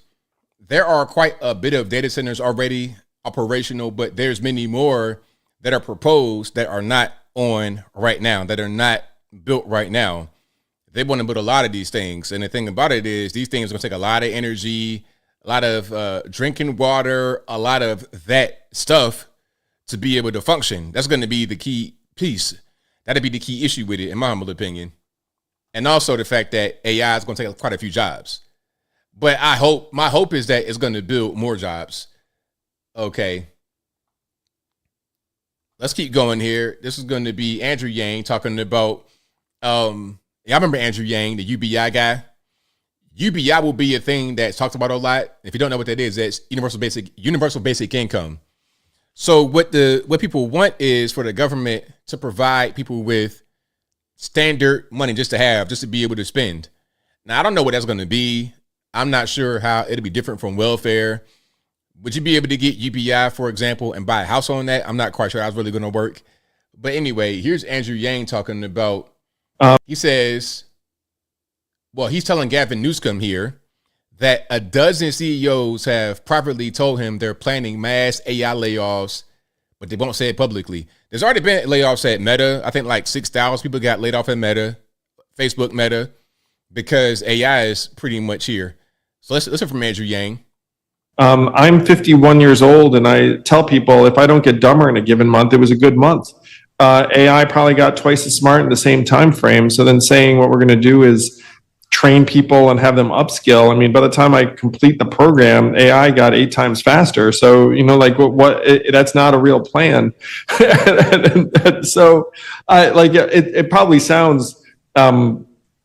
There are quite a bit of data centers already operational, but there's many more that are proposed that are not on right now, that are not built right now. They want to build a lot of these things. And the thing about it is these things are going to take a lot of energy, a lot of drinking water, a lot of that stuff to be able to function. That's going to be the key piece. That'd be the key issue with it, in my humble opinion. And also the fact that AI is going to take quite a few jobs. But my hope is that it's going to build more jobs. Okay. Let's keep going here. This is going to be Andrew Yang talking about, I remember Andrew Yang, the UBI guy. UBI will be a thing that's talked about a lot. If you don't know what that is, that's universal basic income. So what people want is for the government to provide people with standard money just to be able to spend. Now, I don't know what that's going to be. I'm not sure how it'll be different from welfare. Would you be able to get UBI, for example, and buy a house on that? I'm not quite sure how it's really going to work. But anyway, here's Andrew Yang talking about, he says, well, he's telling Gavin Newsom here that a dozen CEOs have privately told him they're planning mass AI layoffs, but they won't say it publicly. There's already been layoffs at Meta. I think like 6,000 people got laid off at Meta, Facebook Meta, because AI is pretty much here. So let's listen from Andrew Yang. I'm 51 years old, and I tell people if I don't get dumber in a given month, it was a good month. AI probably got twice as smart in the same time frame. So then saying what we're going to do is train people and have them upskill. I mean, by the time I complete the program, AI got 8 times faster. So, that's not a real plan. So it probably sounds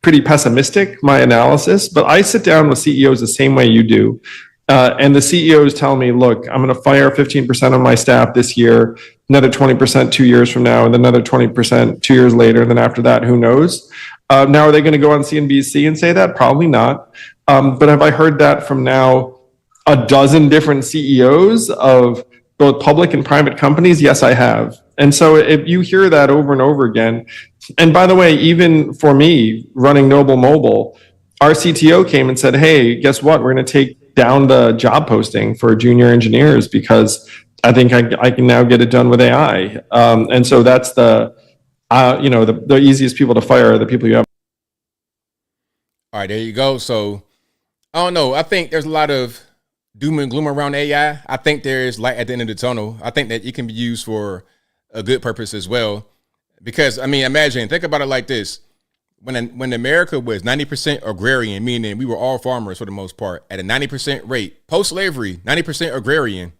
pretty pessimistic, my analysis, but I sit down with CEOs the same way you do. And the CEOs tell me, look, I'm going to fire 15% of my staff this year, another 20% 2 years from now, and then another 20% 2 years later. And then after that, who knows? Now, are they going to go on CNBC and say that? Probably not. But have I heard that from now a dozen different CEOs of both public and private companies? Yes, I have. And so if you hear that over and over again, and by the way, even for me running Noble Mobile, our CTO came and said, hey, guess what? We're going to take down the job posting for junior engineers because I think I can now get it done with AI. And so that's the easiest people to fire are the people you have. All right, there you go. So I don't know. I think there's a lot of doom and gloom around AI. I think there's light at the end of the tunnel. I think that it can be used for a good purpose as well. Because, I mean, think about it like this. When America was 90% agrarian, meaning we were all farmers for the most part, at a 90% rate, post-slavery, 90% agrarian,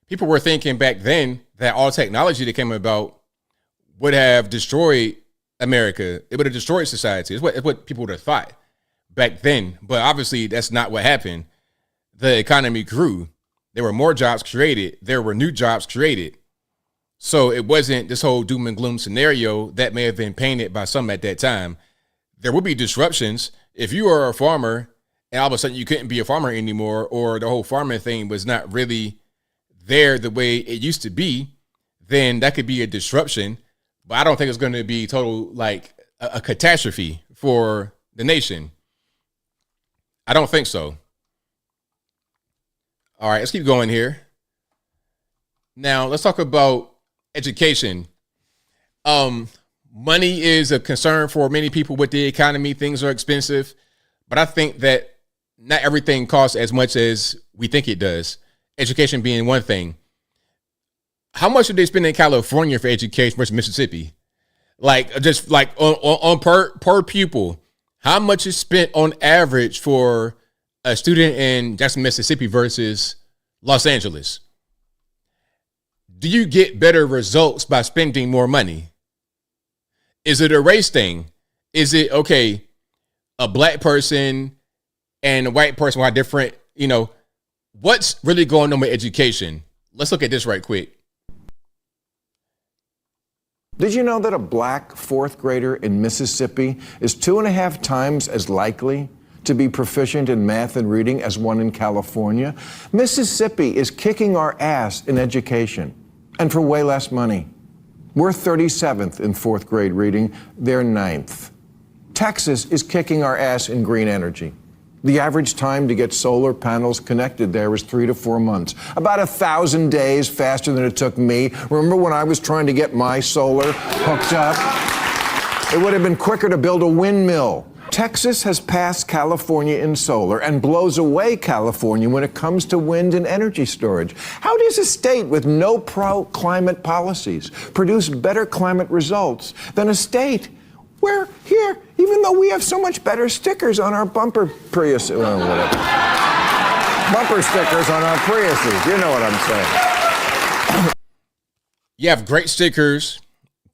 people were thinking back then that all technology that came about would have destroyed America. It would have destroyed society. It's what people would have thought back then. But obviously, that's not what happened. The economy grew. There were more jobs created. There were new jobs created. So it wasn't this whole doom and gloom scenario that may have been painted by some at that time. There will be disruptions. If you are a farmer and all of a sudden you couldn't be a farmer anymore, or the whole farming thing was not really there the way it used to be, then that could be a disruption. But I don't think it's going to be total, like a catastrophe for the nation. I don't think so. All right, let's keep going here. Now, let's talk about education. Money is a concern for many people with the economy. Things are expensive, but I think that not everything costs as much as we think it does. Education being one thing. How much do they spend in California for education versus Mississippi? Like, just like on per pupil, how much is spent on average for a student in Jackson, Mississippi versus Los Angeles? Do you get better results by spending more money? Is it a race thing? Is it, okay, a black person and a white person will have different, what's really going on with education? Let's look at this right quick. Did you know that a black fourth grader in Mississippi is 2.5 times as likely to be proficient in math and reading as one in California? Mississippi is kicking our ass in education, and for way less money. We're 37th in fourth grade reading, they're 9th. Texas is kicking our ass in green energy. The average time to get solar panels connected there is 3 to 4 months. About 1,000 days faster than it took me. Remember when I was trying to get my solar hooked up? It would have been quicker to build a windmill. Texas has passed California in solar and blows away California when it comes to wind and energy storage. How does a state with no pro-climate policies produce better climate results than a state where here, even though we have so much better stickers on our bumper Prius, bumper stickers on our Priuses, you know what I'm saying. You have great stickers,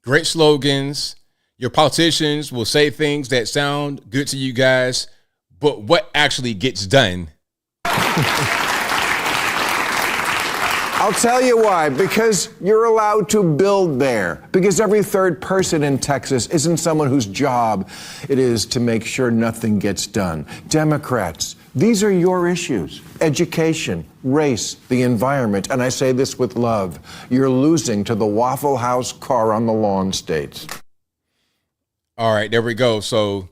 great slogans. Your politicians will say things that sound good to you guys, but what actually gets done? I'll tell you why. Because you're allowed to build there. Because every third person in Texas isn't someone whose job it is to make sure nothing gets done. Democrats, these are your issues. Education, race, the environment. And I say this with love. You're losing to the Waffle House car on the lawn states. All right, there we go. So,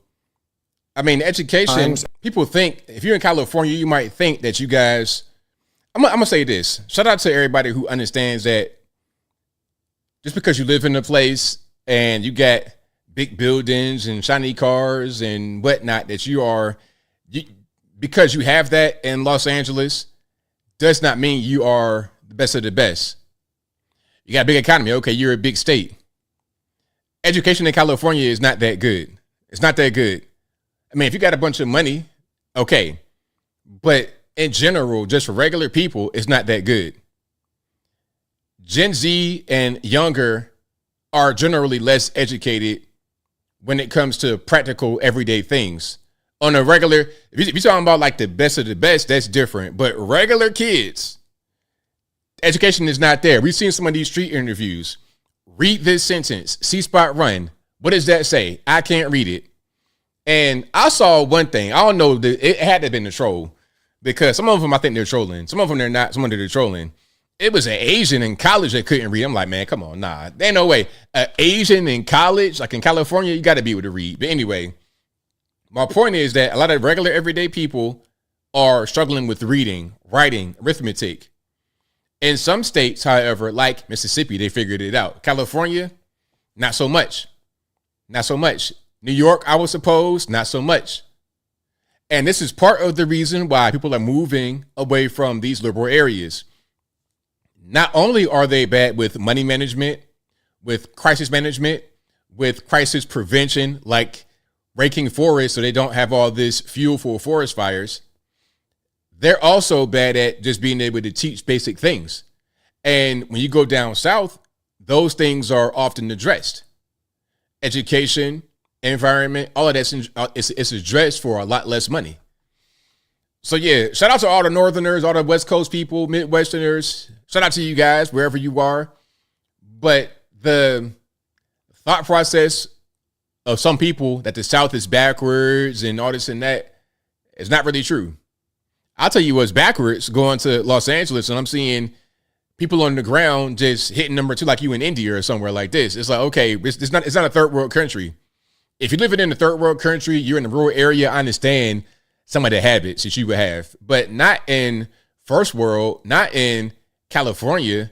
I mean, education, people think, if you're in California, you might think that you guys, I'm going to say this. Shout out to everybody who understands that just because you live in a place and you got big buildings and shiny cars and whatnot, that because you have that in Los Angeles, does not mean you are the best of the best. You got a big economy. Okay, you're a big state. Education in California is not that good. It's not that good. I mean, if you got a bunch of money, okay. But in general, just for regular people, it's not that good. Gen Z and younger are generally less educated when it comes to practical everyday things. On a regular, if you're talking about like the best of the best, that's different. But regular kids, education is not there. We've seen some of these street interviews. Read this sentence, C-spot run. What does that say? I can't read it. And I saw one thing. I don't know. It had to have been a troll because some of them I think they're trolling. Some of them they're not. Some of them they're trolling. It was an Asian in college that couldn't read. I'm like, man, come on. Nah, there ain't no way. An Asian in college, like in California, you got to be able to read. But anyway, my point is that a lot of regular everyday people are struggling with reading, writing, arithmetic. In some states, however, like Mississippi, they figured it out. California, not so much. Not so much. New York, I would suppose, not so much. And this is part of the reason why people are moving away from these liberal areas. Not only are they bad with money management, with crisis management, with crisis prevention, like raking forests so they don't have all this fuel for forest fires, they're also bad at just being able to teach basic things. And when you go down south, those things are often addressed. Education, environment, all of that is addressed for a lot less money. So yeah, shout out to all the Northerners, all the West Coast people, Midwesterners. Shout out to you guys, wherever you are. But the thought process of some people that the South is backwards and all this and that is not really true. I'll tell you what's backwards going to Los Angeles, and I'm seeing people on the ground just hitting number 2 like you in India or somewhere like this. It's like, okay, it's not a third world country. If you're living in a third world country, you're in a rural area, I understand some of the habits that you would have, but not in first world, not in California.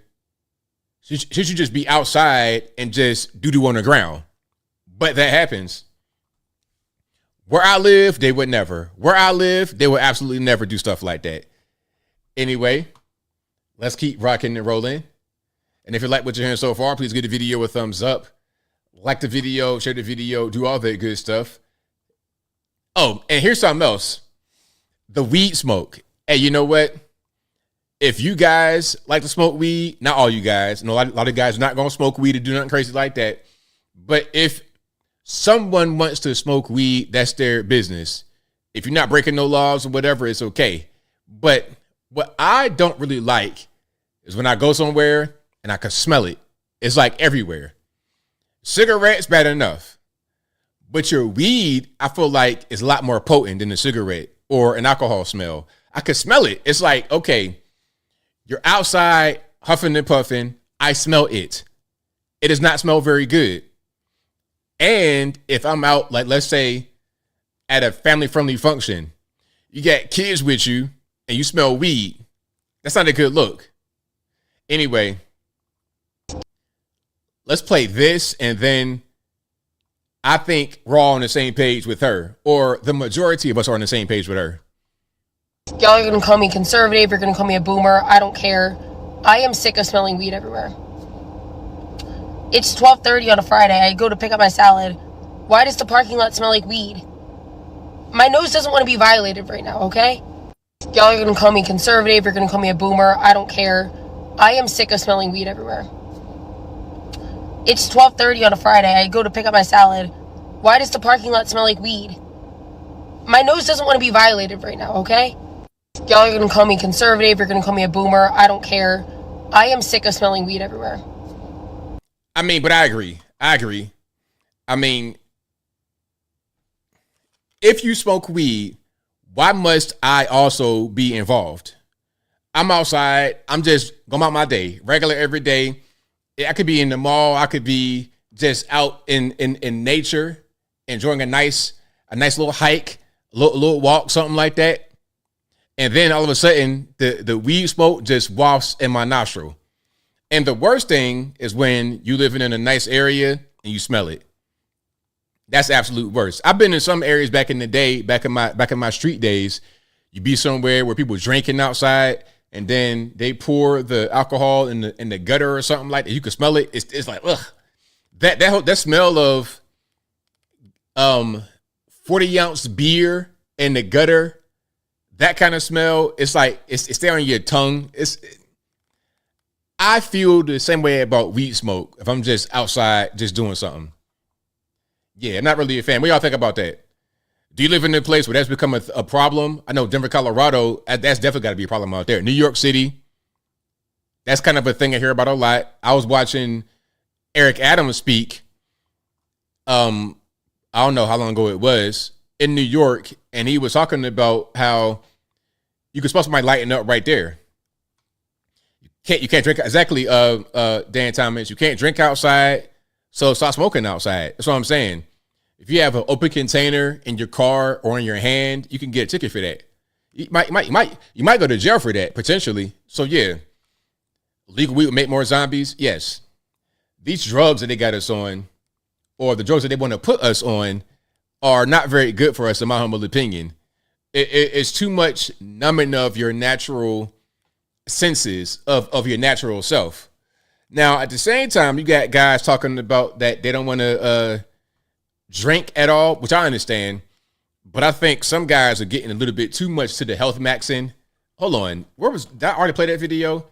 Should you just be outside and just doo-doo on the ground? But that happens. Where I live, they would never. Where I live, they would absolutely never do stuff like that. Anyway, let's keep rocking and rolling. And if you like what you're hearing so far, please give the video a thumbs up. Like the video, share the video, do all that good stuff. Oh, and here's something else. The weed smoke. Hey, you know what? If you guys like to smoke weed, not all you guys, a lot of guys are not going to smoke weed or do nothing crazy like that. But if someone wants to smoke weed, that's their business. If you're not breaking no laws or whatever, it's okay. But what I don't really like is when I go somewhere and I can smell it. It's like everywhere. Cigarettes, bad enough. But your weed, I feel like, is a lot more potent than a cigarette or an alcohol smell. I could smell it. It's like, okay, you're outside huffing and puffing. I smell it. It does not smell very good. And if I'm out, like, let's say at a family-friendly function, you got kids with you and you smell weed. That's not a good look. Anyway, let's play this, and then I think we're all on the same page with her, or the majority of us are on the same page with her. Y'all are going to call me conservative. You're going to call me a boomer. I don't care. I am sick of smelling weed everywhere. It's 12:30 on a Friday. I go to pick up my salad. Why does the parking lot smell like weed? My nose doesn't want to be violated right now, okay? Y'all are going to call me conservative. You're going to call me a boomer. I don't care. I am sick of smelling weed everywhere. It's 12:30 on a Friday. I go to pick up my salad. Why does the parking lot smell like weed? My nose doesn't want to be violated right now, okay? Y'all are going to call me conservative. You're going to call me a boomer. I don't care. I am sick of smelling weed everywhere. I mean, but I agree. I mean, if you smoke weed, why must I also be involved? I'm outside. I'm just going about my day, regular every day. I could be in the mall. I could be just out in nature, enjoying a nice little hike, a little walk, something like that. And then all of a sudden, the weed smoke just wafts in my nostril. And the worst thing is when you living in a nice area and you smell it. That's absolute worst. I've been in some areas back in the day, back in my street days. You be somewhere where people drinking outside, and then they pour the alcohol in the gutter or something like that. You can smell it. It's like, ugh. That smell of 40-ounce beer in the gutter, that kind of smell, it's like it's there on your tongue. I feel the same way about weed smoke if I'm just outside just doing something. Yeah, I'm not really a fan. What y'all think about that? Do you live in a place where that's become a problem? I know Denver, Colorado, that's definitely got to be a problem out there. New York City, that's kind of a thing I hear about a lot. I was watching Eric Adams speak, I don't know how long ago it was, in New York, and he was talking about how you can smell somebody lighting up right there. You can't drink, exactly, Dan Thomas, you can't drink outside, so stop smoking outside. That's what I'm saying. If you have an open container in your car or in your hand, you can get a ticket for that. You might go to jail for that, potentially. So yeah, legal weed will make more zombies. Yes. These drugs that they got us on, or the drugs that they want to put us on, are not very good for us, in my humble opinion. It's too much numbing of your natural senses of your natural self. Now, at the same time, you got guys talking about that they don't want to drink at all, which I understand, but I think some guys are getting a little bit too much to the health maxing. Hold on, did I already play that video?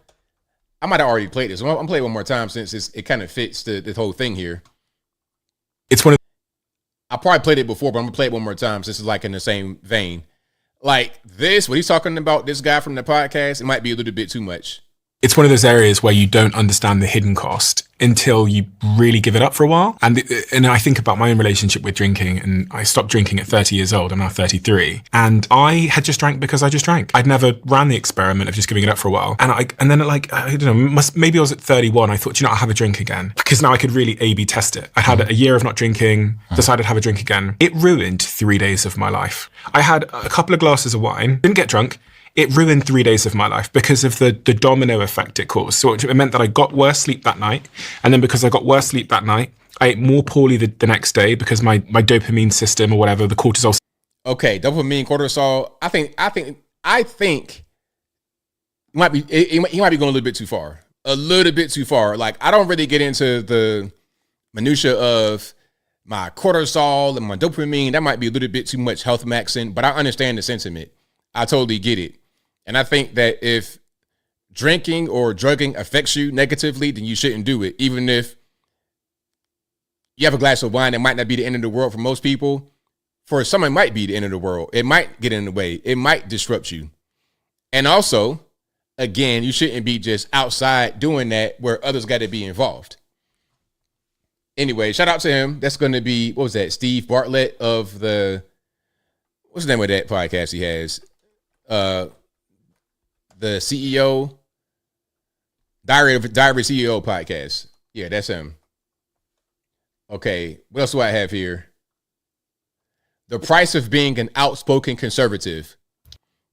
I might have already played this. I'm gonna play it one more time since it kind of fits the whole thing here. It's one of I probably played it before, but I'm gonna play it one more time since it's like in the same vein. Like this, what he's talking about, this guy from the podcast, it might be a little bit too much. It's one of those areas where you don't understand the hidden cost until you really give it up for a while. And I think about my own relationship with drinking, and I stopped drinking at 30 years old. I'm now 33. And I had just drank because I just drank. I'd never ran the experiment of just giving it up for a while. And then like, I don't know, maybe I was at 31. I thought, I'll have a drink again, because now I could really A/B test it. I had a year of not drinking, decided to have a drink again. It ruined 3 days of my life. I had a couple of glasses of wine, didn't get drunk. It ruined 3 days of my life because of the domino effect it caused. So it meant that I got worse sleep that night. And then because I got worse sleep that night, I ate more poorly the next day because my dopamine system or whatever, the cortisol. Okay, dopamine, cortisol. I think he might be going a little bit too far. A little bit too far. Like, I don't really get into the minutia of my cortisol and my dopamine. That might be a little bit too much health maxing, but I understand the sentiment. I totally get it. And I think that if drinking or drugging affects you negatively, then you shouldn't do it. Even if you have a glass of wine, it might not be the end of the world for most people. For some, it might be the end of the world. It might get in the way. It might disrupt you. And also, again, you shouldn't be just outside doing that where others got to be involved. Anyway, shout out to him. That's going to be, what was that? Steve Bartlett of what's the name of that podcast he has? The CEO, Diary CEO podcast. Yeah, that's him. Okay, what else do I have here? The price of being an outspoken conservative.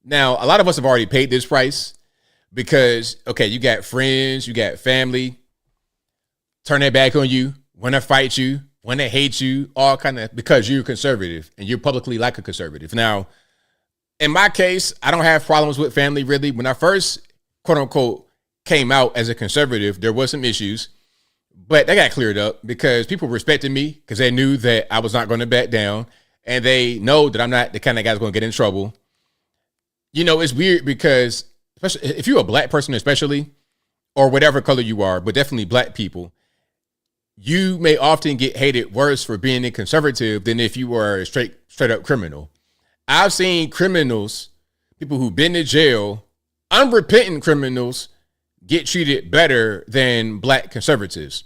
Now, a lot of us have already paid this price because, okay, you got friends, you got family, turn their back on you, want to fight you, want to hate you, all kind of, because you're conservative and you're publicly like a conservative. Now, in my case, I don't have problems with family, really. When I first, quote unquote, came out as a conservative, there was some issues, but they got cleared up because people respected me because they knew that I was not going to back down, and they know that I'm not the kind of guy that's going to get in trouble. It's weird because, especially if you're a black person, especially, or whatever color you are, but definitely black people, you may often get hated worse for being a conservative than if you were a straight up criminal. I've seen criminals, people who've been to jail, unrepentant criminals, get treated better than black conservatives.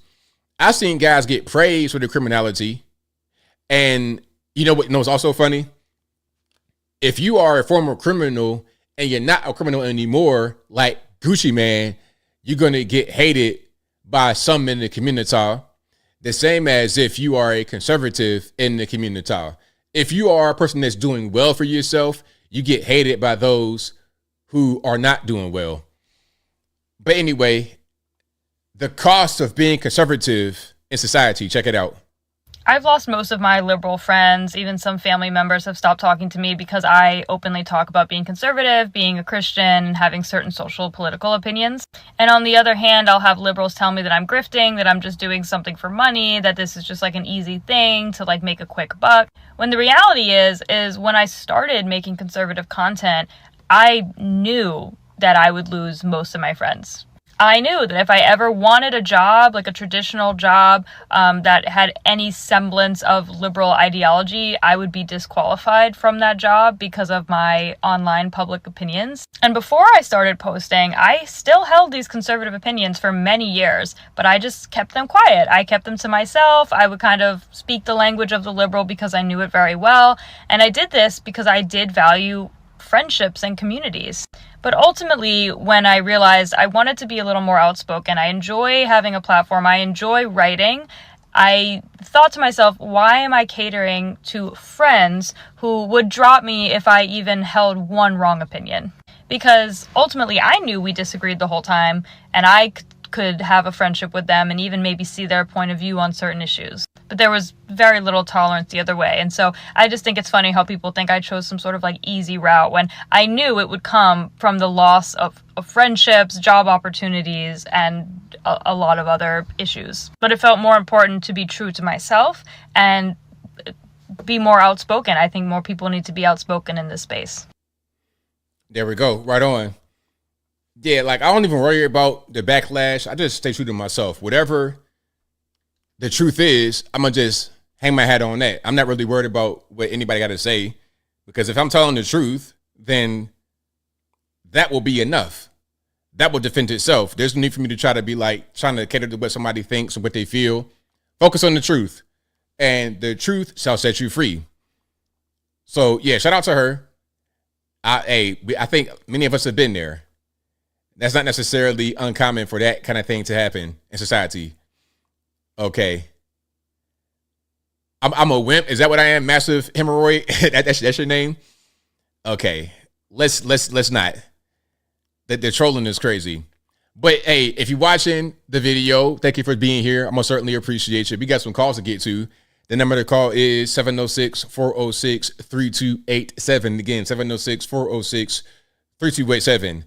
I've seen guys get praised for their criminality. And you know what's also funny? If you are a former criminal and you're not a criminal anymore, like Gucci Man, you're going to get hated by some in the community. The same as if you are a conservative in the community. If you are a person that's doing well for yourself, you get hated by those who are not doing well. But anyway, the cost of being conservative in society, check it out. I've lost most of my liberal friends. Even some family members have stopped talking to me because I openly talk about being conservative, being a Christian, and having certain social political opinions. And on the other hand, I'll have liberals tell me that I'm grifting, that I'm just doing something for money, that this is just like an easy thing to like make a quick buck. When the reality is when I started making conservative content, I knew that I would lose most of my friends. I knew that if I ever wanted a job, like a traditional job that had any semblance of liberal ideology, I would be disqualified from that job because of my online public opinions. And before I started posting, I still held these conservative opinions for many years, but I just kept them quiet. I kept them to myself. I would kind of speak the language of the liberal because I knew it very well. And I did this because I did value friendships and communities. But ultimately, when I realized I wanted to be a little more outspoken, I enjoy having a platform, I enjoy writing, I thought to myself, why am I catering to friends who would drop me if I even held one wrong opinion? Because ultimately, I knew we disagreed the whole time, and I could have a friendship with them and even maybe see their point of view on certain issues. But there was very little tolerance the other way. And so I just think it's funny how people think I chose some sort of like easy route when I knew it would come from the loss of friendships, job opportunities, and a lot of other issues. But it felt more important to be true to myself and be more outspoken. I think more people need to be outspoken in this space. There we go. Right on. Yeah, like I don't even worry about the backlash. I just stay true to myself. Whatever the truth is, I'm going to just hang my hat on that. I'm not really worried about what anybody got to say, because if I'm telling the truth, then that will be enough. That will defend itself. There's no need for me to try to be like trying to cater to what somebody thinks or what they feel. Focus on the truth, and the truth shall set you free. So yeah, shout out to her. I think many of us have been there. That's not necessarily uncommon for that kind of thing to happen in society. Okay. I'm a wimp. Is that what I am? Massive hemorrhoid? that's your name? Okay. Let's not. The trolling is crazy. But hey, if you're watching the video, thank you for being here. I'm gonna certainly appreciate you. We got some calls to get to. The number to call is 706-406-3287. Again, 706-406-3287.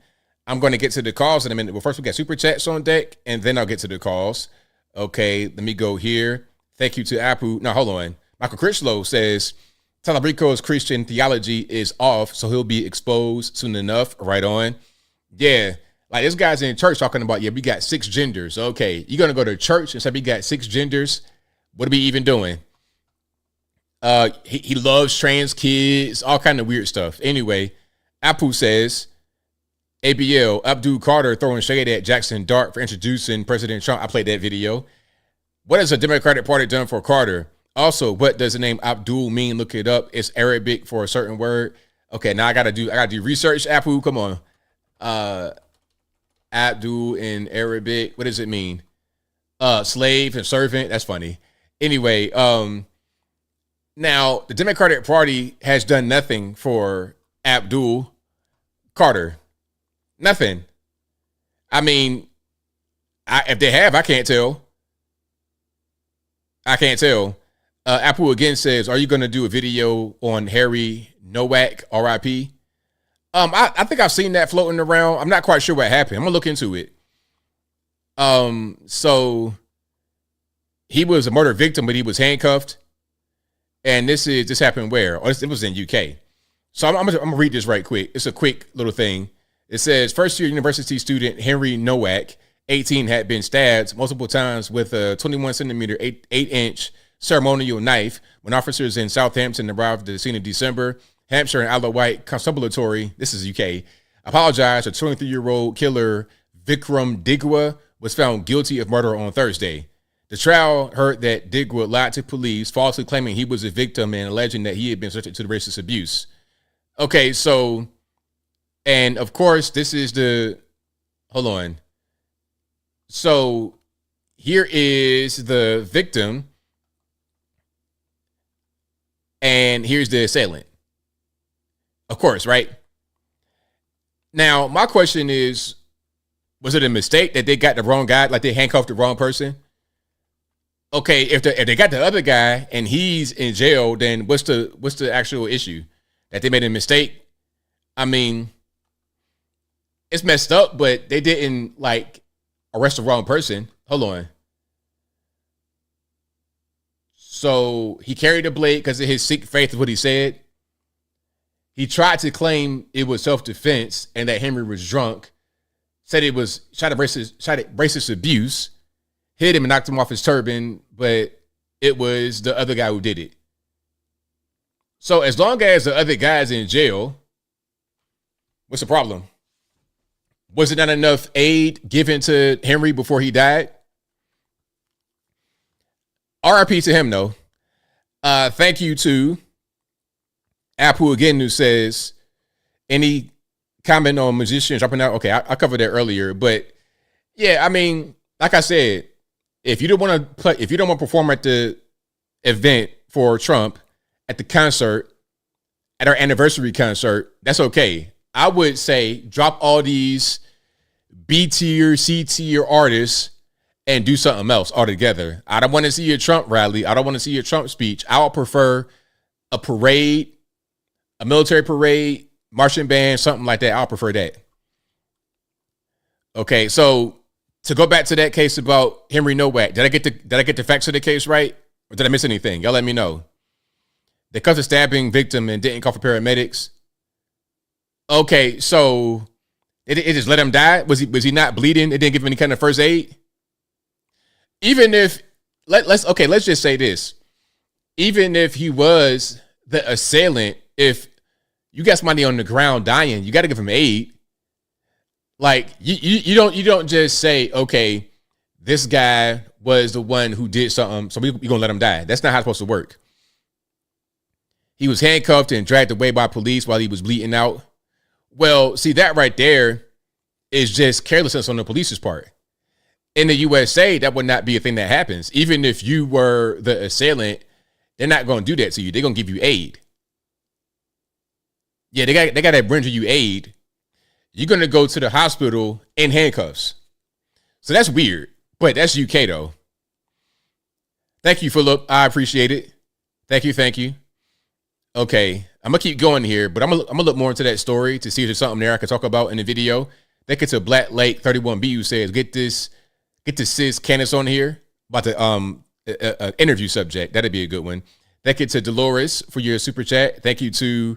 I'm going to get to the calls in a minute. But first, we got super chats on deck, and then I'll get to the calls. Okay, let me go here. Thank you to Apu. Now, hold on. Michael Critchlow says, Talarico's Christian theology is off, so he'll be exposed soon enough. Right on. Yeah, like this guy's in church talking about, yeah, we got 6 genders. Okay, you're going to go to church and say we got 6 genders? What are we even doing? He loves trans kids, all kind of weird stuff. Anyway, Apu says, ABL, Abdul Carter throwing shade at Jackson Dart for introducing President Trump. I played that video. What has the Democratic Party done for Carter? Also, what does the name Abdul mean? Look it up. It's Arabic for a certain word. Okay, now I gotta do research. Apu, come on. Abdul in Arabic. What does it mean? Slave and servant. That's funny. Anyway, now the Democratic Party has done nothing for Abdul Carter. Nothing. I mean, if they have, I can't tell. Apple again says, are you going to do a video on Harry Nowak, RIP? I think I've seen that floating around. I'm not quite sure what happened. I'm going to look into it. So he was a murder victim, but he was handcuffed. And this happened where? Oh, it was in UK. So I'm going to read this right quick. It's a quick little thing. It says, first-year university student Henry Nowak, 18, had been stabbed multiple times with a 21-centimeter, 8-inch ceremonial knife when officers in Southampton arrived at the scene in December. Hampshire and Isle of Wight Constabulary, this is UK, apologized. A 23-year-old killer, Vikram Digwa, was found guilty of murder on Thursday. The trial heard that Digwa lied to police, falsely claiming he was a victim and alleging that he had been subject to the racist abuse. Okay, so... And of course, this is hold on. So here is the victim. And here's the assailant. Of course, right? Now, my question is, was it a mistake that they got the wrong guy? Like they handcuffed the wrong person? okay, if they got the other guy and he's in jail, then what's the actual issue? That they made a mistake? I mean, it's messed up, but they didn't like arrest the wrong person. Hold on. So he carried a blade because of his Sikh faith, is what he said. He tried to claim it was self-defense and that Henry was drunk. Said it was racist abuse. Hit him and knocked him off his turban, but it was the other guy who did it. So as long as the other guy's in jail, what's the problem? Was it not enough aid given to Henry before he died? RIP to him, though. Thank you to Apu again, who says, any comment on musicians dropping out? Okay, I covered that earlier, but yeah, I mean, like I said, if you don't want to play, if you don't want to perform at the event for Trump, at the concert, at our anniversary concert, that's okay. I would say drop all these B tier, C tier artists and do something else altogether. I don't want to see a Trump rally. I don't want to see a Trump speech. I would prefer a parade, a military parade, marching band, something like that. I'll prefer that. Okay, so to go back to that case about Henry Nowak, did I get the facts of the case right? Or did I miss anything? Y'all let me know. They caught the stabbing victim and didn't call for paramedics. Okay, so it just let him die? Was he not bleeding? It didn't give him any kind of first aid? Even if let's just say this. Even if he was the assailant, if you got somebody on the ground dying, you got to give him aid. Like you don't just say, okay, this guy was the one who did something, so we're gonna let him die. That's not how it's supposed to work. He was handcuffed and dragged away by police while he was bleeding out. Well, see, that right there is just carelessness on the police's part. In the USA, that would not be a thing that happens. Even if you were the assailant, they're not going to do that to you. They're going to give you aid. Yeah, they got to render you aid. You're going to go to the hospital in handcuffs. So that's weird, but that's UK though. Thank you, Philip. I appreciate it. Thank you. Okay, I'm gonna keep going here, but I'm gonna look more into that story to see if there's something there I can talk about in the video. Thank you to Black Lake 31B who says, get this sis Candace on here about the interview subject. That'd be a good one. Thank you to Dolores for your super chat. Thank you to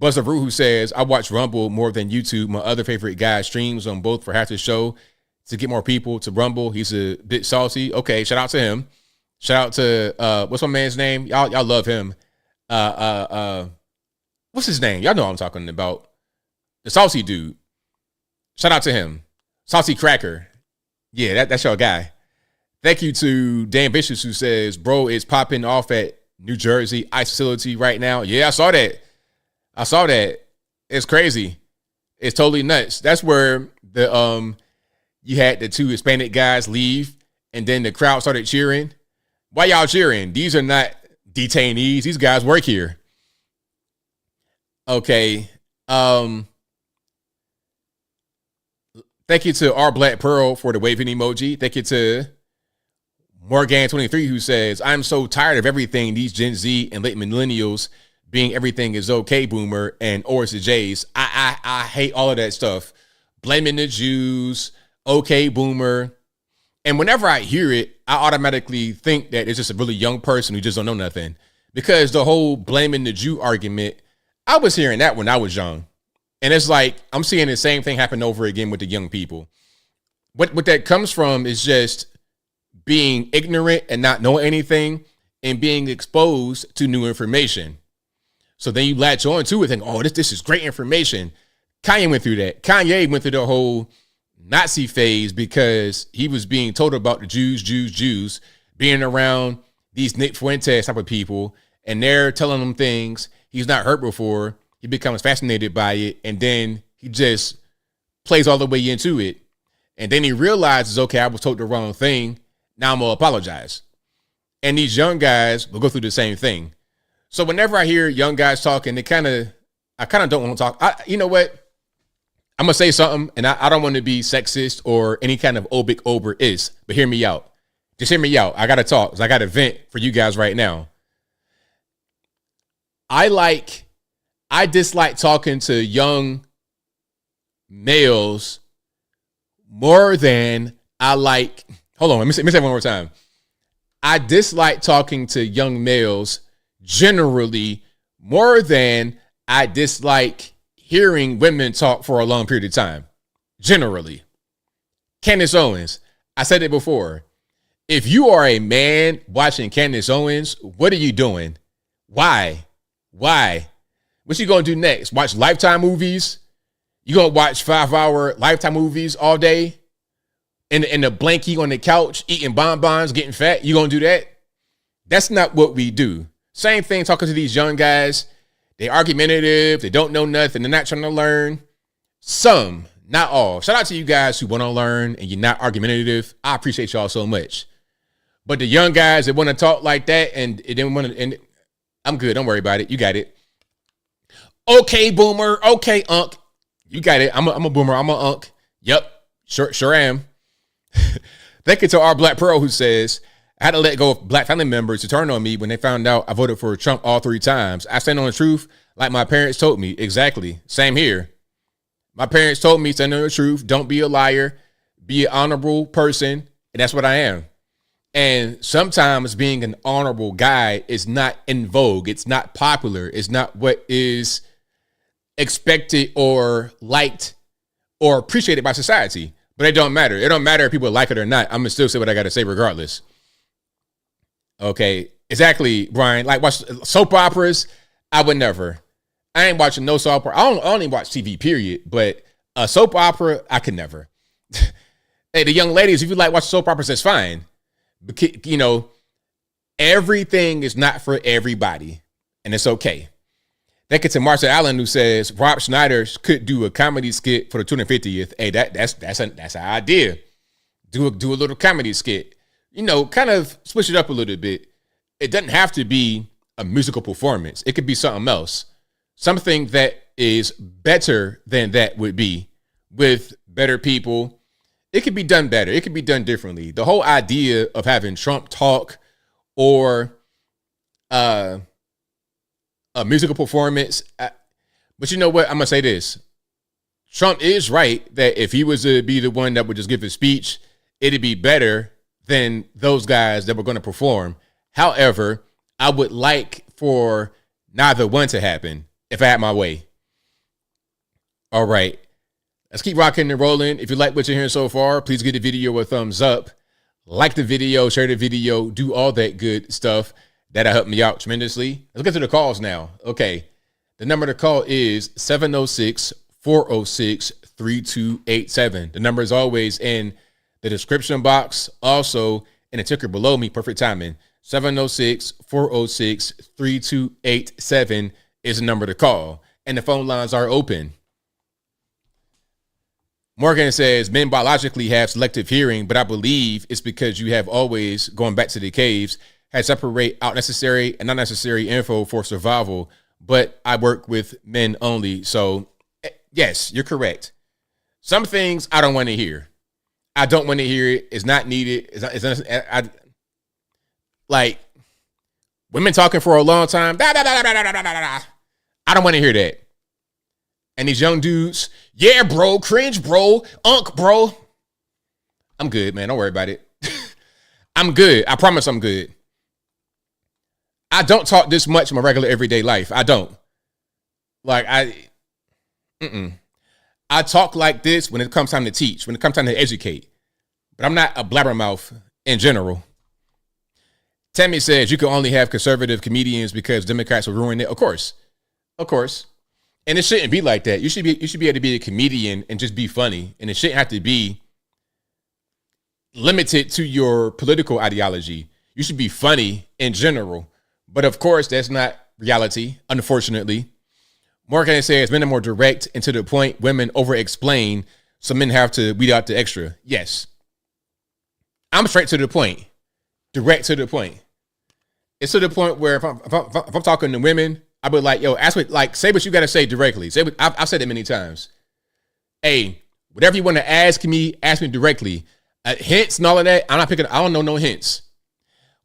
Buzzaroo who says, I watch Rumble more than YouTube. My other favorite guy streams on both for half the show to get more people to Rumble. He's a bit salty. Okay, shout out to him. Shout out to what's my man's name? Y'all love him. What's his name? Y'all know what I'm talking about. The saucy dude. Shout out to him. Saucy Cracker. Yeah, that's your guy. Thank you to Dan Vicious who says, bro, it's popping off at New Jersey ICE facility right now. Yeah, I saw that. It's crazy. It's totally nuts. That's where the you had the two Hispanic guys leave and then the crowd started cheering. Why y'all cheering? These are not detainees. These guys work here. Okay. Thank you to R Black Pearl for the waving emoji. Thank you to Morgan23 who says, I'm so tired of everything these Gen Z and late millennials being everything is okay boomer and or it's the J's. I hate all of that stuff. Blaming the Jews, okay boomer. And whenever I hear it, I automatically think that it's just a really young person who just don't know nothing. Because the whole blaming the Jew argument, I was hearing that when I was young. And it's like, I'm seeing the same thing happen over again with the young people. What that comes from is just being ignorant and not knowing anything and being exposed to new information. So then you latch on to it and think, oh, this is great information. Kanye went through that. Kanye went through the whole Nazi phase because he was being told about the Jews, being around these Nick Fuentes type of people, and they're telling him things he's not heard before. He becomes fascinated by it, and then he just plays all the way into it. And then he realizes, okay, I was told the wrong thing. Now I'm going to apologize. And these young guys will go through the same thing. So whenever I hear young guys talking, I kind of don't want to talk. You know what? I'm going to say something, and I don't want to be sexist or any kind of obic over is, but hear me out. Just hear me out. I got to talk because I got a vent for you guys right now. I dislike talking to young males more than I like. Hold on. Let me say it one more time. I dislike talking to young males generally more than I dislike hearing women talk for a long period of time. Generally. Candace Owens. I said it before. If you are a man watching Candace Owens, what are you doing? Why? What you gonna do next? Watch Lifetime movies? You gonna watch 5-hour Lifetime movies all day? In the blankie on the couch, eating bonbons, getting fat? You gonna do that? That's not what we do. Same thing talking to these young guys. They argumentative. They don't know nothing. They're not trying to learn. Some, not all. Shout out to you guys who want to learn and you're not argumentative. I appreciate y'all so much. But the young guys that want to talk like that and they want to, and I'm good. Don't worry about it. You got it. Okay, boomer. Okay, unk. You got it. I'm a boomer. I'm a unk. Yep. Sure am. Thank you to our Black Pearl who says, I had to let go of Black family members to turn on me when they found out I voted for Trump all 3 times. I stand on the truth like my parents told me. Exactly. Same here. My parents told me stand on the truth. Don't be a liar. Be an honorable person. And that's what I am. And sometimes being an honorable guy is not in vogue. It's not popular. It's not what is expected or liked or appreciated by society. But it don't matter. It don't matter if people like it or not. I'm going to still say what I got to say regardless. Okay, exactly, Brian. Like watch soap operas, I would never. I ain't watching no soap opera. I don't even watch TV, period. But a soap opera, I could never. Hey, the young ladies, if you like watching soap operas, that's fine. But, you know, everything is not for everybody, and it's okay. Thank you to Marcia Allen who says Rob Schneider could do a comedy skit for the 250th. Hey, that's an idea. Do a little comedy skit. You know, kind of switch it up a little bit. It doesn't have to be a musical performance. It could be something else. Something that is better than that would be with better people. It could be done better. It could be done differently. The whole idea of having Trump talk or a musical performance. But you know what? I'm going to say this. Trump is right that if he was to be the one that would just give a speech, it'd be better than those guys that were going to perform. However, I would like for neither one to happen if I had my way. All right. Let's keep rocking and rolling. If you like what you're hearing so far, please give the video a thumbs up. Like the video, share the video, do all that good stuff. That'll help me out tremendously. Let's get to the calls now. Okay. The number to call is 706-406-3287. The number is always in the description box, also in the ticker below me. Perfect timing. 706-406-3287 is the number to call. And the phone lines are open. Morgan says men biologically have selective hearing, but I believe it's because you have always, going back to the caves, had separate out necessary and not necessary info for survival. But I work with men only. So yes, you're correct. Some things I don't want to hear. I don't want to hear it. It's not needed. Like women talking for a long time. I don't want to hear that. And these young dudes, yeah, bro, cringe, bro, unk, bro. I'm good, man. Don't worry about it. I'm good. I promise I'm good. I don't talk this much in my regular everyday life. I don't. Like, I talk like this when it comes time to teach, when it comes time to educate. But I'm not a blabbermouth in general. Tammy says you can only have conservative comedians because Democrats will ruin it. Of course. Of course. And it shouldn't be like that. You should be able to be a comedian and just be funny. And it shouldn't have to be limited to your political ideology. You should be funny in general. But of course, that's not reality, unfortunately. Morgan says men are more direct and to the point. Women over-explain, so men have to weed out the extra. Yes. I'm straight to the point. Direct to the point. It's to the point where if I'm talking to women, I'll be like, yo, ask me, like, say what you got to say directly. I've said it many times. Hey, whatever you want to ask me directly. Hints and all of that. I'm not picking. I don't know no hints.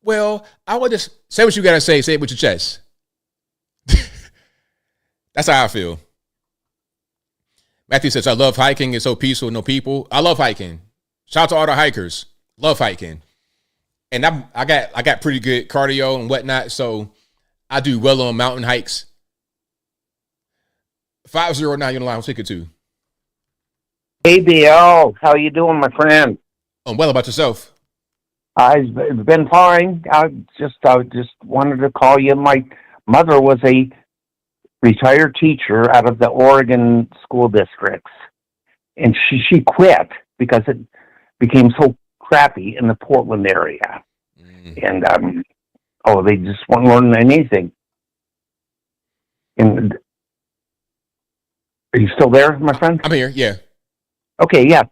Well, I would just say what you gotta say. Say it with your chest. That's how I feel. Matthew says, I love hiking. It's so peaceful, no people. I love hiking. Shout out to all the hikers. Love hiking. And I got pretty good cardio and whatnot, so I do well on mountain hikes. 509, you're on the line. I'll take it too. ABL, how you doing, my friend? I'm well. About yourself? I've been fine. I just wanted to call you. My mother was a retired teacher out of the Oregon school districts, and she quit because it became so crappy in the Portland area. And they just weren't learning anything. And are you still there, my friend? I'm here. Yeah. Okay. Yeah.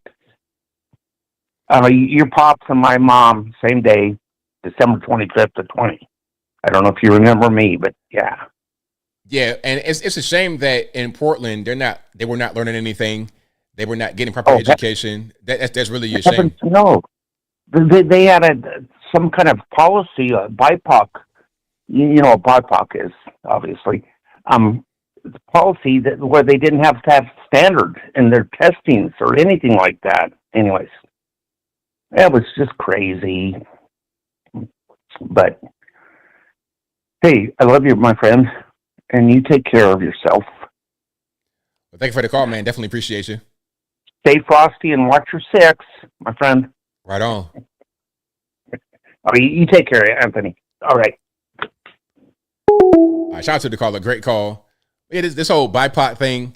Your pops and my mom, same day, December 25th to 20. I don't know if you remember me, but yeah. Yeah, and it's a shame that in Portland they were not learning anything. They were not getting proper education. That's really a shame. No, they had some kind of policy, BIPOC. You know what BIPOC is, obviously. Policy where they didn't have to have standards in their testings or anything like that. Anyways, that was just crazy. But hey, I love you, my friend, and you take care of yourself. Well, thank you for the call, man. Definitely appreciate you. Stay frosty and watch your six, my friend. Right on. You take care, Anthony. All right. All right, shout out to the caller. Great call. Yeah, this whole BIPOC thing.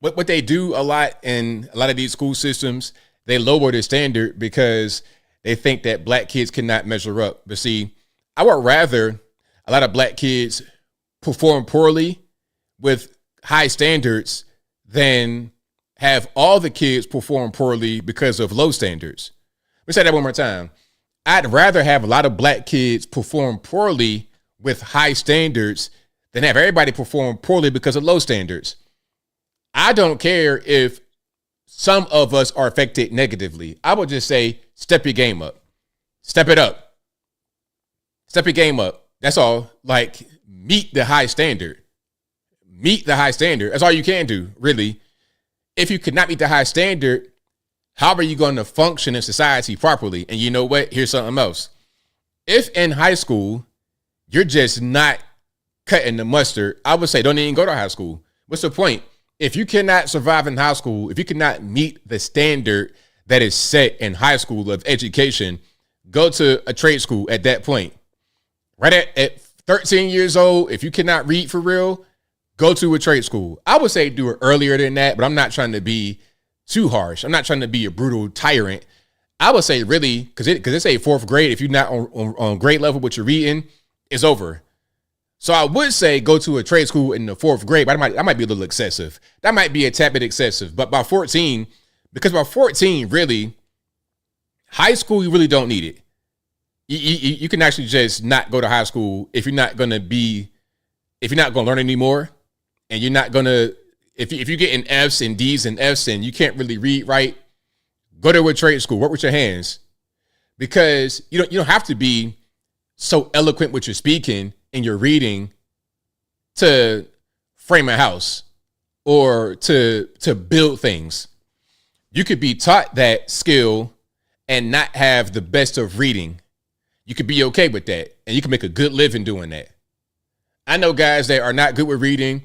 What they do a lot in a lot of these school systems, they lower the standard because they think that black kids cannot measure up. But see, I would rather a lot of black kids perform poorly with high standards than have all the kids perform poorly because of low standards. Let me say that one more time. I'd rather have a lot of black kids perform poorly with high standards than have everybody perform poorly because of low standards. I don't care if some of us are affected negatively. I would just say, step your game up. Step it up. Step your game up. That's all. Like, meet the high standard. Meet the high standard. That's all you can do, really. If you could not meet the high standard, how are you going to function in society properly? And you know what? Here's something else. If in high school, you're just not cutting the mustard, I would say don't even go to high school. What's the point? If you cannot survive in high school, if you cannot meet the standard that is set in high school of education, go to a trade school at that point. Right at 13 years old, if you cannot read for real, go to a trade school. I would say do it earlier than that, but I'm not trying to be too harsh. I'm not trying to be a brutal tyrant. I would say really, because it's a fourth grade, if you're not on grade level with your reading, it's over. So I would say go to a trade school in the fourth grade, but that might be a little excessive. That might be a tad bit excessive. But by 14, because by 14, really, high school, you really don't need it. You can actually just not go to high school if you're not going to learn anymore, and you're not going to, if you're getting F's and D's and F's and you can't really read right, go to a trade school, work with your hands, because you don't have to be so eloquent with your speaking and your reading to frame a house or to build things. You could be taught that skill and not have the best of reading. You could be okay with that, and you can make a good living doing that. I know guys that are not good with reading.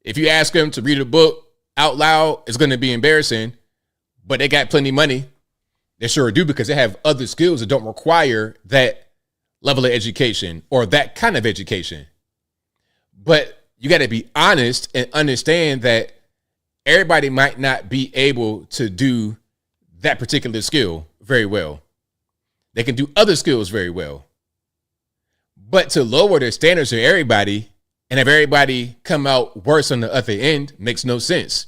If you ask them to read a book out loud, it's going to be embarrassing, but they got plenty of money. They sure do, because they have other skills that don't require that level of education or that kind of education. But you got to be honest and understand that everybody might not be able to do that particular skill very well. They can do other skills very well. But to lower the standards of everybody and have everybody come out worse on the other end makes no sense.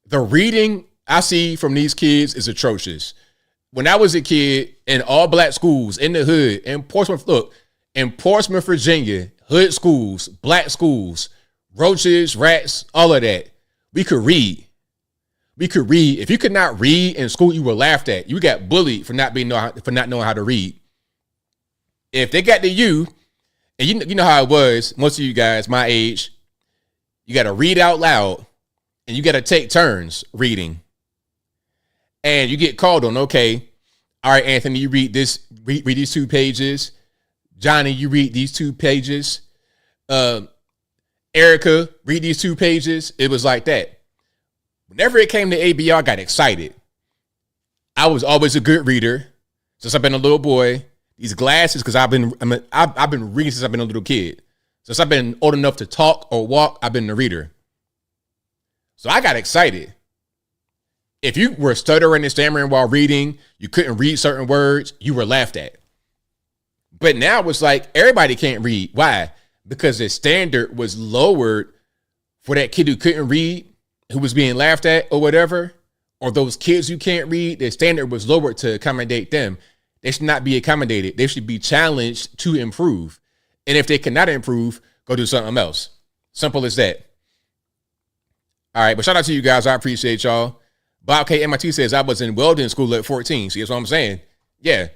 The reading I see from these kids is atrocious. When I was a kid in all black schools in the hood, in Portsmouth, Virginia, hood schools, black schools, roaches, rats, all of that, we could read. we could read. If you could not read in school, you were laughed at. You got bullied for not knowing how to read. If they got to you, and you know how it was, most of you guys my age, you got to read out loud and you got to take turns reading. And you get called on, okay, all right, Anthony, you read these 2 pages. Johnny, you read these 2 pages. Erica, read these 2 pages. It was like that. Whenever it came to ABL, I got excited. I was always a good reader since I've been a little boy. These glasses, because I've been reading since I've been a little kid. Since I've been old enough to talk or walk, I've been a reader. So I got excited. If you were stuttering and stammering while reading, you couldn't read certain words, you were laughed at. But now it's like everybody can't read. Why? Because the standard was lowered for that kid who couldn't read, who was being laughed at or whatever, or those kids who can't read. The standard was lowered to accommodate them. They should not be accommodated. They should be challenged to improve. And if they cannot improve, go do something else. Simple as that. All right, but shout out to you guys. I appreciate y'all. Bob K. MIT says I was in welding school at 14. See, that's what I'm saying. Yeah,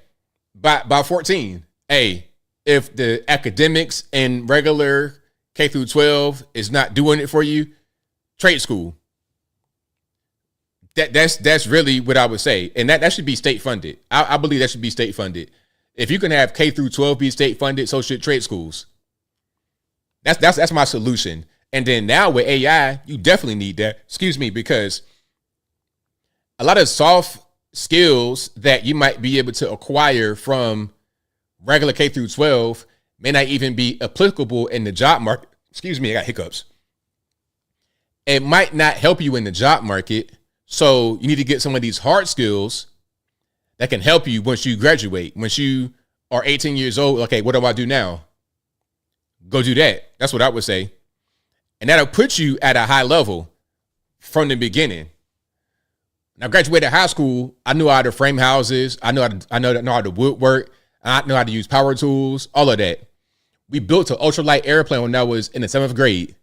by 14. Hey, if the academics and regular K through 12 is not doing it for you, trade school. That's really what I would say. And that should be state funded. I believe that should be state funded. If you can have K through 12 be state funded, so should trade schools. That's my solution. And then now with AI, you definitely need that. Excuse me, because a lot of soft skills that you might be able to acquire from regular K through 12 may not even be applicable in the job market. Excuse me, I got hiccups. It might not help you in the job market. So you need to get some of these hard skills that can help you once you graduate. Once you are 18 years old, okay, what do I do now? Go do that. That's what I would say. And that'll put you at a high level from the beginning. When I graduated high school, I knew how to frame houses. I know how to woodwork. I know how to use power tools, all of that. We built an ultralight airplane when I was in the 7th grade.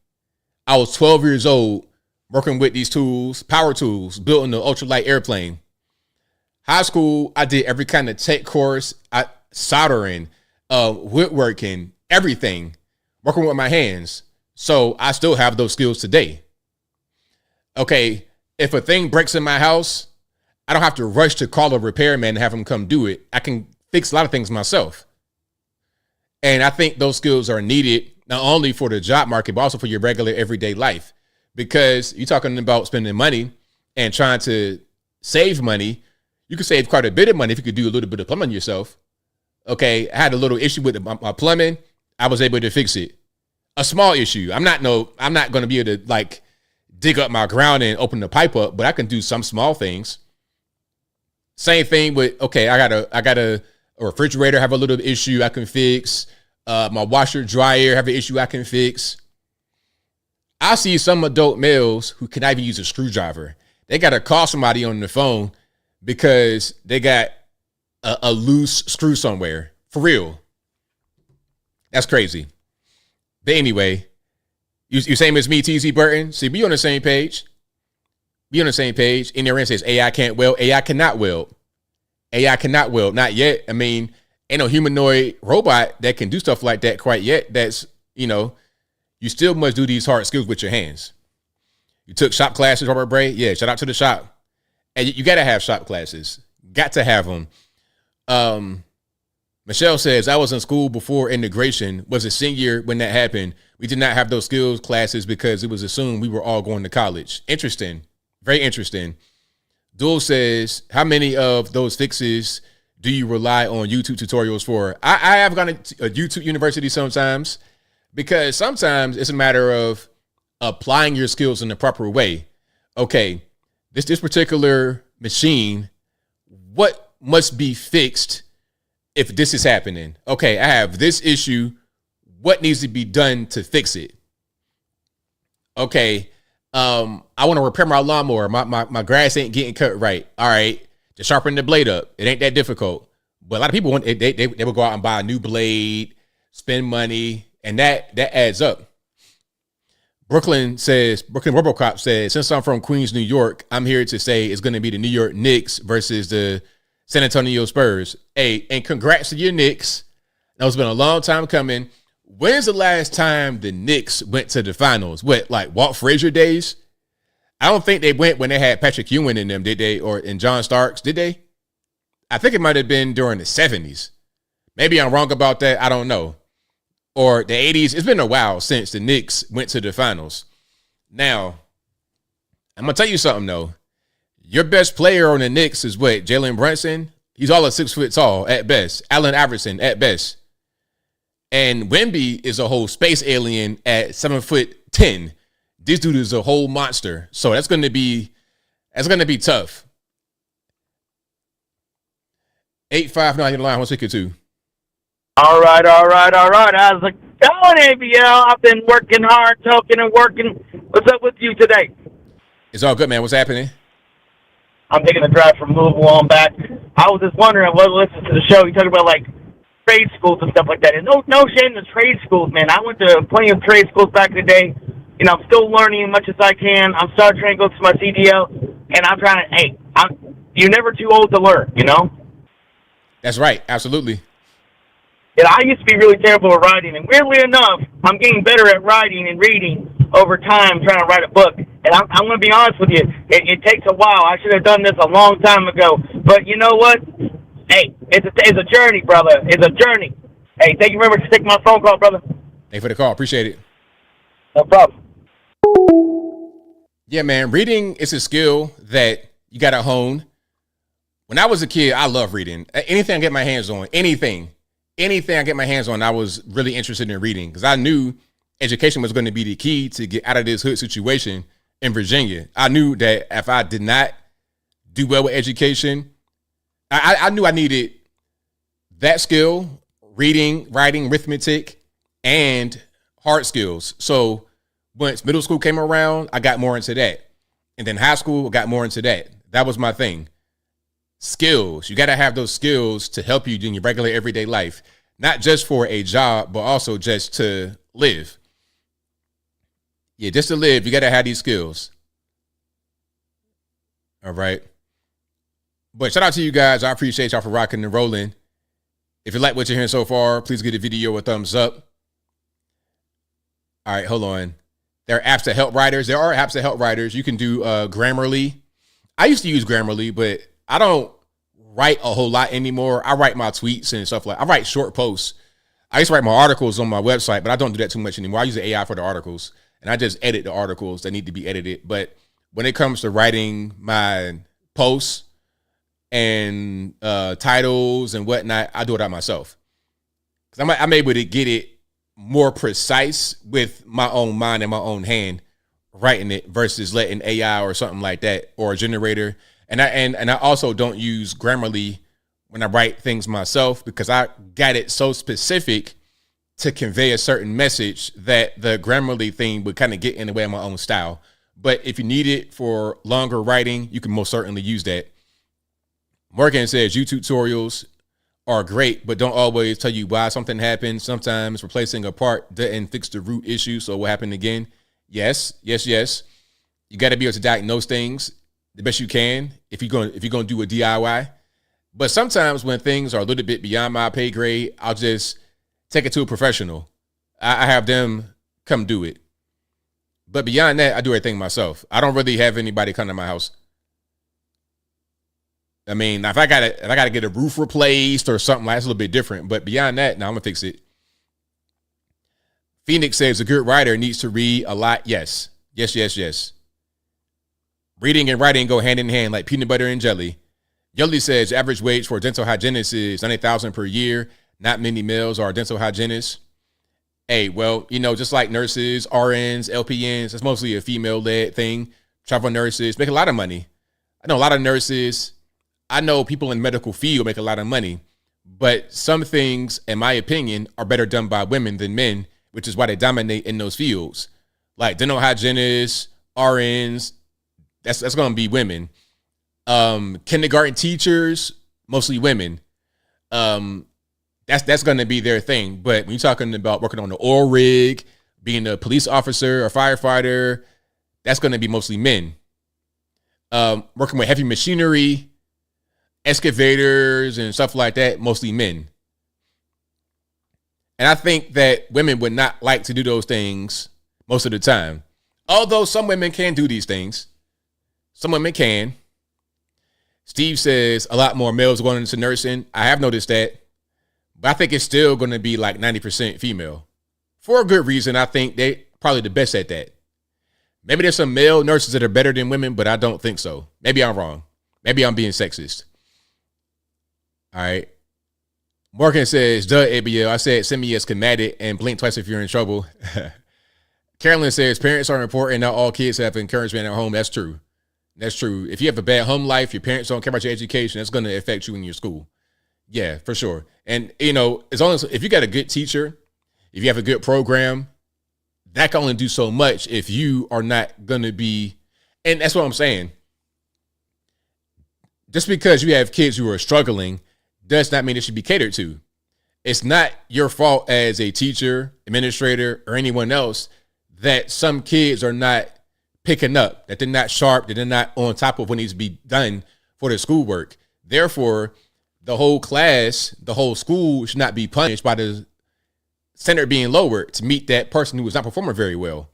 I was 12 years old working with these tools, power tools, building the ultralight airplane. High school, I did every kind of tech course, soldering, woodworking, everything, working with my hands. So I still have those skills today. Okay, if a thing breaks in my house, I don't have to rush to call a repairman and have him come do it. I can fix a lot of things myself. And I think those skills are needed not only for the job market, but also for your regular everyday life. Because you're talking about spending money and trying to save money. You could save quite a bit of money if you could do a little bit of plumbing yourself. Okay, I had a little issue with my plumbing. I was able to fix it. A small issue. I'm not going to be able to like dig up my ground and open the pipe up, but I can do some small things. Same thing with, okay, I got a refrigerator have a little issue I can fix. My washer dryer have an issue I can fix. I see some adult males who cannot even use a screwdriver. They got to call somebody on the phone because they got a loose screw somewhere. For real. That's crazy. But anyway, you same as me, TZ Burton. See, be on the same page. Be on the same page. In there says AI can't weld. AI cannot weld. AI cannot weld. Not yet. I mean, ain't no humanoid robot that can do stuff like that quite yet. That's, you still must do these hard skills with your hands. You took shop classes, Robert Bray? Yeah, shout out to the shop. And you got to have shop classes. Got to have them. Michelle says, I was in school before integration, was a senior when that happened. We did not have those skills classes because it was assumed we were all going to college. Interesting. Very interesting. Duel says, how many of those fixes do you rely on YouTube tutorials for? I have gone to a YouTube university sometimes because sometimes it's a matter of applying your skills in the proper way. Okay, this particular machine, what must be fixed if this is happening? Okay, I have this issue. What needs to be done to fix it? Okay, I want to repair my lawnmower. My grass ain't getting cut right. All right, just sharpen the blade up. It ain't that difficult. But a lot of people they will go out and buy a new blade, spend money, and that adds up. Brooklyn Robocop says, since I'm from Queens, New York, I'm here to say it's going to be the New York Knicks versus the San Antonio Spurs. Hey, and congrats to your Knicks. That has been a long time coming. When's the last time the Knicks went to the finals? What, like Walt Frazier days? I don't think they went when they had Patrick Ewing in them, did they? Or in John Starks, did they? I think it might have been during the 70s. Maybe I'm wrong about that. I don't know. Or the 80s. It's been a while since the Knicks went to the finals. Now, I'm going to tell you something, though. Your best player on the Knicks is what? Jalen Brunson? He's all of 6 foot tall at best. Allen Iverson at best. And Wemby is a whole space alien at 7'10". This dude is a whole monster. So that's going to be tough. 859 line. What's it to? All right. How's it going, ABL? I've been working hard, talking and working. What's up with you today? It's all good, man. What's happening? I'm taking a drive from Louisville on back. I was just wondering, I was listening to the show. You talk about like trade schools and stuff like that. And no shame to trade schools, man. I went to plenty of trade schools back in the day. You know, I'm still learning as much as I can. I'm starting trying to go through my CDL, and I'm trying to. You're never too old to learn. You know. That's right. Absolutely. And I used to be really terrible at writing, and weirdly enough, I'm getting better at writing and reading over time, trying to write a book. And I'm going to be honest with you, it takes a while. I should have done this a long time ago. But you know what? Hey, it's a journey, brother. It's a journey. Hey, thank you very much for taking my phone call, brother. Thank you for the call. Appreciate it. No problem. Yeah, man. Reading is a skill that you got to hone. When I was a kid, I loved reading. Anything I get my hands on, anything I get my hands on, I was really interested in reading because I knew education was going to be the key to get out of this hood situation in Virginia. I knew that if I did not do well with education, I knew I needed that skill, reading, writing, arithmetic, and hard skills. So once middle school came around, I got more into that. And then high school, I got more into that. That was my thing. Skills. You got to have those skills to help you in your regular everyday life, not just for a job, but also just to live. Yeah, just to live, you got to have these skills. All right. But shout out to you guys. I appreciate y'all for rocking and rolling. If you like what you're hearing so far, please give the video a thumbs up. All right, hold on. There are apps that help writers. There are apps that help writers. You can do Grammarly. I used to use Grammarly, but I don't write a whole lot anymore. I write my tweets and stuff I write short posts. I used to write my articles on my website, but I don't do that too much anymore. I use the AI for the articles, and I just edit the articles that need to be edited. But when it comes to writing my posts and titles and whatnot, I do it out myself. Because I'm able to get it more precise with my own mind and my own hand writing it versus letting AI or something like that or a generator. And I also don't use Grammarly when I write things myself because I got it so specific to convey a certain message that the Grammarly thing would kind of get in the way of my own style. But if you need it for longer writing, you can most certainly use that. Morgan says YouTube tutorials are great, but don't always tell you why something happened. Sometimes replacing a part didn't fix the root issue, so what happened again? Yes. You got to be able to diagnose things the best you can if you're going to do a DIY. But sometimes when things are a little bit beyond my pay grade, I'll just take it to a professional. I have them come do it. But beyond that, I do everything myself. I don't really have anybody come to my house. I mean, if I gotta get a roof replaced or something, that's a little bit different. But beyond that, I'm gonna fix it. Phoenix says a good writer needs to read a lot. Yes. Reading and writing go hand in hand like peanut butter and jelly. Yoli says average wage for a dental hygienist is $90,000 per year. Not many males are dental hygienists. Hey, well, just like nurses, RNs, LPNs, it's mostly a female-led thing. Travel nurses make a lot of money. I know a lot of nurses. I know people in the medical field make a lot of money. But some things, in my opinion, are better done by women than men, which is why they dominate in those fields. Like dental hygienists, RNs, that's going to be women. Kindergarten teachers, mostly women. That's going to be their thing. But when you're talking about working on the oil rig being a police officer or firefighter, that's going to be mostly men. Working with heavy machinery, excavators and stuff like that, mostly men. And I think that women would not like to do those things most of the time. Although some women can do these things. Some women can. Steve says a lot more males going into nursing. I have noticed that. But I think it's still going to be like 90% female. For a good reason. I think they're probably the best at that. Maybe there's some male nurses that are better than women, but I don't think so. Maybe I'm wrong. Maybe I'm being sexist. All right. Morgan says, duh, ABL. I said, send me a schematic and blink twice if you're in trouble. Carolyn says, parents are important. Not all kids have encouragement at home. That's true. That's true. If you have a bad home life, your parents don't care about your education, that's going to affect you in your school. Yeah, for sure. And, you know, as long as if you got a good teacher, if you have a good program, that can only do so much if you are not going to be. And that's what I'm saying. Just because you have kids who are struggling does not mean it should be catered to. It's not your fault as a teacher, administrator, or anyone else that some kids are not picking up, that they're not sharp, that they're not on top of what needs to be done for their schoolwork. Therefore, the whole class, the whole school should not be punished by the standard being lowered to meet that person who was not performing very well.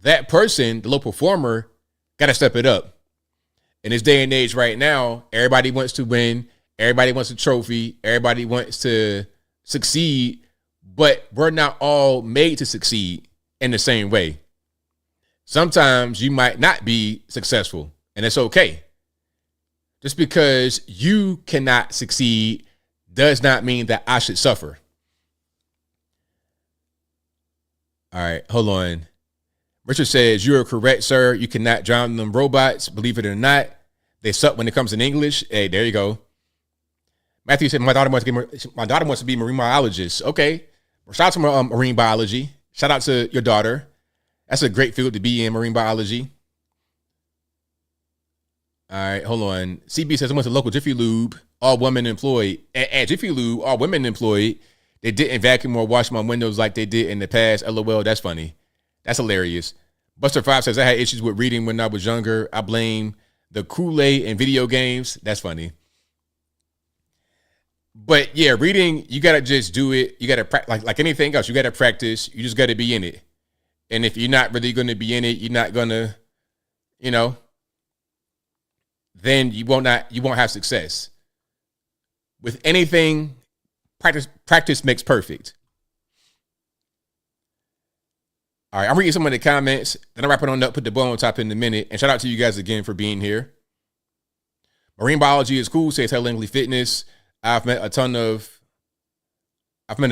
That person, the low performer, got to step it up. In this day and age right now, everybody wants to win. Everybody wants a trophy. Everybody wants to succeed, but we're not all made to succeed in the same way. Sometimes you might not be successful, and it's okay. Just because you cannot succeed does not mean that I should suffer. All right, hold on. Richard says, you are correct, sir. You cannot drown them robots. Believe it or not, they suck when it comes in English. Hey, there you go. Matthew said, my daughter wants to be a marine biologist. Okay. Well, shout out to marine biology. Shout out to your daughter. That's a great field to be in, marine biology. All right, hold on. CB says, I went to local Jiffy Lube, all women employed. At Jiffy Lube, all women employed. They didn't vacuum or wash my windows like they did in the past. LOL, that's funny. That's hilarious. Buster 5 says, I had issues with reading when I was younger. I blame the Kool-Aid and video games. That's funny. But yeah, reading, you got to just do it. You got to practice like anything else. You got to practice. You just got to be in it. And if you're not really going to be in it, you're not going to, you know, then you won't have success. With anything, practice makes perfect. All right, I'm reading some of the comments. Then I'm wrapping on up, put the bow on top in a minute. And shout out to you guys again for being here. Marine biology is cool, says Helen Langley Fitness. I've met a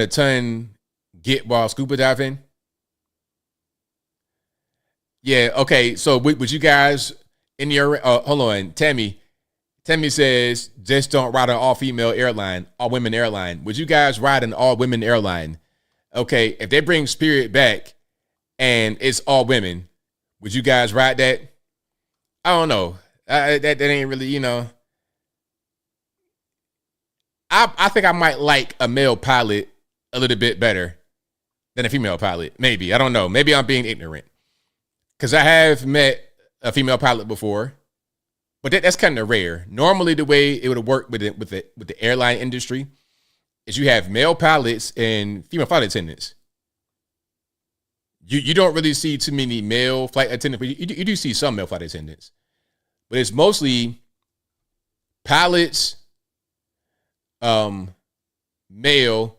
ton get while scuba diving. Yeah, okay. So would you guys in your hold on, Tammy says just don't ride an all-female airline, all-women airline. Would you guys ride an all-women airline? Okay, if they bring Spirit back and it's all women, would you guys ride that? I don't know. That ain't really, you know. I think I might like a male pilot a little bit better than a female pilot. Maybe. I don't know. Maybe I'm being ignorant. Because I have met a female pilot before. But that's kind of rare. Normally, the way it would work with the airline industry is you have male pilots and female flight attendants. You don't really see too many male flight attendants, but you do see some male flight attendants. But it's mostly pilots, male,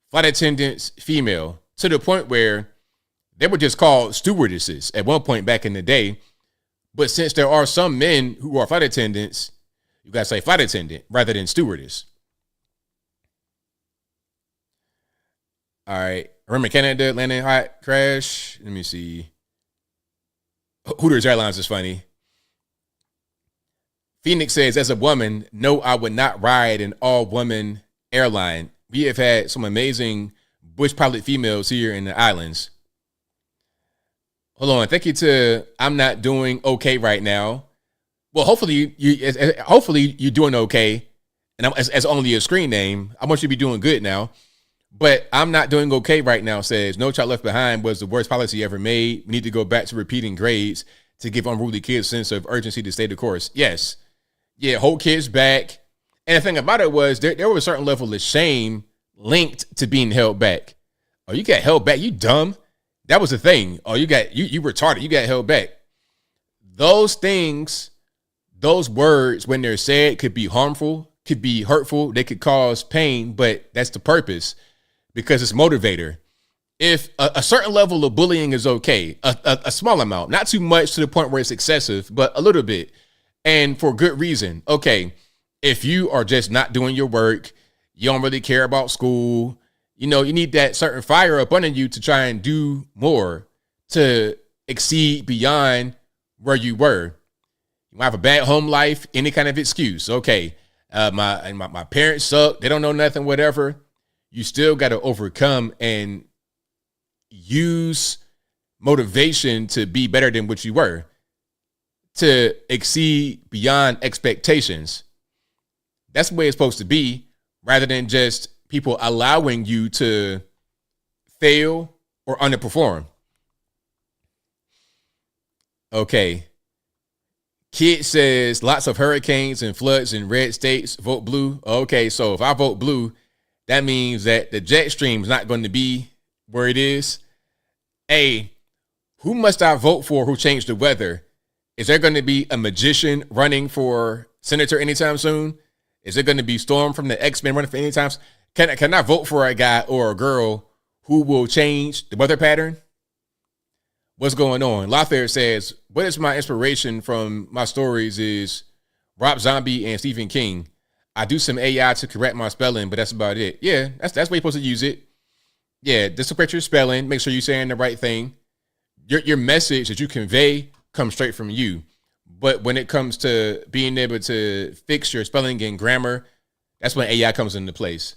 flight attendants, female, to the point where they were just called stewardesses at one point back in the day. But since there are some men who are flight attendants, you got to say flight attendant rather than stewardess. All right. Remember Canada landing hot crash? Let me see. Hooters Airlines is funny. Phoenix says, as a woman, no, I would not ride an all-woman airline. We have had some amazing bush pilot females here in the islands. Hold on. Thank you to I'm not doing okay right now. Well, hopefully you're doing okay. And as only a screen name, I want you to be doing good now. But I'm not doing okay right now says No Child Left Behind was the worst policy ever made. We need to go back to repeating grades to give unruly kids a sense of urgency to stay the course. Yes. Yeah, hold kids back. And the thing about it was there was a certain level of shame linked to being held back. Oh, you got held back? You dumb? That was the thing. Oh, you retarded. You got held back. Those things, those words, when they're said, could be harmful, could be hurtful. They could cause pain, but that's the purpose because it's motivator. If a certain level of bullying is okay, a small amount, not too much to the point where it's excessive, but a little bit, and for good reason. Okay, if you are just not doing your work, you don't really care about school, you need that certain fire up under you to try and do more, to exceed beyond where you were. You might have a bad home life, any kind of excuse. Okay, my parents suck, they don't know nothing, whatever. You still got to overcome and use motivation to be better than what you were, to exceed beyond expectations. That's the way it's supposed to be, rather than just people allowing you to fail or underperform. Okay. Kid says lots of hurricanes and floods in red states, vote blue. Okay, so if I vote blue, that means that the jet stream is not going to be where it is. Hey, who must I vote for who changed the weather? Is there going to be a magician running for senator anytime soon? Is it going to be Storm from the X-Men running for any time? Can I vote for a guy or a girl who will change the weather pattern? What's going on? Lothair says, what is my inspiration from my stories is Rob Zombie and Stephen King. I do some AI to correct my spelling, but that's about it. Yeah, that's where you're supposed to use it. Yeah, just to correct your spelling, make sure you're saying the right thing. Your message that you convey comes straight from you. But when it comes to being able to fix your spelling and grammar, that's when AI comes into place.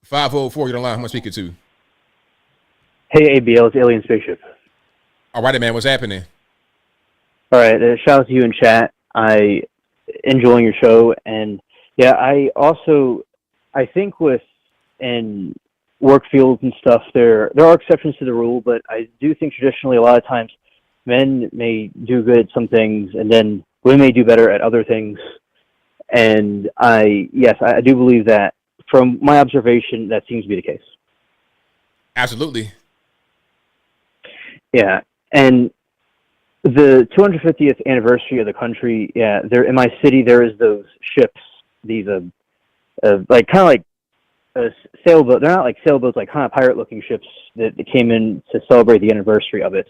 504, you're online. Who am I speaking to? Hey, ABL, it's Alien Spaceship. All right, man, what's happening? All right, shout out to you in chat. I enjoying your show, and yeah, I think in work fields and stuff, there are exceptions to the rule, but I do think traditionally a lot of times men may do good at some things, and then women may do better at other things. And I do believe that from my observation, that seems to be the case. Absolutely. Yeah, and the 250th anniversary of the country, yeah, there in my city there is those ships, these like kind of like a sailboat. They're not like sailboats, like kind of pirate-looking ships that came in to celebrate the anniversary of it.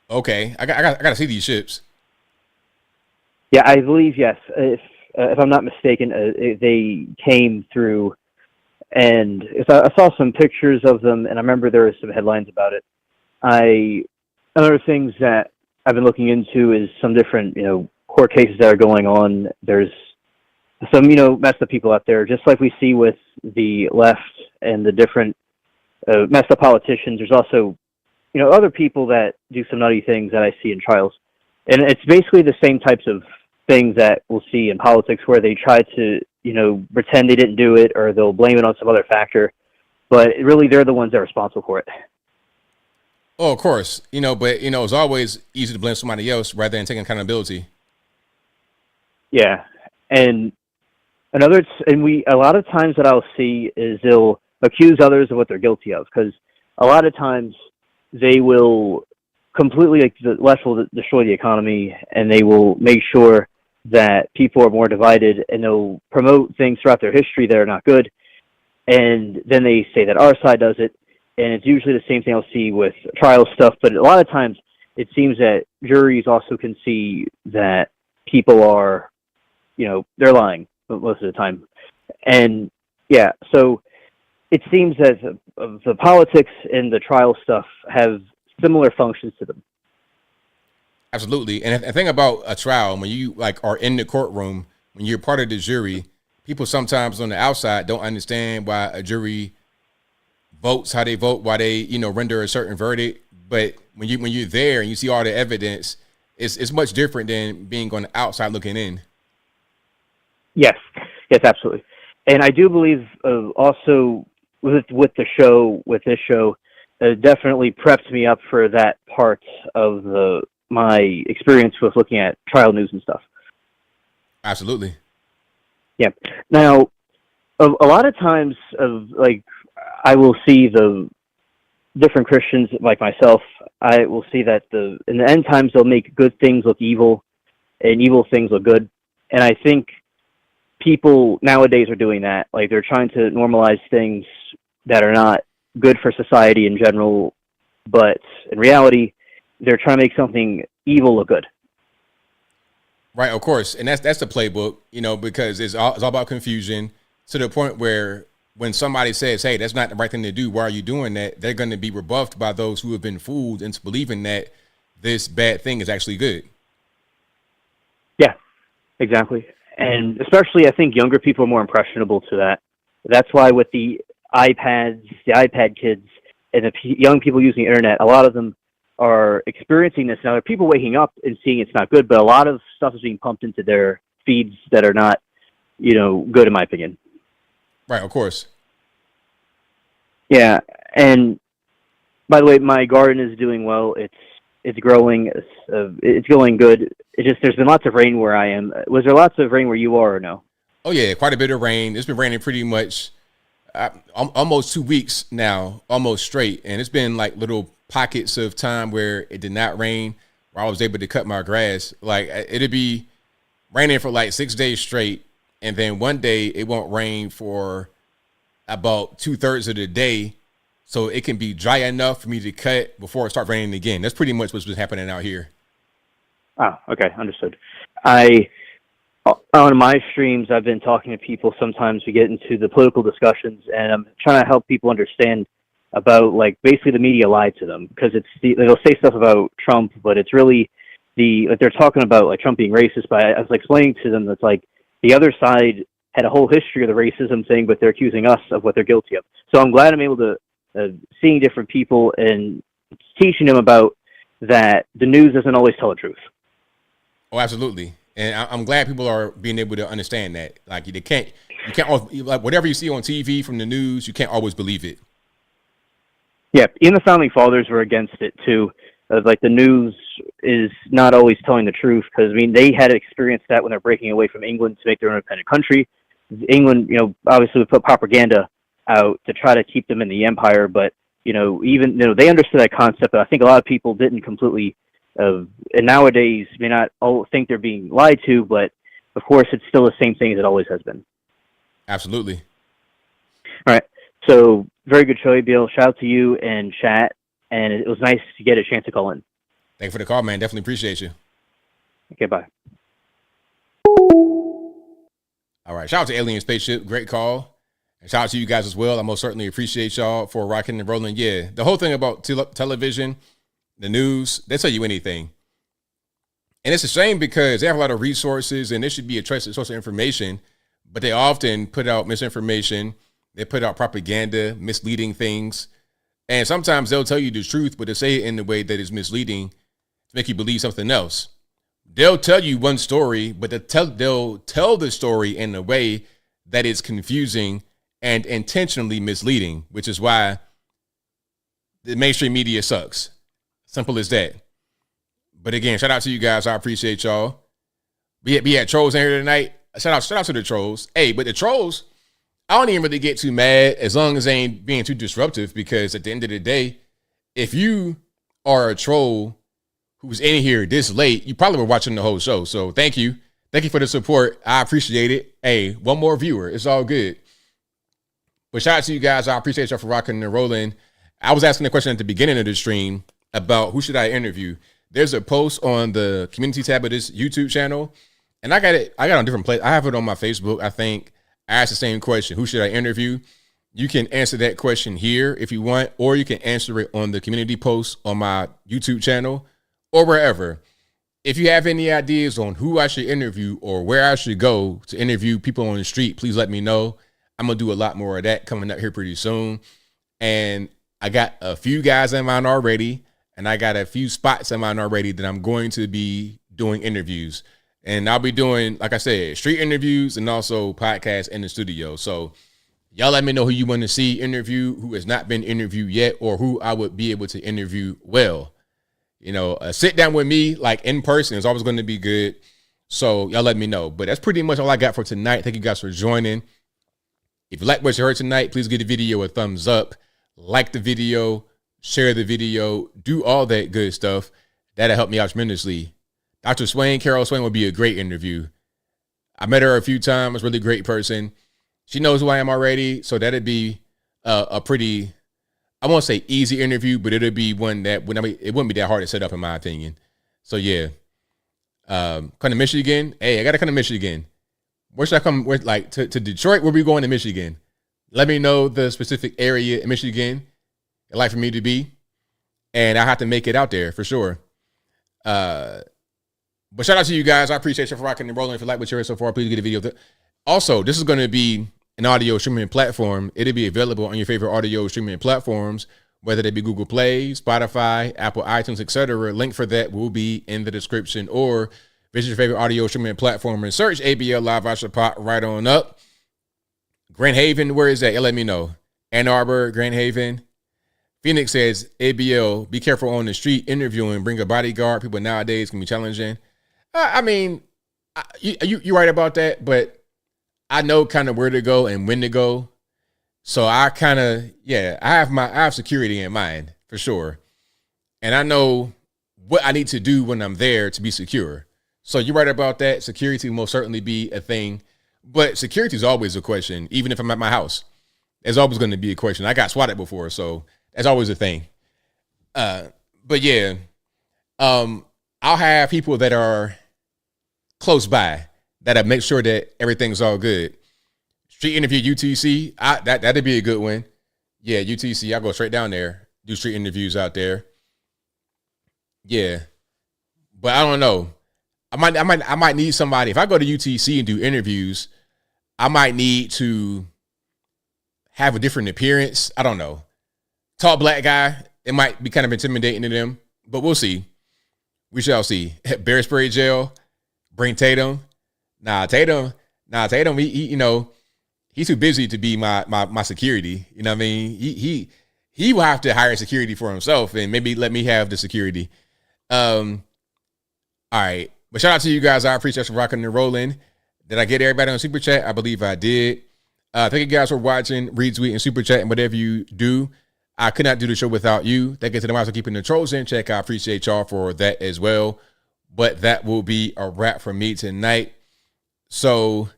Okay, I got to see these ships. Yeah, I believe yes. If I'm not mistaken, they came through, and I saw some pictures of them, and I remember there were some headlines about it. Other things that I've been looking into is some different, court cases that are going on. There's some, messed up people out there, just like we see with the left and the different messed up politicians. There's also, other people that do some nutty things that I see in trials. And it's basically the same types of things that we'll see in politics where they try to, pretend they didn't do it, or they'll blame it on some other factor. But really, they're the ones that are responsible for it. Oh, of course, but it's always easy to blame somebody else rather than taking accountability. Yeah, and a lot of times that I'll see is they'll accuse others of what they're guilty of, because a lot of times they will completely, the left will destroy the economy, and they will make sure that people are more divided, and they'll promote things throughout their history that are not good, and then they say that our side does it. And it's usually the same thing I'll see with trial stuff, but a lot of times it seems that juries also can see that people are, they're lying most of the time. And yeah, so it seems that the politics and the trial stuff have similar functions to them. Absolutely. And the thing about a trial, when you are in the courtroom, when you're part of the jury, people sometimes on the outside don't understand why a jury votes how they vote, why they render a certain verdict. But when you're there and you see all the evidence, it's much different than being on the outside looking in. Yes, absolutely. And I do believe also with this show, definitely prepped me up for that part of my experience with looking at trial news and stuff. Absolutely. Yeah. Now, a lot of times, I will see the different Christians like myself. I will see that in the end times they'll make good things look evil, and evil things look good. And I think people nowadays are doing that. Like, they're trying to normalize things that are not good for society in general, but in reality, they're trying to make something evil look good. Right, of course, and that's the playbook, because it's all about confusion to the point where when somebody says, "Hey, that's not the right thing to do. Why are you doing that?" They're going to be rebuffed by those who have been fooled into believing that this bad thing is actually good. Yeah, exactly. And especially, I think younger people are more impressionable to that. That's why with the iPads, the iPad kids, and the young people using the internet, a lot of them are experiencing this. Now, there are people waking up and seeing it's not good, but a lot of stuff is being pumped into their feeds that are not, good in my opinion. Right, of course. Yeah, and by the way, my garden is doing well. It's growing. It's going good. It's just there's been lots of rain where I am. Was there lots of rain where you are or no? Oh yeah, quite a bit of rain. It's been raining pretty much almost 2 weeks now, almost straight, and it's been like little pockets of time where it did not rain, where I was able to cut my grass. Like, it'd be raining for like 6 days straight, and then one day it won't rain for about 2/3 of the day, so it can be dry enough for me to cut before it starts raining again. That's pretty much what's been happening out here. Oh, okay, understood. On my streams, I've been talking to people. Sometimes we get into the political discussions, and I'm trying to help people understand about, like, basically the media lied to them, because they'll say stuff about Trump, but it's really they're talking about, like, Trump being racist. But I was explaining to them that's like the other side had a whole history of the racism thing, but they're accusing us of what they're guilty of. So I'm glad I'm able to seeing different people and teaching them about that the news doesn't always tell the truth. Oh, absolutely. And I'm glad people are being able to understand that. Like, you can't always, like, whatever you see on TV from the news, you can't always believe it. Yeah, even the founding fathers were against it too. Like, the news is not always telling the truth, because I mean, they had experienced that when they're breaking away from England to make their own independent country. England, obviously would put propaganda out to try to keep them in the empire, but even they understood that concept. But I think a lot of people didn't completely. And nowadays may not all think they're being lied to, but of course it's still the same thing as it always has been. Absolutely. All right. So, very good show, ABL. Shout out to you and chat, and it was nice to get a chance to call in. Thank you for the call, man. Definitely appreciate you. Okay, bye. All right. Shout out to Alien Spaceship. Great call. And shout out to you guys as well. I most certainly appreciate y'all for rocking and rolling. Yeah, the whole thing about television, the news, they tell you anything. And it's a shame because they have a lot of resources and this should be a trusted source of information, but they often put out misinformation. They put out propaganda, misleading things. And sometimes they'll tell you the truth, but they say it in a way that is misleading to make you believe something else. They'll tell you one story, but they'll tell the story in a way that is confusing and intentionally misleading, which is why the mainstream media sucks. Simple as that. But again, shout out to you guys. I appreciate y'all. We had trolls in here tonight. Shout out to the trolls. Hey, but the trolls, I don't even really get too mad as long as they ain't being too disruptive, because at the end of the day, if you are a troll who's in here this late, you probably were watching the whole show. So thank you. Thank you for the support. I appreciate it. Hey, one more viewer. It's all good. But shout out to you guys. I appreciate y'all for rocking and rolling. I was asking the question at the beginning of the stream about who should I interview. There's a post on the community tab of this YouTube channel, and I got on different places. I have it on my Facebook. I think I asked the same question: who should I interview? You can answer that question here if you want, or you can answer it on the community post on my YouTube channel or wherever. If you have any ideas on who I should interview or where I should go to interview people on the street, please let me know. I'm gonna do a lot more of that coming up here pretty soon. And I got a few guys in mind already. And I got a few spots in mind already that I'm going to be doing interviews. And I'll be doing, like I said, street interviews and also podcasts in the studio. So y'all let me know who you want to see interview, who has not been interviewed yet, or who I would be able to interview well. You know, a sit down with me, like in person, is always going to be good. So y'all let me know. But that's pretty much all I got for tonight. Thank you guys for joining. If you like what you heard tonight, please give the video a thumbs up. Like the video, share the video, do all that good stuff. That'll help me out tremendously. Dr. Swain, Carol Swain, would be a great interview. I met her a few times, really great person. She knows who I am already, so that'd be a pretty, I won't say easy interview, but it'll be one that, it wouldn't be that hard to set up in my opinion. So yeah. Come to Michigan. Hey, I gotta come to Michigan. Where should I come? Where, like to Detroit? Where we going to Michigan? Let me know the specific area in Michigan you'd like for me to be, and I have to make it out there for sure. But shout out to you guys. I appreciate you for rocking and rolling. If you like what you heard so far, please get a video. Also, this is going to be an audio streaming platform. It'll be available on your favorite audio streaming platforms, whether they be Google Play, Spotify, Apple, iTunes, etc. Link for that will be in the description, or visit your favorite audio streaming platform and search ABL Live. I should pop right on up. Grand Haven, where is that? Let me know. Ann Arbor, Grand Haven. Phoenix says, ABL, be careful on the street interviewing. Bring a bodyguard. People nowadays can be challenging. I mean, you're right about that, but I know kind of where to go and when to go. So I kind of, I have security in mind for sure. And I know what I need to do when I'm there to be secure. So you're right about that. Security will most certainly be a thing, but security is always a question. Even if I'm at my house, there's always going to be a question. I got swatted before, so that's always a thing. But yeah, I'll have people that are close by that'll make sure that everything's all good. Street interview UTC, that'd be a good one. Yeah, UTC, I'll go straight down there, do street interviews out there. Yeah, but I don't know. I might need somebody. If I go to UTC and do interviews, I might need to have a different appearance. I don't know. Tall black guy, it might be kind of intimidating to them, but we'll see. We shall see. Bear spray gel, bring Tatum. Tatum, he you know, he's too busy to be my security. You know what I mean? He will have to hire security for himself and maybe let me have the security. All right. But shout out to you guys. I appreciate you rocking and rolling. Did I get everybody on Super Chat? I believe I did. Thank you guys for watching, retweet, and Super Chat, and whatever you do. I could not do the show without you. Thank you to the mouse for keeping the trolls in check. I appreciate y'all for that as well. But that will be a wrap for me tonight. So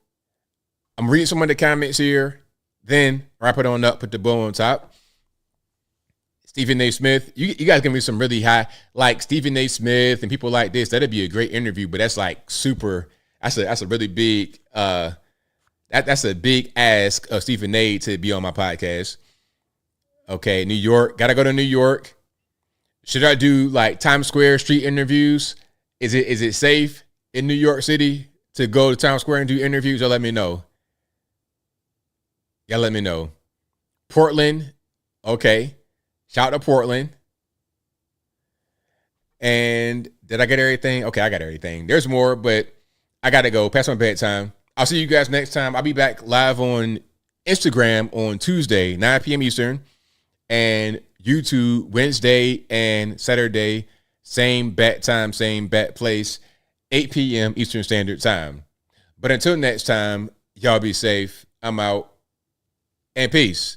I'm reading some of the comments here. Then wrap it on up, put the bow on top. Stephen A. Smith, you guys give me some really high, like Stephen A. Smith and people like this. That'd be a great interview, but that's like super. That's a really big. That's a big ask of Stephen A. to be on my podcast. Okay, New York, gotta go to New York. Should I do like Times Square street interviews? Is it safe in New York City to go to Times Square and do interviews? Y'all let me know. Y'all let me know. Portland, okay. Shout out to Portland. And did I get everything? Okay, I got everything. There's more, but I got to go. Past my bedtime. I'll see you guys next time. I'll be back live on Instagram on Tuesday, 9 p.m. Eastern, and YouTube Wednesday and Saturday, same bat time, same bat place, 8 p.m. Eastern Standard Time. But until next time, y'all be safe. I'm out, and peace.